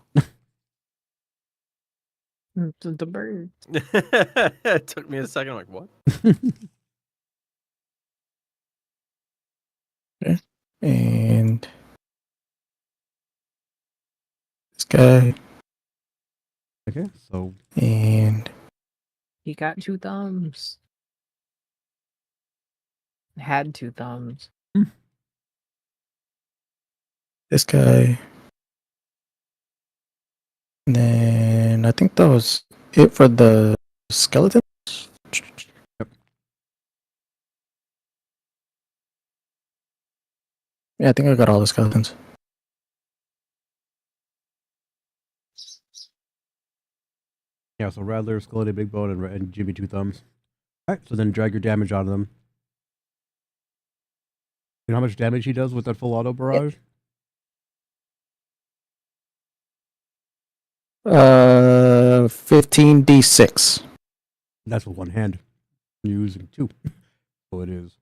The bird. It took me a second. I'm like, what? Okay. And this guy. Okay, so and He got 2 thumbs. Had 2 thumbs. this guy. And then I think that was it for the skeletons. Yep. Yeah, I think I got all the skeletons. Yeah, so Rattler, Skeleton, Big Bone, and Jimmy 2 thumbs. Alright, so then drag your damage out of them. You know how much damage he does with that full auto barrage? 15d6. That's with one hand. You're using 2. So it is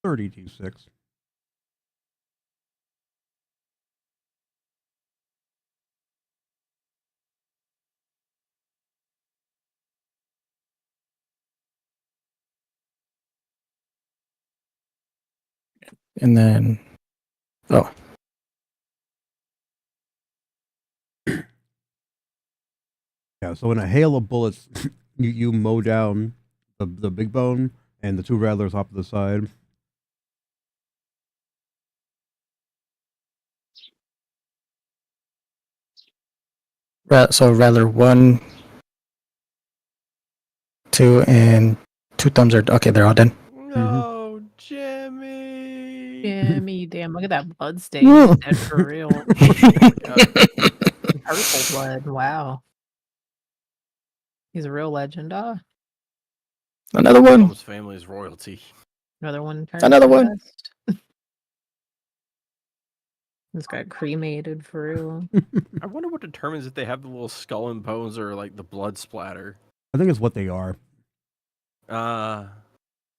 30d6. And then Yeah, so in a hail of bullets, you mow down the Big Bone and the 2 Rattlers off to the side. so Rattler 1, 2, and 2 thumbs are okay. They're all done. No, Jimmy. Jimmy, damn! Look at that blood stain. He's dead for real. Purple blood. Wow. He's a real legend. Another one. Tom's family's royalty. Another one. Another one. This got cremated for real. I wonder what determines if they have the little skull and bones or like the blood splatter. I think it's what they are. They're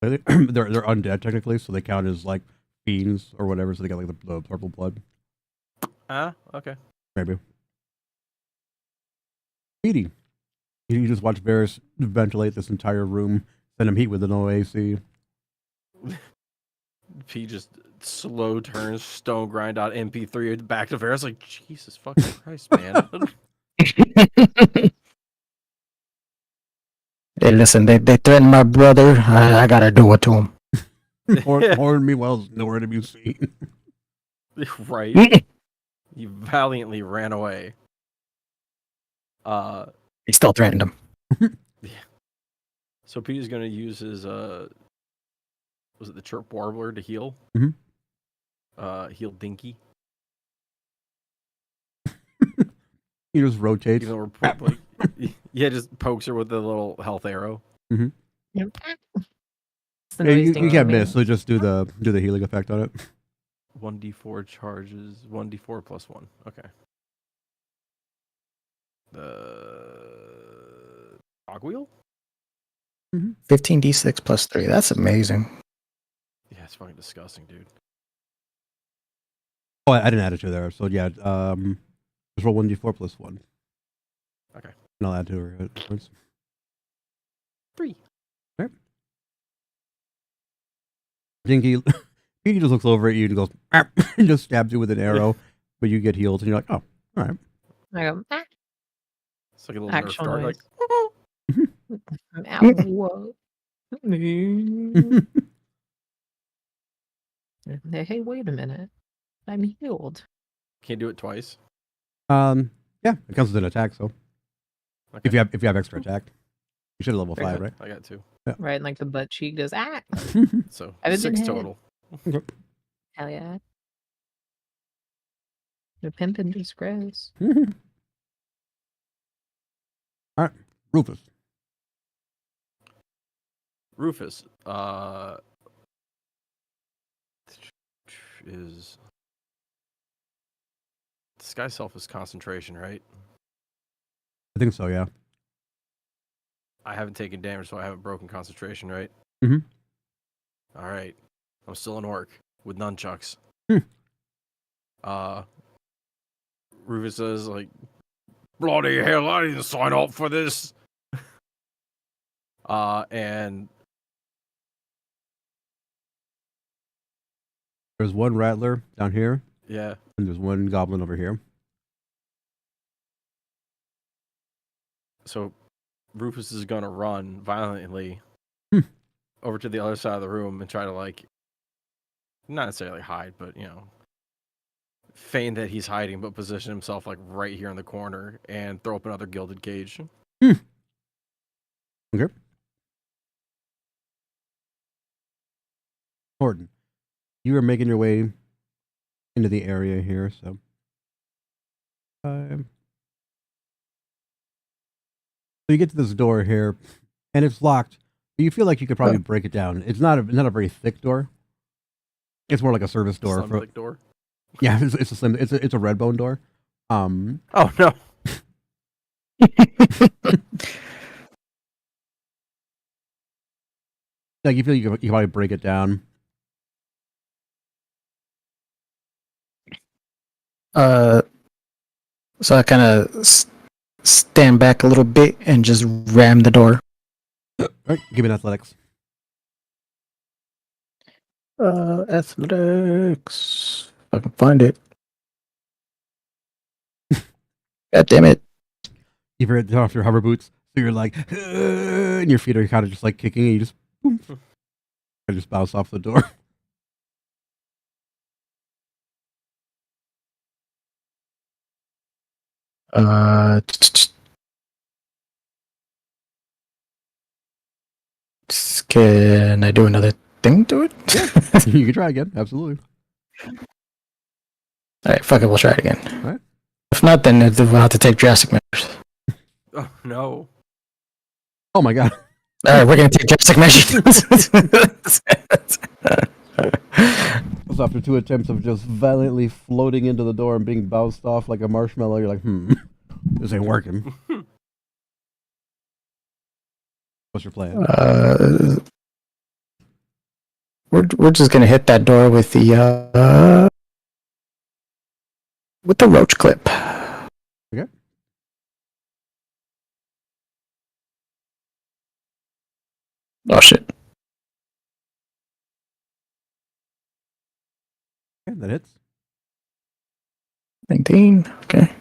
undead technically, so they count as like fiends or whatever. So they got like the purple blood. Okay. Maybe. Speedy. You just watch Varys ventilate this entire room, send him heat with an OAC. P just slow turns stone grind out MP3 back to Varys like Jesus fucking Christ, man. Hey, listen, they threatened my brother. I gotta do it to him. Horn meanwhile nowhere to be seen. Right. He valiantly ran away. He still threatened him. Yeah. So Peter's gonna use his was it the chirp warbler to heal? Heal Dinky. He just rotates. Even though we're like, yeah, just pokes her with the little health arrow. Yep. Yeah, you can't miss, so just do the healing effect on it. 1d4 charges, 1d4 plus 1. Okay. The cogwheel? 15d6 plus 3. That's amazing. Yeah, it's fucking disgusting, dude. Oh, I didn't add it to there. So yeah, just roll 1d4 plus 1. Okay. And I'll add to her. 3. Okay. Dinky, Petey just looks over at you and goes, and just stabs you with an arrow, but you get healed, and you're like, oh, all right. I go, It's like a little actual Nerf dart, noise. like, Ow, whoa. Hey, wait a minute. I'm healed. can't do it twice. Yeah, it counts as an attack, so Okay. if you have extra attack. You should have level 5, right? I got 2. Yeah. Right, and like the butt cheek goes, So I've been 6 hit. total. Hell yeah. The pimp in disgrace. All right, Rufus. Rufus, is Sky Self is concentration, right? I think so. Yeah. I haven't taken damage, so I haven't broken concentration, right? Mhm. All right. I'm still an orc with nunchucks. Rufus says, like, bloody hell, I didn't sign up for this. And There's one rattler down here. yeah, And there's one goblin over here. so Rufus is gonna run violently over to the other side of the room and try to, like, not necessarily hide, but feign that he's hiding, but position himself like right here in the corner and throw up another gilded cage. Okay. Horton, you are making your way into the area here, so. So you get to this door here, and it's locked. But you feel like you could probably break it down. It's not a very thick door. It's more like a service door. Slim thick door. Yeah, it's a slim. It's a red bone door. Oh no. Like you feel you can probably break it down. So I kind of stand back a little bit and just ram the door. All right, give me an athletics. Athletics. If I can find it. God damn it. You hear it off your hover boots, so you're like, and your feet are kind of just like kicking, and you just, boom, and just bounce off the door. Can I do another thing to it? You can try again, absolutely. Alright, fuck it, we'll try it again. All right. If not, then we'll have to take drastic measures. Oh no. Oh my god. Alright, we're gonna take drastic measures. So after 2 attempts of just violently floating into the door and being bounced off like a marshmallow, you're like, this ain't working. What's your plan? We're just gonna hit that door with the roach clip. Okay. Oh shit. Okay, that hits. 19. Okay.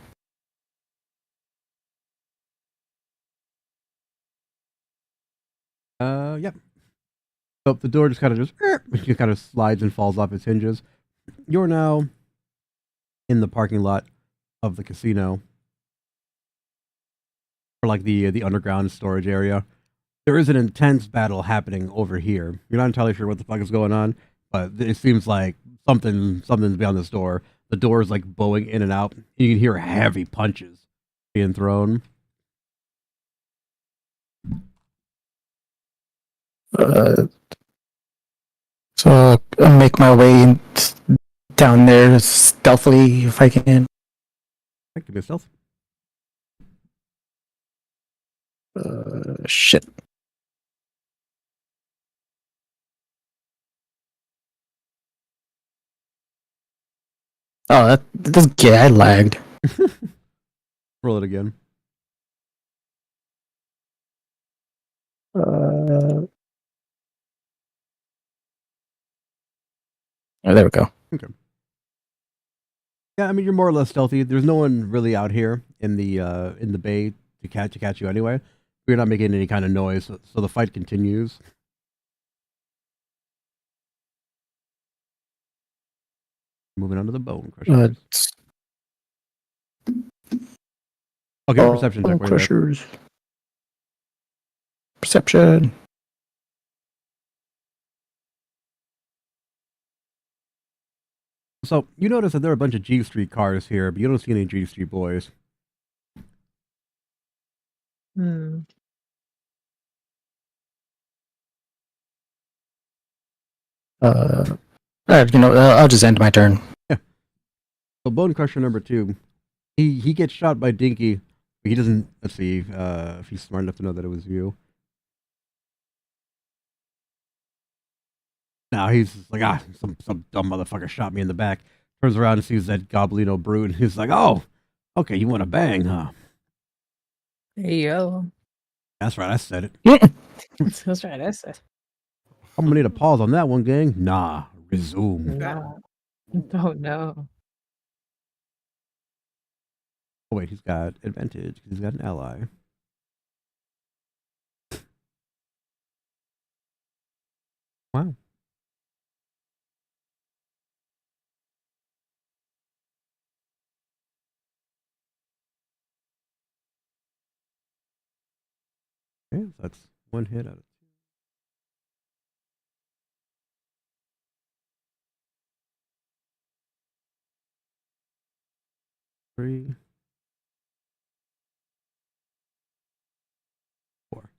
Yep. So the door just kind of slides and falls off its hinges. You're now in the parking lot of the casino, or like the underground storage area. There is an intense battle happening over here. You're not entirely sure what the fuck is going on, but it seems like something's beyond this door. The door is like bowing in and out. And you can hear heavy punches being thrown. So I'll make my way down there stealthily if I can. Give me a stealth. Shit. Oh, I lagged. Roll it again. Oh, there we go. Okay. Yeah, I mean you're more or less stealthy. There's no one really out here in the bay to catch you anyway. You're not making any kind of noise, so the fight continues. Moving on to the bone crushers. I'll give a perception check. Crushers. Perception. So you notice that there are a bunch of G Street cars here, but you don't see any G Street boys. Hmm. I'll just end my turn. Yeah. So Bone Crusher number 2, he gets shot by Dinky. He doesn't. Let's see if he's smart enough to know that it was you. Now he's just like, some dumb motherfucker shot me in the back. Turns around and sees that Goblino brute, and he's like, oh, okay, you want to bang, huh? There you go. That's right, I said it. That's right, I said. I'm gonna need a pause on that one, gang. Nah, resume. No. Oh no. Oh wait, he's got advantage. He's got an ally. Wow. Okay, so that's one hit out of 3, 4.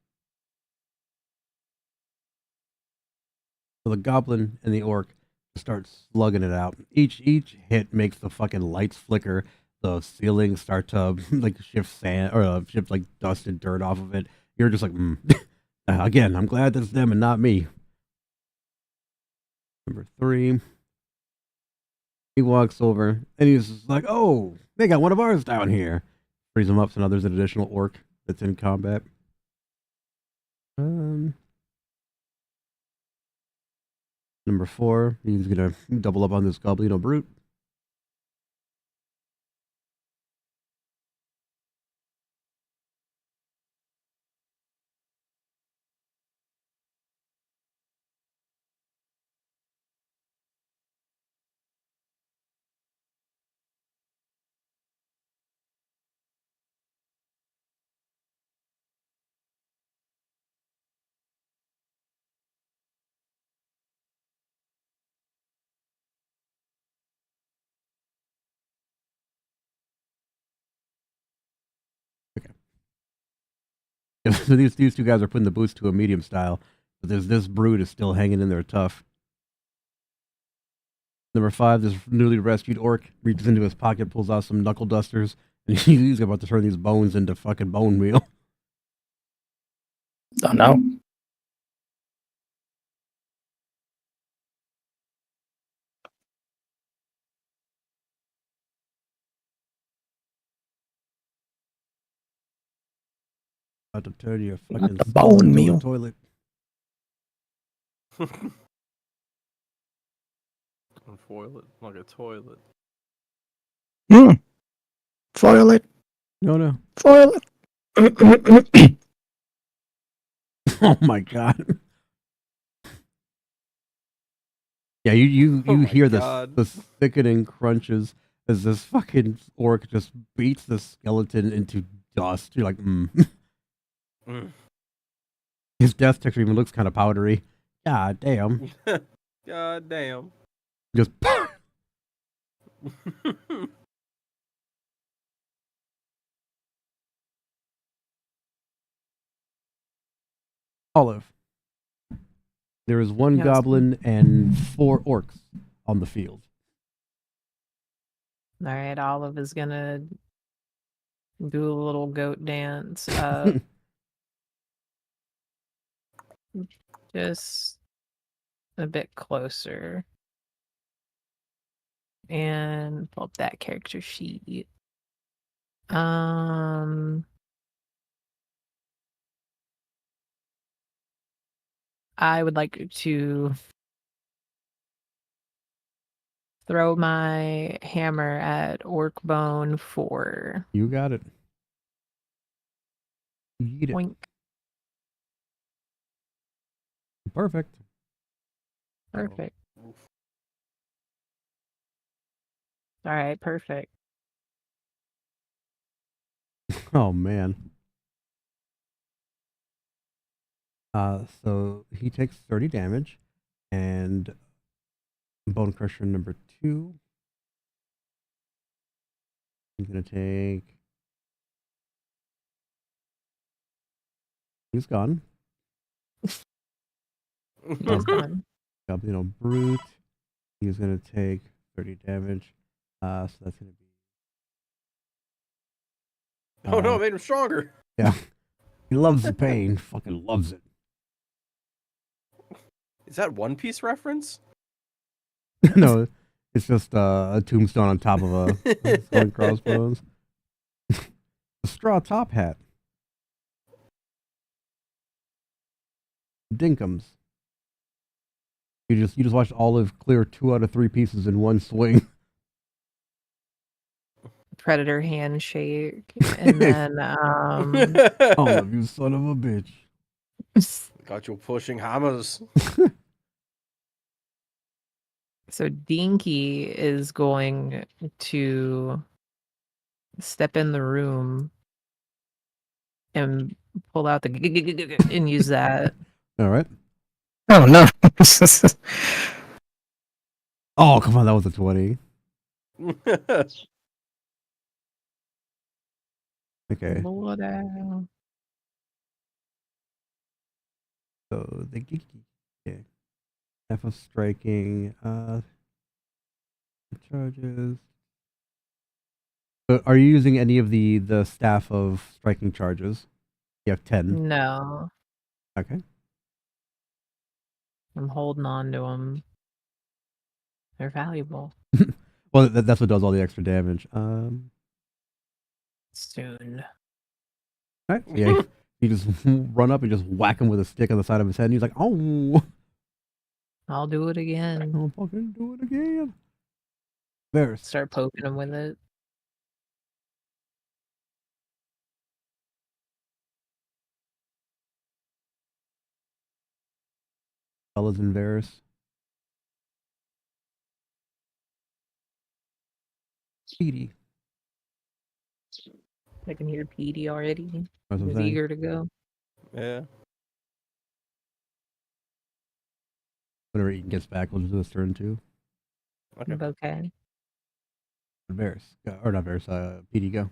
So the goblin and the orc start slugging it out. Each hit makes the fucking lights flicker. The ceilings start to like shift sand or shift like dust and dirt off of it. You're just like, again, I'm glad that's them and not me. Number 3. He walks over and he's just like, oh, they got one of ours down here. Frees him up, so now there's an additional orc that's in combat. Number 4, he's gonna double up on this Goblino brute. So these two guys are putting the boots to a medium style, but this brute is still hanging in there tough. Number 5, this newly rescued orc reaches into his pocket, pulls out some knuckle dusters, and he's about to turn these bones into fucking bone meal. Oh no. About to turn your Not fucking the bone into a meal. toilet. Unfoil it like a toilet. Foil it. No. Foil it. Oh my god. Yeah, you hear the thickening crunches as this fucking orc just beats the skeleton into dust. You're like, His death texture even looks kind of powdery. God damn. God damn. Just Olive. There is one goblin and 4 orcs on the field. All right, Olive is gonna do a little goat dance. Just a bit closer. And pull up that character sheet. I would like to throw my hammer at Orc Bone 4. You got it. You eat it. Oink. Perfect. Perfect. All right, perfect. Oh man. So he takes 30 damage, and Bone Crusher number 2 He's gonna take. He's gone. He's gone. Brute. He's gonna take 30 damage. So that's gonna be. Oh no, it made him stronger. Yeah. He loves the pain. Fucking loves it. Is that One Piece reference? No, it's just a tombstone on top of a skull and crossbones. A straw top hat. Dinkums. You just watched Olive clear 2 out of 3 pieces in one swing. Predator handshake, and then Olive, you son of a bitch. Got you pushing hammers. So Dinky is going to step in the room and pull out the and use that. All right. Oh no. Oh, come on, that was a 20. Okay. So the okay. Half of striking. Charges. So are you using any of the staff of striking charges? You have 10. No, Okay. I'm holding on to them. They're valuable. Well, that's what does all the extra damage. Soon. Right? Yeah. You just run up and just whack him with a stick on the side of his head, and he's like, "Oh, I'll do it again. I'll fucking do it again." There. Start poking him with it. Fellas and Varus. Speedy. I can hear Petey already. That's what I'm He's saying. eager to go. Yeah. Whenever he gets back, we'll just do his turn too. Okay. Varus. Or not Varus, PD, go.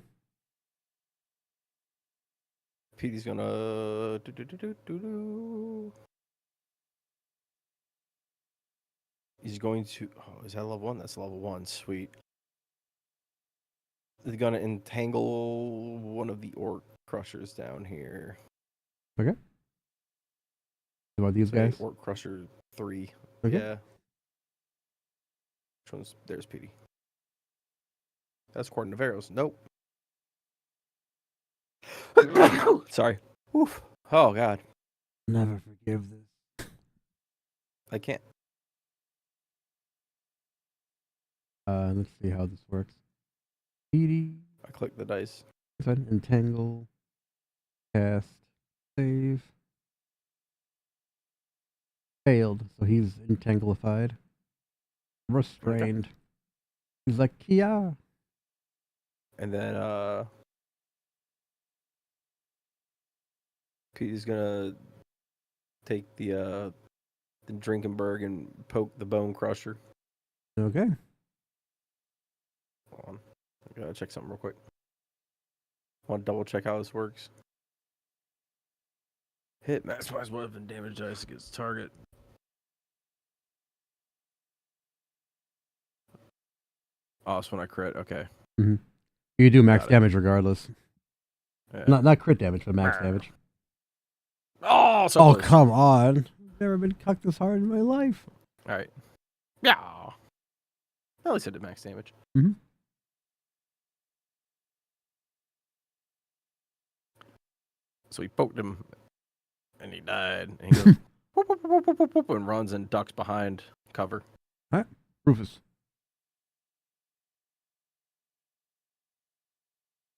Petey's gonna He's going to. Oh, is that level 1? That's level 1. Sweet. He's gonna entangle one of the orc crushers down here. Okay. What about these Say guys? Orc crusher 3. Okay. Yeah. Which one's? There's Petey. That's according to Varus. Nope. Sorry. Oof. Oh god. Never forgive this. I can't. Let's see how this works. PD. I clicked the dice. Entangle. Cast. Save. Failed. So he's entanglified. Restrained. He's like, Kia. And then Petey's gonna take the Drinkenberg and poke the bone crusher. Okay. Hold on. I gotta check something real quick. I want to double check how this works. Hit maximize weapon damage dice against target. Oh, it's when I crit. Okay. Mm-hmm. You do max Got it. damage regardless. Yeah. Not crit damage, but max damage. Oh, so Oh, close. come on. I've never been cucked this hard in my life. All right. Yeah. At least I did max damage. Mm-hmm. So he poked him, and he died. And he goes whoop, whoop, whoop, whoop, whoop, whoop, and runs and ducks behind cover. All right. Rufus.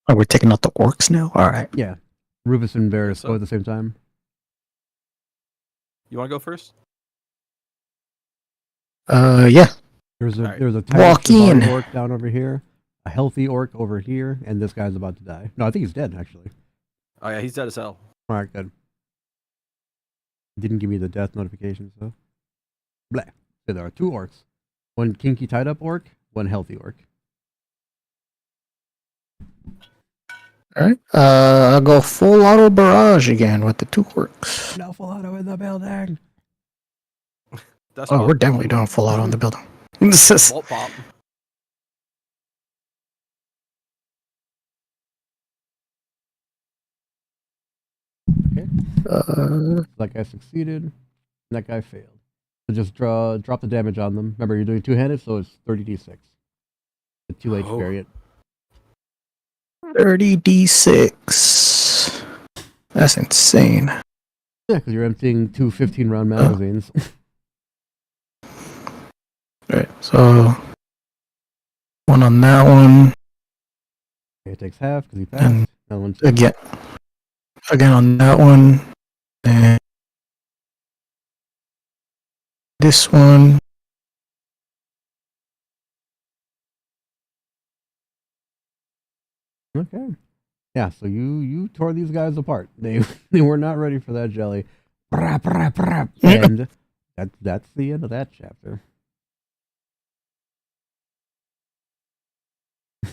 Are we taking out the orcs now? All right. Yeah. Rufus and Varus so. go at the same time. You want to go first? Yeah. There's a All right. there's a tiny Walk in. orc down over here, a healthy orc over here, and this guy's about to die. No, I think he's dead actually. Oh yeah, he's dead as hell. All right, good. Didn't give me the death notification, so. Blah. So there are 2 orcs. One kinky tied up orc, one healthy orc. All right. I'll go full auto barrage again with the 2 quirks. No full auto in the building. That's Oh, we're definitely doing full auto on the building. Vault pop. Okay. That guy succeeded. That guy failed. So just drop the damage on them. Remember, you're doing two-handed, so it's 30d6. The 2H variant. 30d6. That's insane. Yeah, because you're emptying 2 15-round magazines. Alright, so 1 on that one. Okay, it takes half because he passed. That one Again on that one. And this one. Okay. Yeah, so you tore these guys apart. They were not ready for that jelly. And that's the end of that chapter.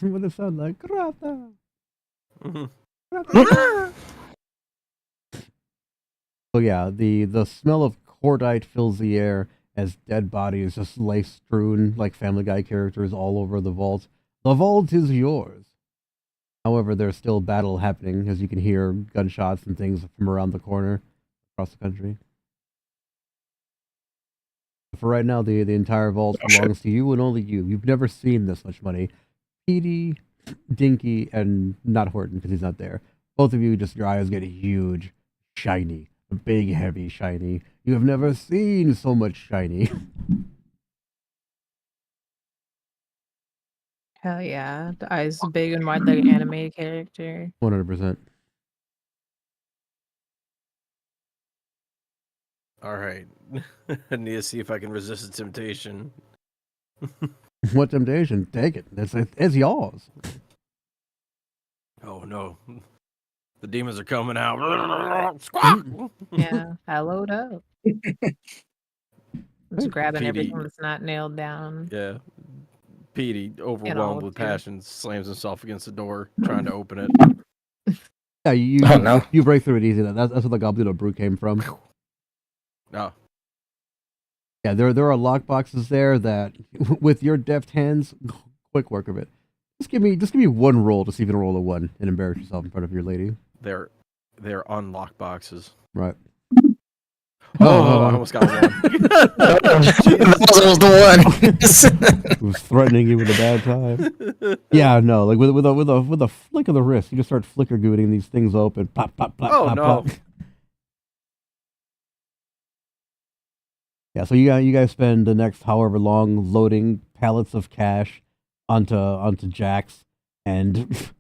What does it sound like? Grata. So yeah, the smell of cordite fills the air as dead bodies just lay strewn like Family Guy characters all over the vault. The vault is yours. However, there's still battle happening, as you can hear gunshots and things from around the corner across the country. For right now, the entire vault belongs to you and only you. You've never seen this much money. Petey, Dinky, and not Horton because he's not there. Both of you, just your eyes get huge, shiny, big, heavy, shiny. You have never seen so much shiny. Hell yeah. The eyes big and wide like an anime character. 100%. All right. I need to see if I can resist the temptation. What temptation? Take it. It's yours. Oh no. The demons are coming out. Squawk! Yeah, I load up. Just grabbing PD. everything that's not nailed down. Yeah. Petey, overwhelmed with passion, slams himself against the door, trying to open it. Yeah, you break through it easy. That's where the Goblino Brew came from. No. Yeah, there are lockboxes there that, with your deft hands, quick work of it. Just give me one roll to see if you can roll a 1 and embarrass yourself in front of your lady. They're unlock boxes. Right. Oh, I almost got one. That was the one. It was threatening you with a bad time. Yeah, no, like with a flick of the wrist, you just start flicker gooting these things open. Plop, plop, plop, Oh plop, no. plop. Yeah, so you guys spend the next however long loading pallets of cash onto jacks, and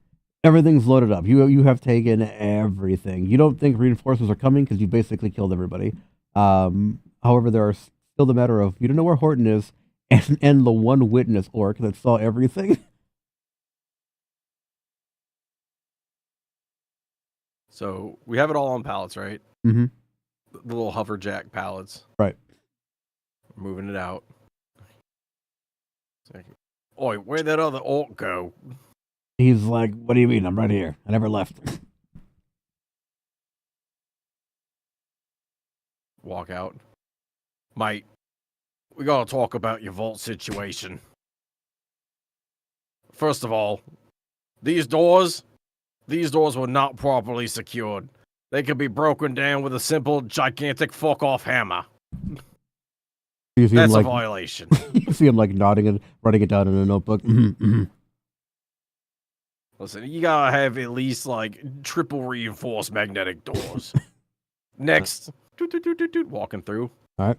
everything's loaded up. You have taken everything. You don't think reinforcements are coming because you basically killed everybody. However, there are still the matter of you don't know where Horton is, and the one witness orc that saw everything. So we have it all on pallets, right? Mm-hmm. The little hover jack pallets. Right. We're moving it out. Oi, where'd that other orc go? He's like, what do you mean? I'm right here. I never left. Walk out. Mate, we gotta talk about your vault situation. First of all, these doors were not properly secured. They could be broken down with a simple, gigantic fuck-off hammer. That's a violation. You see him like nodding and writing it down in a notebook. Listen, you gotta have at least like triple reinforced magnetic doors. Next, walking through. All right.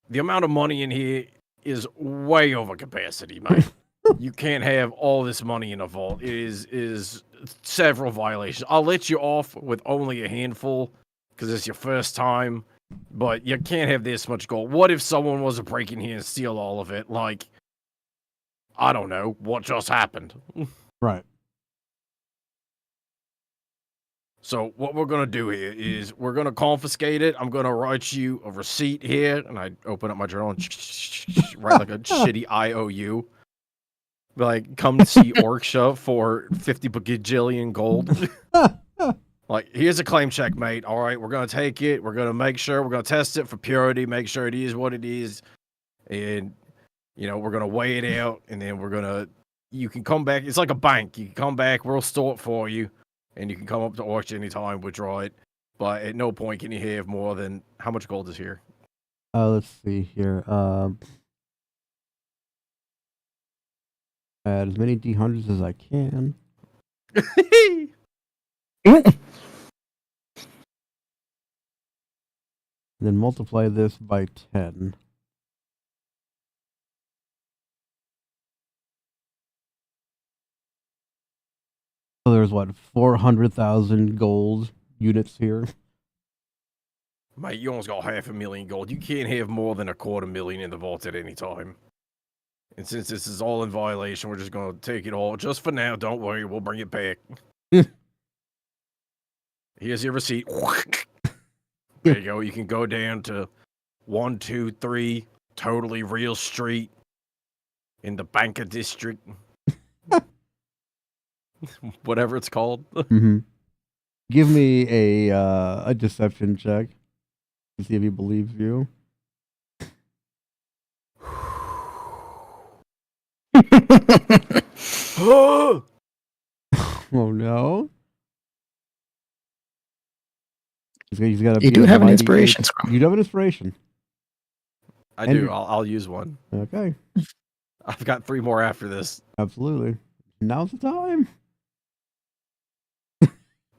The amount of money in here is way over capacity, mate. You can't have all this money in a vault. It is several violations. I'll let you off with only a handful because it's your first time, but you can't have this much gold. What if someone was to break in here and steal all of it? Like, I don't know. What just happened? Right. So what we're going to do here is we're going to confiscate it. I'm going to write you a receipt here. And I open up my journal and write like a shitty IOU. Like, come see Orksha for 50 bajillion gold. Like, here's a claim check, mate. All right, we're gonna take it. We're gonna make sure. We're gonna test it for purity. Make sure it is what it is, and we're gonna weigh it out, and then we're gonna. You can come back. It's like a bank. You can come back. We'll store it for you, and you can come up to Orksha anytime, withdraw it. But at no point can you have more than how much gold is here. Let's see here. Add as many D100s as I can. And then multiply this by 10. So there's what, 400,000 gold units here? Mate, you almost got 500,000 gold. You can't have more than 250,000 in the vault at any time. And since this is all in violation, we're just going to take it all. Just for now, don't worry, we'll bring it back. Here's your receipt. There you go. You can go down to 123 Totally Real Street in the Banker District. Whatever it's called. Give me a deception check to see if he believes you. Oh no. He's got You do have an inspiration, Scrum. You do have an inspiration. I do. I'll use one. Okay. I've got 3 more after this. Absolutely. Now's the time.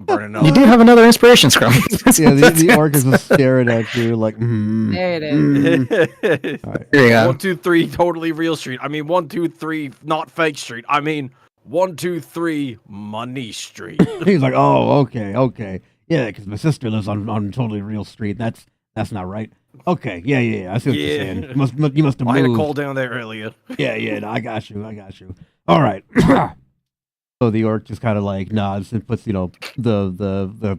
Burning up. You do have another inspiration, Scrum. Yeah, the orc is just staring at you like, There it is. All right. Here you go. 123 Totally Real Street. I mean 123 Not Fake Street. I mean 123 Money Street. He's like, oh, okay. Yeah, because my sister lives on Totally Real Street. That's not right. Okay, yeah. I see what you're saying. You must have moved. I had a call down there earlier. Yeah. No, I got you. All right. So the orc just kind of like nods and puts, the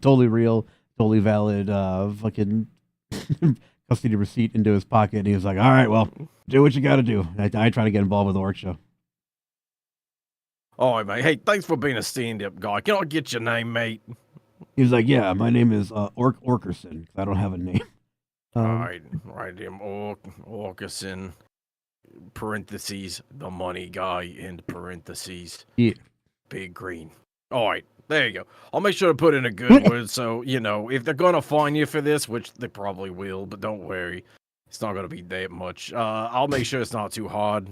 totally real, totally valid, fucking custody receipt into his pocket. And he was like, all right, well, do what you got to do. I try to get involved with the orc show. All right, mate. Hey, thanks for being a stand-up guy. Can I get your name, mate? He was like, yeah, my name is Orkerson, because I don't have a name. All right, him, Orkerson, parentheses, the money guy, in parentheses. Yeah. Big green. All right, there you go. I'll make sure to put in a good word, so, if they're going to fine you for this, which they probably will, but don't worry. It's not going to be that much. I'll make sure it's not too hard.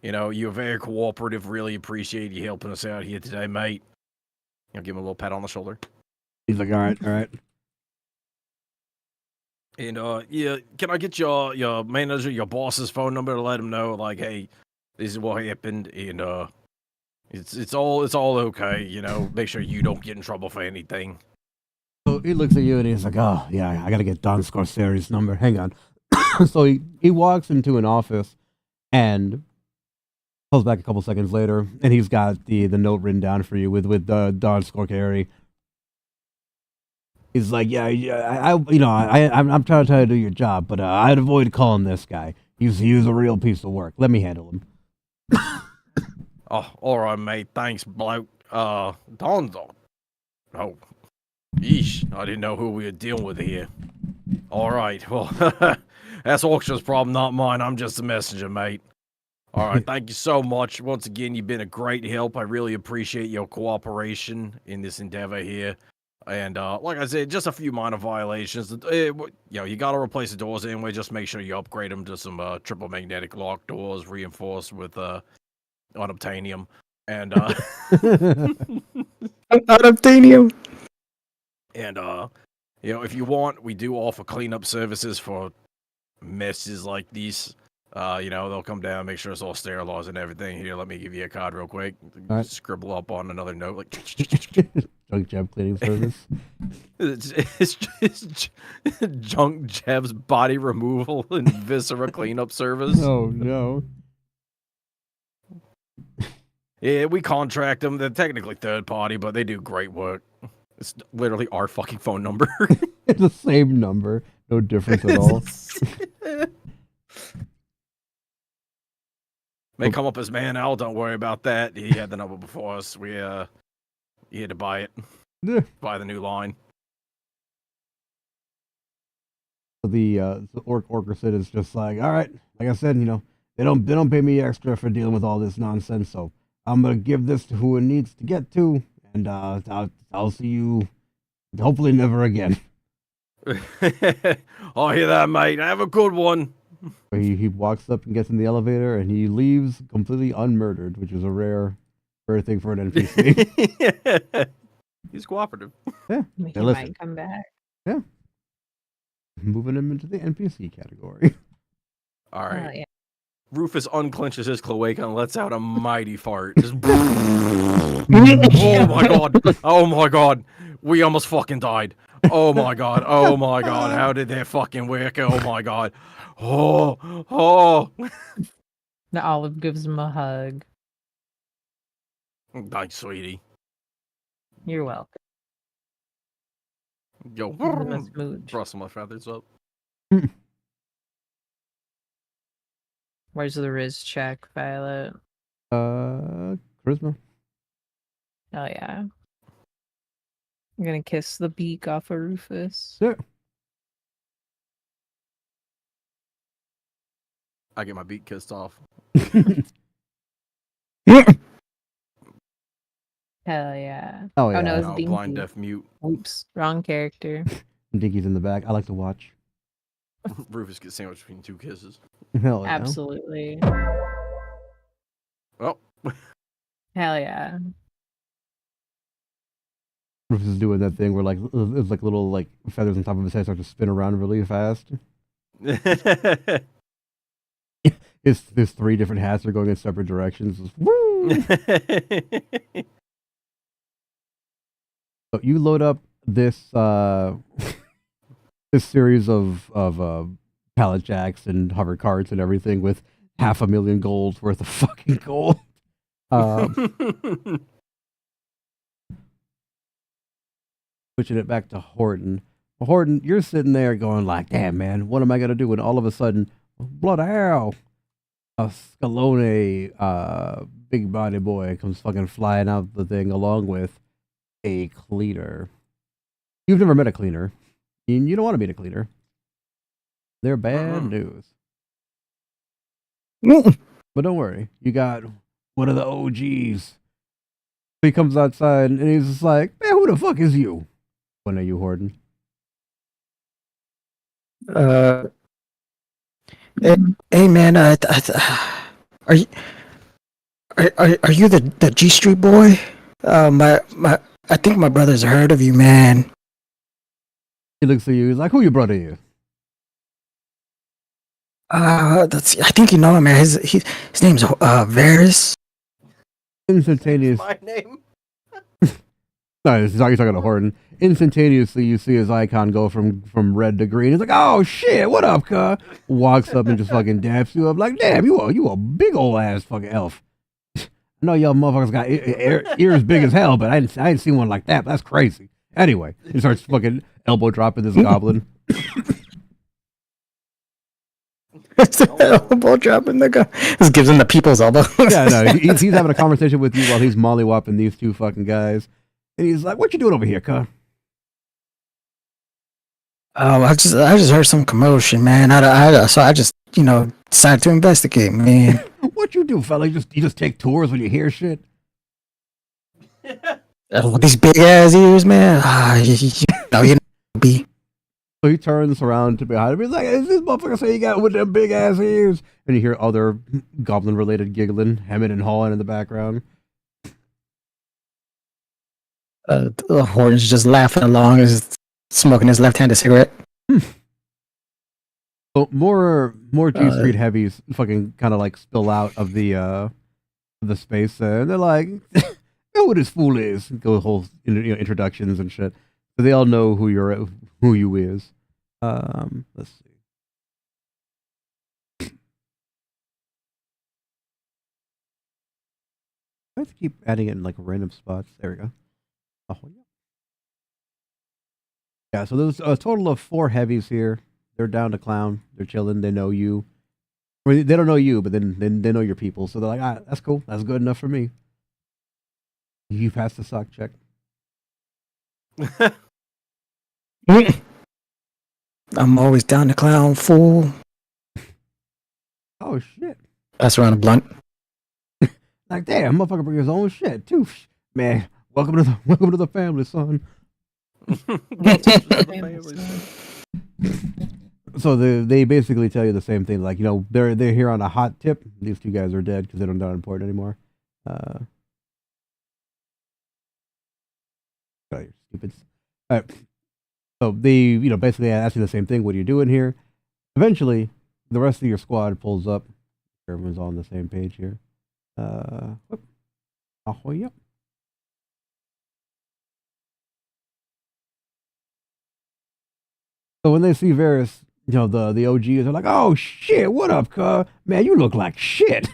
You're very cooperative. Really appreciate you helping us out here today, mate. I'll give him a little pat on the shoulder. He's like, all right. And yeah, can I get your manager, your boss's phone number to let him know, like, hey, this is what happened, and it's all okay, Make sure you don't get in trouble for anything. So he looks at you and he's like, oh yeah, I gotta get Don Scorsese's number. Hang on. So he walks into an office and pulls back a couple seconds later, and he's got the note written down for you with Don Scorcari. He's like, yeah, I'm trying to tell you to do your job, but I'd avoid calling this guy. He's a real piece of work. Let me handle him. Oh, all right, mate. Thanks, bloke. Don's. Oh, yeesh. I didn't know who we were dealing with here. All right. Well, that's Orksha's problem, not mine. I'm just a messenger, mate. All right. Thank you so much. Once again, you've been a great help. I really appreciate your cooperation in this endeavor here. And like I said, just a few minor violations. You got to replace the doors anyway. Just make sure you upgrade them to some triple magnetic lock doors, reinforced with unobtainium. And unobtainium. And if you want, we do offer cleanup services for messes like these. They'll come down, make sure it's all sterilized and everything. Here, let me give you a card real quick. Right. Scribble up on another note, like junk jab cleaning service. it's junk jab's body removal and viscera cleanup service. Oh no. Yeah, we contract them. They're technically third party, but they do great work. It's literally our fucking phone number. It's the same number, no difference at all. May come up as Man Al, don't worry about that. He had the number before us. We he had to buy it. Yeah. Buy the new line. So the Orkerson is just like, all right, like I said, they don't pay me extra for dealing with all this nonsense, so I'm gonna give this to who it needs to get to, and I'll see you hopefully never again. I hear that, mate. Have a good one. He walks up and gets in the elevator, and he leaves completely unmurdered, which is a rare thing for an NPC. He's cooperative. Yeah, He might come back. Yeah, moving him into the NPC category. All right. Oh, yeah. Rufus unclenches his cloaca and lets out a mighty fart. Just oh my god! Oh my god! We almost fucking died. Oh my god! Oh my god! How did that fucking work? Oh my god! Oh! The Olive gives him a hug. Thanks, sweetie. You're welcome. Yo, Give him a smooch. brush my feathers up. Where's the Riz check, Violet? Charisma. Oh yeah. I'm gonna kiss the beak off of Rufus. Yeah. I get my beak kissed off. Hell yeah. Oh yeah. no, it's Oh, Dinky. blind, deaf, mute. Oops, wrong character. Dinky's in the back. I like to watch. Rufus gets sandwiched between two kisses. Hell yeah. Absolutely. Well. Hell yeah. Rufus is doing that thing where it's like little like feathers on top of his head start to spin around really fast. His three different hats are going in separate directions. Woo! So you load up this this series of pallet jacks and hover carts and everything with 500,000 gold worth of fucking gold. Switching it back to Horton. Horton, you're sitting there going like, damn man, what am I gonna do? And all of a sudden, bloody hell, a Scalone big body boy comes fucking flying out the thing along with a cleaner. You've never met a cleaner. And you don't want to meet a cleaner. They're bad news. But don't worry, you got one of the OGs. He comes outside and he's just like, man, who the fuck is you? When are you, Horton? Hey man, are you the G Street boy? I think my brother's heard of you, man. He looks at you. He's like, "Who your brother is?" I think you know him, man. His name's Varys. Instantaneous. My name. No, you're talking to Horton. Instantaneously, you see his icon go from red to green. He's like, "Oh shit, what up, cuh?" Walks up and just fucking daps you up. Like, "Damn, you a big old ass fucking elf." I know y'all motherfuckers got ears big as hell, but I ain't seen one like that. That's crazy. Anyway, he starts fucking elbow dropping this goblin. Elbow dropping the guy. This gives him the people's elbow. Yeah, no, he's having a conversation with you while he's mollywopping these two fucking guys. And he's like, "What you doing over here, cuh?" I just heard some commotion, man. So I just decided to investigate, man. What you do, fella? You just take tours when you hear shit? These big ass ears, man. You be. So he turns around to behind him. He's like, "Is this motherfucker say you got with them big ass ears?" And you hear other goblin related giggling, hemming and hawing in the background. Horton's just laughing along, is smoking his left-handed cigarette. So more G Street heavies fucking kind of like spill out of the space there, and they're like, "Know what this fool is?" Go whole introductions and shit. So they all know who you is. Let's see. I have to keep adding it in like random spots. There we go. Oh yeah. Yeah. So there's a total of 4 heavies here. They're down to clown. They're chilling. They know you. They don't know you, but then they know your people, so they're like, ah, that's cool. That's good enough for me. You passed the sock check. I'm always down to clown, fool. Oh shit! That's around a blunt. Like, damn, motherfucker bring his own shit too. Man, welcome to the family, son. So they basically tell you the same thing. Like, they're here on a hot tip. These two guys are dead because they don't import anymore. Oh, you stupids. All right. So they, basically ask you the same thing. What are you doing here? Eventually, the rest of your squad pulls up. Everyone's on the same page here. Ahoy up. So when they see Varys, the OGs are like, "Oh shit, what up, cuz? Man, you look like shit."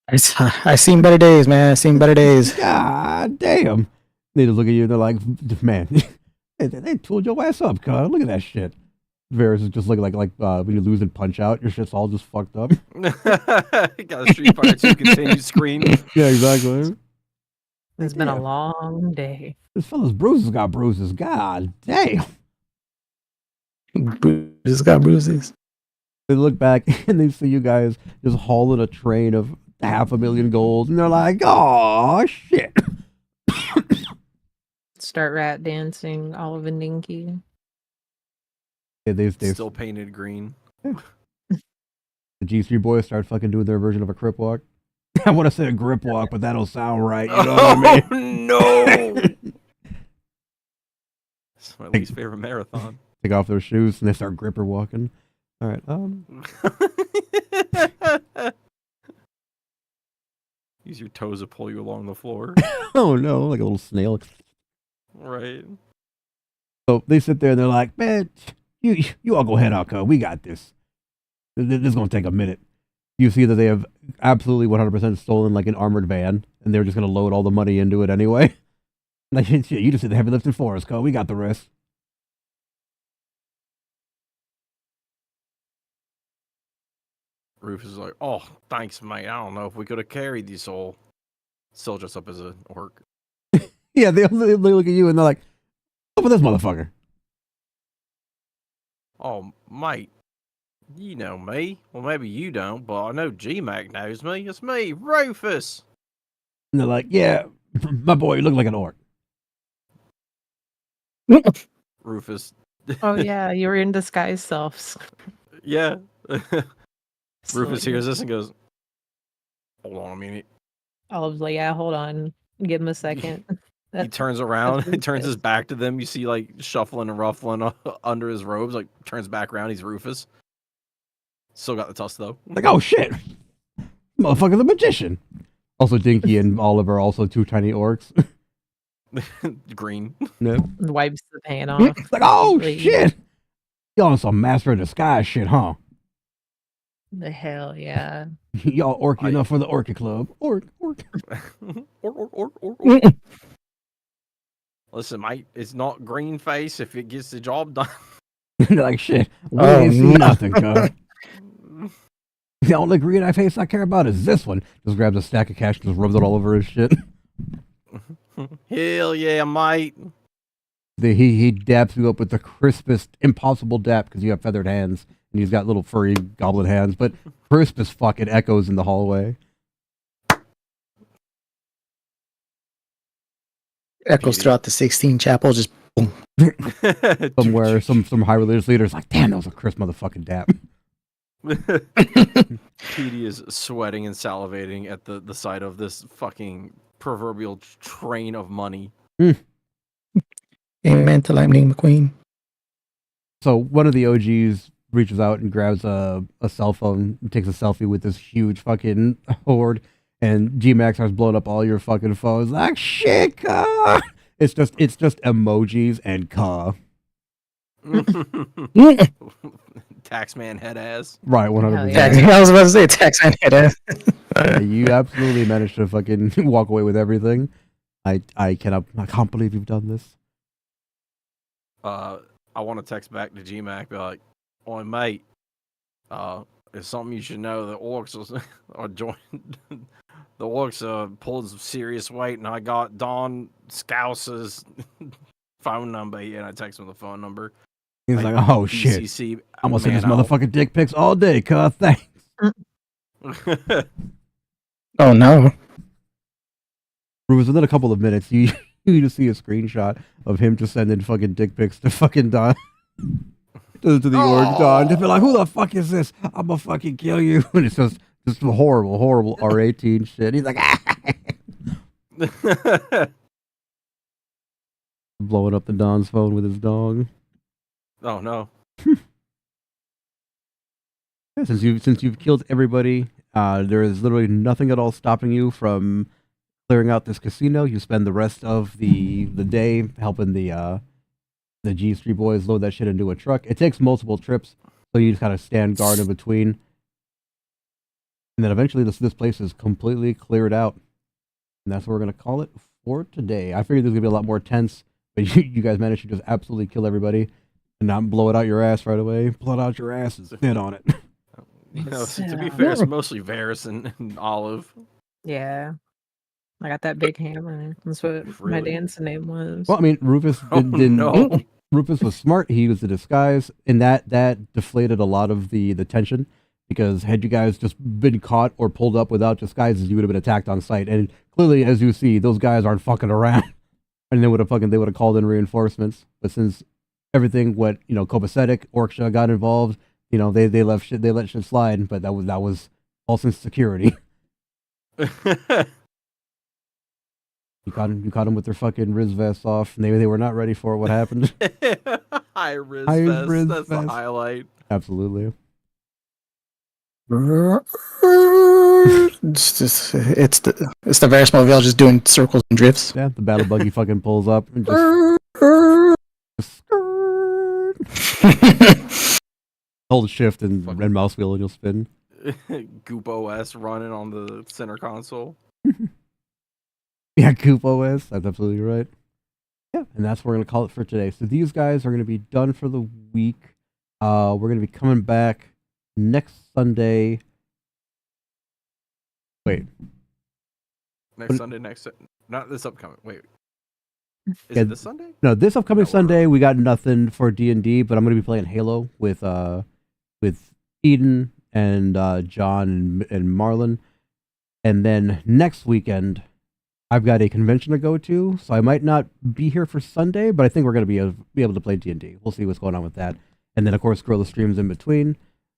I seen better days, man. I seen better days. God damn. They just look at you and they're like, "Man, they tooled your ass up, cuz. Look at that shit." Varys is just looking like when you lose in Punch Out, your shit's all just fucked up. Got a Street Fighter 2 continue screen. Yeah, exactly. It's been a long day. This fella's bruises got bruises. God damn. Bruises got bruises. They look back and they see you guys just hauling a train of 500,000 gold, and they're like, "Oh shit!" Start rat dancing, Olive and Dinky. Yeah, they Still painted green. The G3 boys start fucking doing their version of a crip walk. I want to say a grip walk, but that'll sound right. You know what I mean? No. It's my least favorite marathon. Take off their shoes and they start gripper walking. All right. Use your toes to pull you along the floor. Oh no, like a little snail. Right. So they sit there and they're like, "Man, you all go head out, cuz. We got this. This is gonna take a minute." You see that they have absolutely 100% stolen like an armored van, and they're just gonna load all the money into it anyway. Like, shit, you just did the heavy lifting for us, cuz. We got the rest. Rufus is like, "Oh, thanks, mate. I don't know if we could have carried this all." Still dressed up as an orc. Yeah, they look at you and they're like, "Look at this motherfucker." "Oh, mate, you know me. Well, maybe you don't, but I know G-Mac knows me. It's me, Rufus." And they're like, "Yeah, my boy, you look like an orc." Rufus. Oh yeah, you were in disguise selves. Yeah. Rufus hears this and goes, "Hold on a minute." Olive's like, yeah, hold on. Give him a second. He turns around, he turns his back to them. You see, like, shuffling and ruffling under his robes, like, turns back around. He's Rufus. Still got the tusk, though. Like, oh shit, motherfucker, the magician. Also, Dinky and Oliver are also two tiny orcs. Green. Nope. Wipes the paint off. It's like, oh shit, y'all on some Master of Disguise shit, huh? The hell, yeah. Y'all orky enough for the Orchid Club. Orc. Listen, mate, it's not green face if it gets the job done. They're like, shit, we ain't seen nothing, cuz. The only green eye face I care about is this one. Just grabs a stack of cash and just rubs it all over his shit. Hell yeah, mate. He daps you up with the crispest, impossible dap because you have feathered hands. And he's got little furry goblin hands, but crisp as fuck, it echoes in the hallway. Echoes throughout the 16 chapel, just boom. Somewhere, some high religious leader's like, damn, that was a crisp motherfucking dap. Petey is sweating and salivating at the sight of this fucking proverbial train of money. Amen to Lightning McQueen. So one of the OGs reaches out and grabs a cell phone and takes a selfie with this huge fucking horde, and G-Max starts blowing up all your fucking phones like, shit, ka! It's just emojis and ka. Taxman head ass. Right, 100%. I was about to say Taxman head ass. You absolutely managed to fucking walk away with everything. I can't believe you've done this. I want to text back to G-Mac, be like, "Oi, mate, It's something you should know. The orcs are joined. The orcs pulled some serious weight, and I got Don Scouse's phone number. And I text him the phone number. He's like, oh shit. BCC I'm gonna send this man out. motherfucking dick pics all day, cuz. Thanks. Oh no. Rufus, within a couple of minutes, you just see a screenshot of him just sending fucking dick pics to fucking Don. to the orc Don. Just be like, who the fuck is this? I'm gonna fucking kill you. And it's just horrible R18 shit. He's like, blowing up the Don's phone with his dog. Oh no. Yeah, since you've killed everybody, there is literally nothing at all stopping you from clearing out this casino. You spend the rest of the day helping the G Street boys load that shit into a truck. It takes multiple trips, so you just kind of stand guard in between, and then eventually this place is completely cleared out, and that's what we're gonna call it for today. I figured there's gonna be a lot more tents, but you guys managed to just absolutely kill everybody and not blow it out your ass right away. Blow it out your ass and spit on it. You know, to be fair, it's mostly Varys and Olive. Yeah. I got that big hammer. That's what my dancing name was. Well, I mean, Rufus didn't. Rufus was smart. He used the disguise, and that deflated a lot of the tension. Because had you guys just been caught or pulled up without disguises, you would have been attacked on sight. And clearly, as you see, those guys aren't fucking around, and they would have called in reinforcements. But since everything went, copacetic, Orksha got involved. They let shit slide. But that was all since security. You caught him with their fucking Riz vests off, and they were not ready for what happened. High Riz vest. That's the highlight. Absolutely. It's the Varys mobile just doing circles and drifts. Yeah, the battle buggy fucking pulls up and just hold shift and mouse wheel and you'll spin. Goop OS running on the center console. Yeah, Coop OS. That's absolutely right. Yeah, and that's what we're going to call it for today. So these guys are going to be done for the week. We're going to be coming back next Sunday. Wait. Not this upcoming. Wait. Is it this Sunday? No, this upcoming Sunday, we got nothing for D&D, but I'm going to be playing Halo with Eden and John and Marlon. And then next weekend, I've got a convention to go to, so I might not be here for Sunday, but I think we're going to be able to play D&D. We'll see what's going on with that. And then, of course, Gorilla streams in between.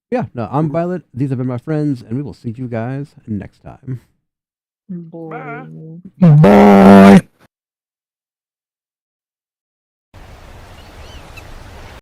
Yeah, no, I'm Violet. These have been my friends, and we will see you guys next time. Boy. Bye.